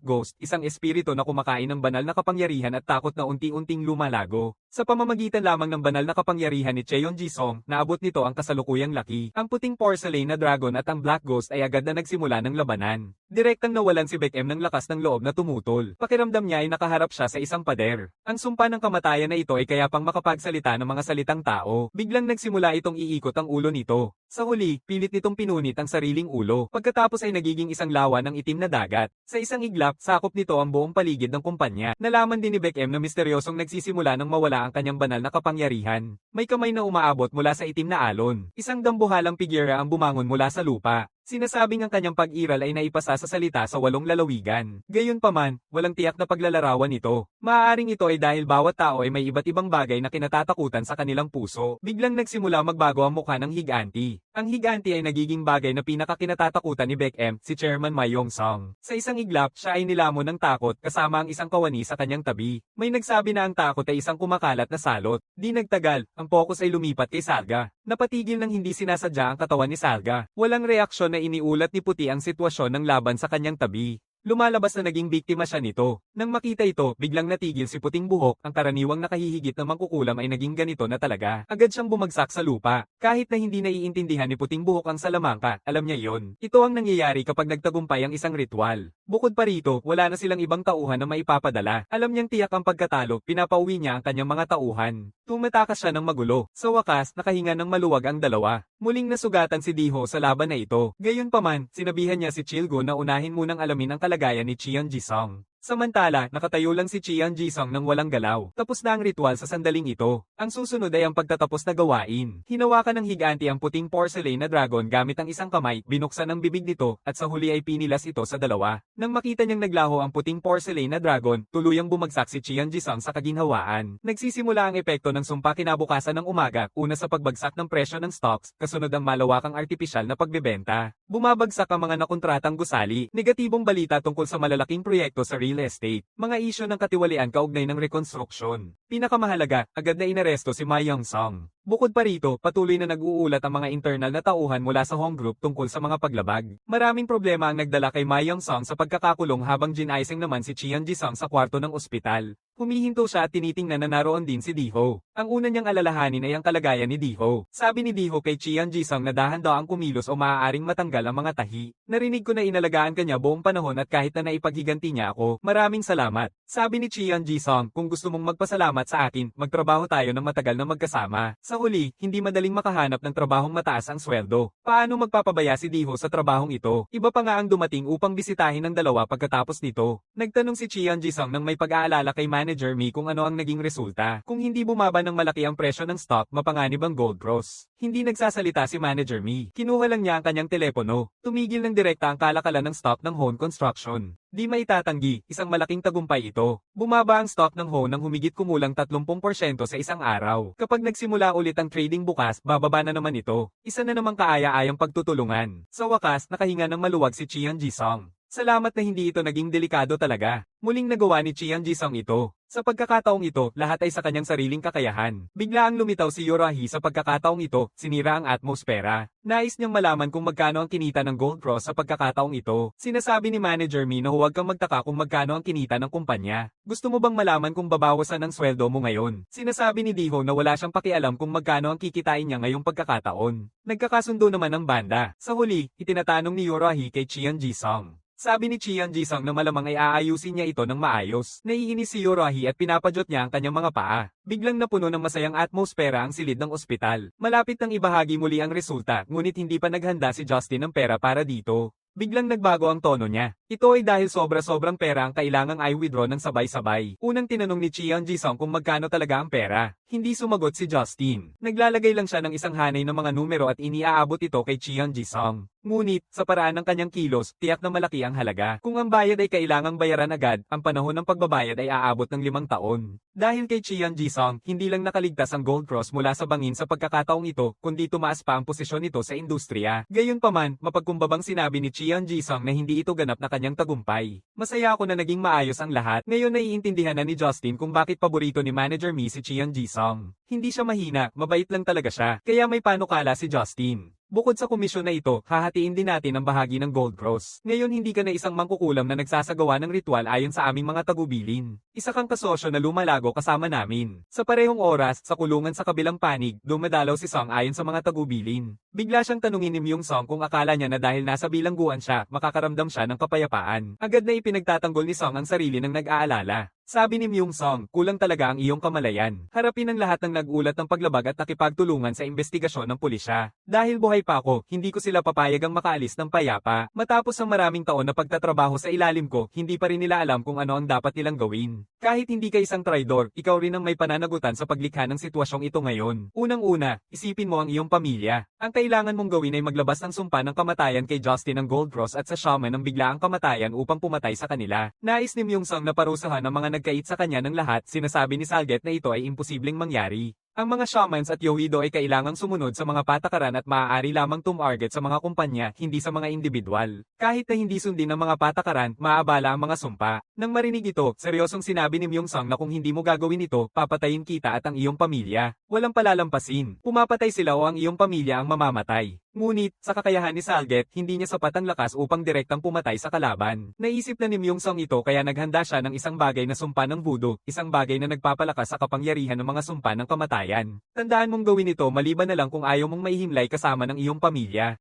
Ghost, isang espiritu na kumakain ng banal na kapangyarihan at takot na unti-unting lumalago. Sa pamamagitan lamang ng banal na kapangyarihan ni Cheon Jisung, naabot nito ang kasalukuyang laki. Ang puting porcelain na dragon at ang Black Ghost ay agad na nagsimula ng labanan. Direktang nawalan si Baek M ng lakas ng loob na tumutol. Pakiramdam niya ay nakaharap siya sa isang pader. Ang sumpa ng kamatayan na ito ay kaya pang makapagsalita ng mga salitang tao. Biglang nagsimula itong iikot ang ulo nito. Sa huli, pilit nitong pinunit ang sariling ulo. Pagkatapos ay nagiging isang lawa ng itim na dagat. Sa isang iglap, sakop nito ang buong paligid ng kumpanya. Nalaman din ni Baek M na misteryosong nagsisimula ng mawala ang kanyang banal na kapangyarihan. May kamay na umaabot mula sa itim na alon. Isang dambuhalang figura ang bumangon mula sa lupa. Sinasabing ang kanyang pag-iral ay naipasa sa salita sa 8 lalawigan. Gayunpaman, walang tiyak na paglalarawan nito. Maaaring ito ay dahil bawat tao ay may iba't ibang bagay na kinatatakutan sa kanilang puso. Biglang nagsimula magbago ang mukha ng higanti. Ang higanti ay nagiging bagay na pinakakinatatakutan ni Baek M, si Chairman Ma Young-sung. Sa isang iglap, siya ay nilamon ng takot kasama ang isang kawani sa kanyang tabi. May nagsabi na ang takot ay isang kumakalat na salot. Di nagtagal, ang focus ay lumipat kay Salga. Napatigil ng hindi sinasadya ang katawan ni Salga. Walang reaksyon na iniulat ni Puti ang sitwasyon ng laban sa kanyang tabi. Lumalabas na naging biktima siya nito. Nang makita ito, biglang natigil si Puting Buhok, ang karaniwang nakahihigit na mangkukulam ay naging ganito na talaga. Agad siyang bumagsak sa lupa. Kahit na hindi naiintindihan ni Puting Buhok ang salamangka, alam niya yon. Ito ang nangyayari kapag nagtagumpay ang isang ritual. Bukod pa rito, wala na silang ibang tauhan na maipapadala. Alam niyang tiyak ang pagkatalo, pinapauwi niya ang kanyang mga tauhan. Tumatakas siya ng magulo. Sa wakas, nakahinga ng maluwag ang dalawa. Muling nasugatan si Daeho sa laban na ito. Gayunpaman, sinabihan niya si Chilgun na unahin munang alamin ang kalagayan ni Cheon Jisung. Samantala, nakatayo lang si Cheon Jisung nang walang galaw. Tapos na ang ritual sa sandaling ito. Ang susunod ay ang pagtatapos na gawain. Hinawakan ng higanti ang puting porcelain na dragon gamit ang isang kamay, binuksan ang bibig nito, at sa huli ay pinilas ito sa dalawa. Nang makita niyang naglaho ang puting porcelain na dragon, tuluyang bumagsak si Cheon Jisung sa kaginhawaan. Nagsisimula ang epekto ng sumpa kinabukasan ng umaga, una sa pagbagsak ng presyo ng stocks, kasunod ang malawakang artipisyal na pagbebenta. Bumabagsak ang mga nakontratang gusali. Negatibong balita tungkol sa malalaking proyekto sa real estate, mga isyu ng katiwalian kaugnay ng rekonstruksyon. Pinakamahalaga, agad na inaresto si Ma Young-sung. Bukod pa rito, patuloy na nag-uulat ang mga internal na tauhan mula sa Hong Group tungkol sa mga paglabag. Maraming problema ang nagdala kay Ma Young-sung sa pagkakakulong habang ginaising naman si Cheon Jisung sa kwarto ng ospital. Humihinto siya at tinitingnan na naroon din si Daeho. Ang una niyang alalahanin ay ang kalagayan ni Daeho. Sabi ni Daeho kay Cheon Jisung na dahan-daang kumilos o maaaring matanggal ang mga tahi. Narinig ko na inalagaan kanya buong panahon at kahit na naipaghiganti niya ako, maraming salamat. Sabi ni Cheon Jisung, kung gusto mong magpasalamat sa akin, magtrabaho tayo ng matagal na magkasama. Sa huli, hindi madaling makahanap ng trabahong mataas ang sweldo. Paano magpapabaya si Diho sa trabahong ito? Iba pa nga ang dumating upang bisitahin ng dalawa pagkatapos nito. Nagtanong si Chian Jisung nang may pag-aalala kay Manager Mi kung ano ang naging resulta. Kung hindi bumaba ng malaki ang presyo ng stock, mapanganib ang gold cross. Hindi nagsasalita si Manager Mi. Kinuha lang niya ang kanyang telepono. Tumigil ng direkta ang kalakalan ng stock ng Hone Construction. Di maitatanggi, isang malaking tagumpay ito. Bumaba ang stock ng Hone ng humigit kumulang 30% sa isang araw. Kapag nagsimula ulit ang trading bukas, bababa na naman ito. Isa na namang kaaya-ayang pagtutulungan. Sa wakas, nakahinga ng maluwag si Chian Jisung. Salamat na hindi ito naging delikado talaga. Muling nagawa ni Chian Jisung ito. Sa pagkakataong ito, lahat ay sa kanyang sariling kakayahan. Bigla ang lumitaw si Yorahi sa pagkakataong ito, sinira ang atmosfera. Nais niyang malaman kung magkano ang kinita ng Gold Cross sa pagkakataong ito. Sinasabi ni Manager Mi na huwag kang magtaka kung magkano ang kinita ng kumpanya. Gusto mo bang malaman kung babawasan ang sweldo mo ngayon? Sinasabi ni Diho na wala siyang pakialam kung magkano ang kikitain niya ngayong pagkakataon. Nagkakasundo naman ang banda. Sa huli, itinatanong ni Yorahi kay Chian Jisung. Sabi ni Chian Jisung na malamang ay aayusin niya ito ng maayos. Naiinis si Yorahi at pinapadyot niya ang kanyang mga paa. Biglang napuno ng masayang atmosfera ang silid ng ospital. Malapit nang ibahagi muli ang resulta, ngunit hindi pa naghanda si Justin ng pera para dito. Biglang nagbago ang tono niya. Ito ay dahil sobra-sobrang pera ang kailangang i-withdraw ng sabay-sabay. Unang tinanong ni Chian Jisung kung magkano talaga ang pera. Hindi sumagot si Justin. Naglalagay lang siya ng isang hanay ng mga numero at iniaabot ito kay Chian Jisung. Ngunit, sa paraan ng kanyang kilos, tiyak na malaki ang halaga. Kung ang bayad ay kailangang bayaran agad, ang panahon ng pagbabayad ay aabot ng 5 taon. Dahil kay Chian Jisung, hindi lang nakaligtas ang Gold Cross mula sa bangin sa pagkakataong ito, kundi tumaas pa ang posisyon nito sa industriya. Gayunpaman, mapagkumbabang sinabi ni Chian Jisung na hindi ito ganap na kanyang tagumpay. Masaya ako na naging maayos ang lahat. Ngayon naiintindihan na ni Justin kung bakit paborito ni Manager Mi si Chian Jisung. Hindi siya mahina, mabait lang talaga siya. Kaya may panukala si Justin. Bukod sa komisyon na ito, hahatiin din natin ang bahagi ng Gold Cross. Ngayon hindi ka na isang mangkukulam na nagsasagawa ng ritual ayon sa aming mga tagubilin. Isa kang kasosyo na lumalago kasama namin. Sa parehong oras, sa kulungan sa kabilang panig, dumadalaw si Song ayon sa mga tagubilin. Bigla siyang tanungin ni Myung Song kung akala niya na dahil nasa bilangguan siya, makakaramdam siya ng kapayapaan. Agad na ipinagtatanggol ni Song ang sarili ng nag-aalala. Sabi ni Myung Song, kulang talaga ang iyong kamalayan. Harapin ang lahat ng nag-ulat ng paglabag at nakipagtulungan sa investigasyon ng pulisya. Dahil buhay pa ako, hindi ko sila papayagang makaalis ng payapa. Matapos ang maraming taon na pagtatrabaho sa ilalim ko, hindi pa rin nila alam kung ano ang dapat nilang gawin. Kahit hindi ka isang traidor, ikaw rin ang may pananagutan sa paglikha ng sitwasyong ito ngayon. Unang-una, isipin mo ang iyong pamilya. Ang kailangan mong gawin ay maglabas ng sumpa ng kamatayan kay Justin ng Gold Cross at sa shaman ng biglaang kamatayan upang pumatay sa kanila. Nais ni Myung Song na parusahan ang mga nagkait sa kanya ng lahat, sinasabi ni Salget na ito ay imposibleng mangyari. Ang mga shamans at yowido ay kailangang sumunod sa mga patakaran at maaari lamang tumarget sa mga kumpanya, hindi sa mga individual. Kahit na hindi sundin ang mga patakaran, maabala ang mga sumpa. Nang marinig ito, seryosong sinabi ni Myung Song na kung hindi mo gagawin ito, papatayin kita at ang iyong pamilya. Walang palalampasin. Pumapatay sila o ang iyong pamilya ang mamamatay. Ngunit, sa kakayahan ni Salget, hindi niya sapat ang lakas upang direktang pumatay sa kalaban. Naisip na ni Myung Song ito kaya naghanda siya ng isang bagay na sumpa ng voodoo, isang bagay na nagpapalakas sa kapangyarihan ng mga sumpa ng kamatayan. Tandaan mong gawin ito maliban na lang kung ayaw mong maihimlay kasama ng iyong pamilya.